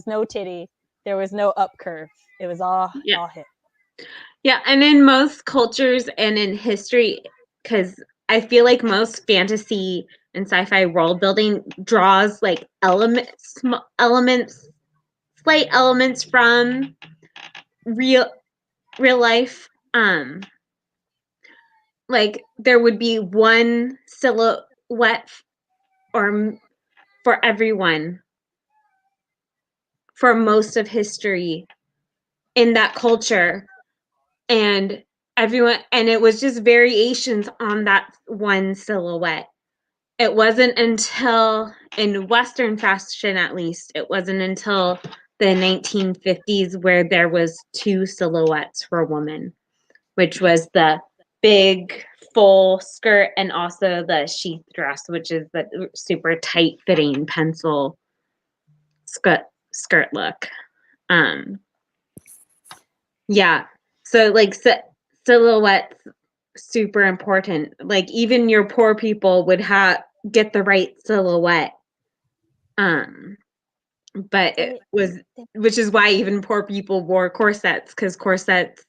no titty, there was no up curve. It was all hip. Yeah, and in most cultures and in history, because I feel like most fantasy and sci-fi world building draws like slight elements from real life. Like there would be one silhouette or for everyone for most of history in that culture, and it was just variations on that one silhouette. It wasn't until, in Western fashion at least, it wasn't until the 1950s where there was two silhouettes for women, which was the big full skirt and also the sheath dress, which is the super tight fitting pencil skirt look. Yeah, so like silhouettes super important. Like even your poor people would get the right silhouette. But it was, which is why even poor people wore corsets, because corsets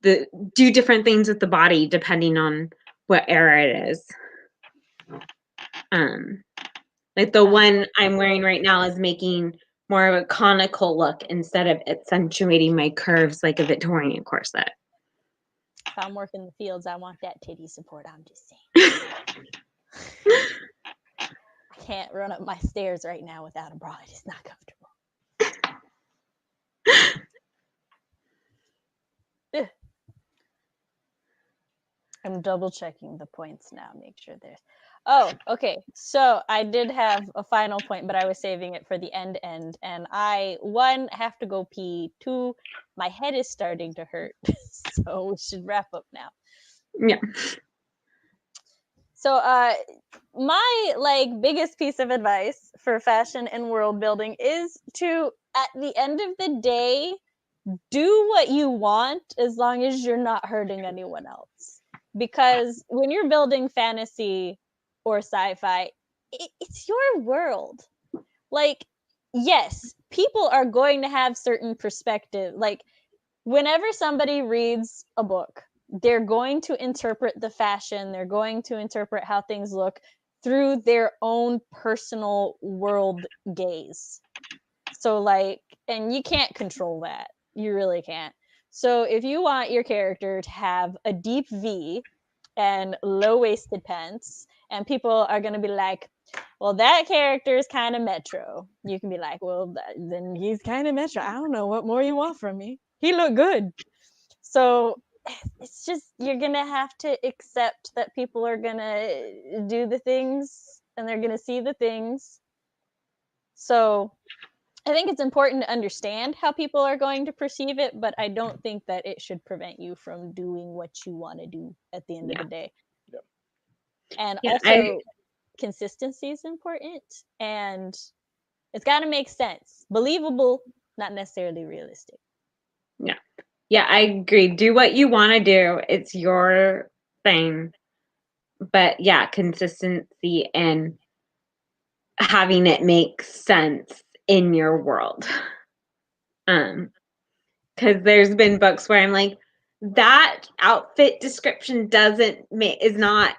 do different things with the body depending on what era it is. Like the one I'm wearing right now is making more of a conical look instead of accentuating my curves like a Victorian corset. If I'm working the fields, I want that titty support. I'm just saying. I can't run up my stairs right now without a bra. It is not comfortable. I'm double checking the points now. Make sure there's. Oh, okay. So I did have a final point, but I was saving it for the end. And I, one, have to go pee. Two, my head is starting to hurt. So we should wrap up now. Yeah. So my biggest piece of advice for fashion and world building is to, at the end of the day, do what you want as long as you're not hurting anyone else. Because when you're building fantasy or sci-fi, it's your world. Like, yes, people are going to have certain perspective. Like, whenever somebody reads a book, they're going to interpret the fashion, they're going to interpret how things look through their own personal world gaze. So, and you can't control that. You really can't. So if you want your character to have a deep V and low-waisted pants, and people are going to be like, well, that character is kind of metro. You can be like, well, then he's kind of metro. I don't know what more you want from me. He looked good. So it's just, you're going to have to accept that people are going to do the things and they're going to see the things. So I think it's important to understand how people are going to perceive it, but I don't think that it should prevent you from doing what you want to do at the end of the day. Yep. And also, consistency is important, and it's got to make sense. Believable, not necessarily realistic. Yeah. Yeah, I agree. Do what you want to do. It's your thing. But yeah, consistency and having it make sense in your world. Because there's been books where I'm like, that outfit description is not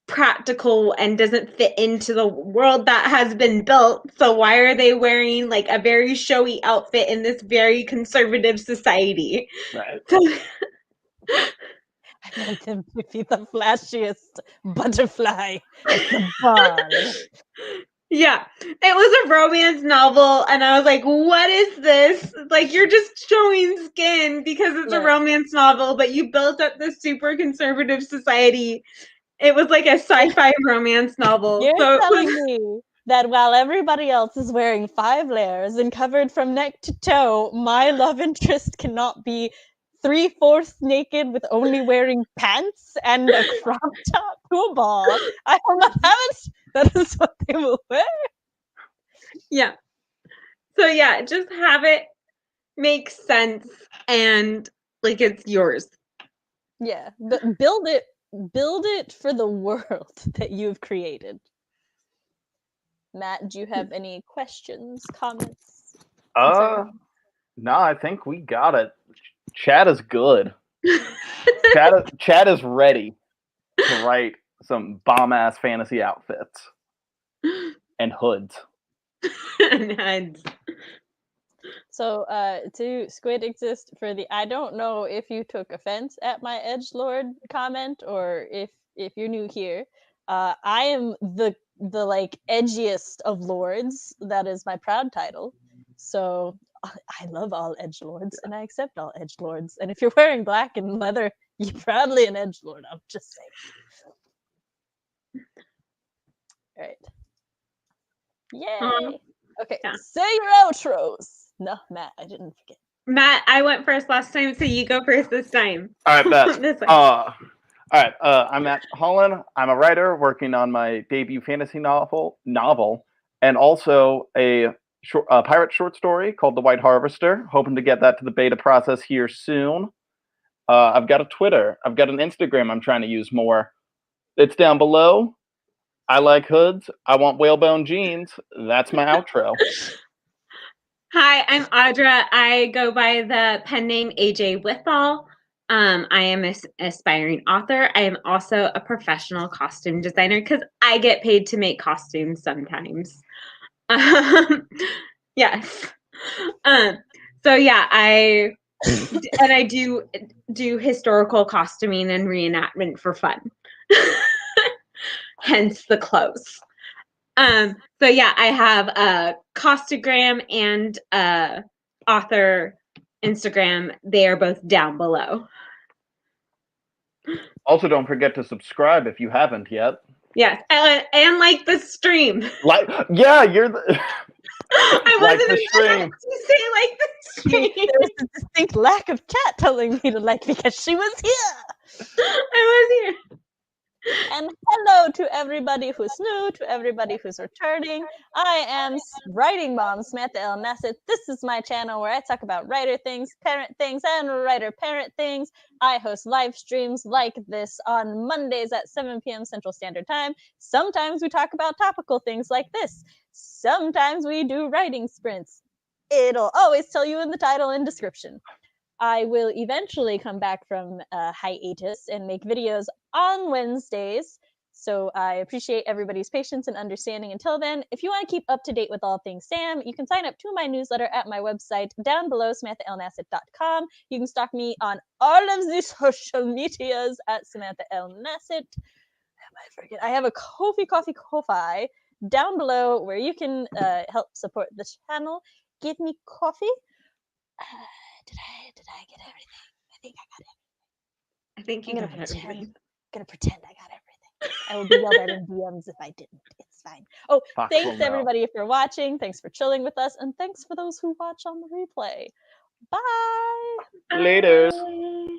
practical and doesn't fit into the world that has been built. So why are they wearing like a very showy outfit in this very conservative society? Right. I meant him to be the flashiest butterfly at the ball. Yeah, it was a romance novel, and I was like, what is this? Like, you're just showing skin because it's a romance novel, but you built up this super conservative society. It was like a sci-fi romance novel. You're telling me that while everybody else is wearing 5 layers and covered from neck to toe, my love interest cannot be 3/4 naked with only wearing pants and a crop top to a ball. I will not have it. That is what they will wear. Yeah. So yeah, just have it make sense and like it's yours. Yeah, but build it for the world that you've created. Matt, do you have any questions, comments? No, I think we got it. Chad is good. Chad is ready to write some bomb-ass fantasy outfits and hoods. So to Squid exist for the, I don't know if you took offense at my edgelord comment or if you're new here. I am the like edgiest of lords. That is my proud title. So I love all edgelords, and I accept all edgelords. And if you're wearing black and leather, you're proudly an edgelord. I'm just saying. All right. Yay. Okay. Yeah. Say your outros. No, Matt, I didn't forget. Matt, I went first last time, so you go first this time. All right, Beth. This way. All right. I'm Matt Hollon. I'm a writer working on my debut fantasy novel, and also a pirate short story called The White Harvester. Hoping to get that to the beta process here soon. I've got a Twitter. I've got an Instagram I'm trying to use more. It's down below. I like hoods. I want whalebone jeans. That's my outro. Hi, I'm Audra. I go by the pen name AJ Withall. I am an aspiring author. I am also a professional costume designer because I get paid to make costumes sometimes. Yes. So yeah, I do historical costuming and reenactment for fun. Hence the clothes. So yeah, I have a Costagram and author Instagram. They are both down below. Also, don't forget to subscribe if you haven't yet. Yes, and like the stream. Like, yeah, you're the. I Like wasn't the stream. to say like the stream. There's a distinct lack of chat telling me to like because she was here. I was here. And hello to everybody who's new, to everybody who's returning. I am Writing Mom, Samantha L. Nasset. This is my channel where I talk about writer things, parent things, and writer-parent things. I host live streams like this on Mondays at 7 p.m. Central Standard Time. Sometimes we talk about topical things like this. Sometimes we do writing sprints. It'll always tell you in the title and description. I will eventually come back from hiatus and make videos on Wednesdays. So I appreciate everybody's patience and understanding until then. If you want to keep up to date with all things Sam, you can sign up to my newsletter at my website down below, SamanthaLNasset.com. You can stalk me on all of the social medias at Samantha L. Nasset. I have a Ko-fi down below where you can help support the channel. Give me coffee. Did I get everything? I think I got it. I think you I'm got everything. I'm gonna pretend I got everything. I will be yelled at in DMs if I didn't. It's fine. Oh, thanks everybody for watching. Thanks for chilling with us, and thanks for those who watch on the replay. Bye. Later. Bye.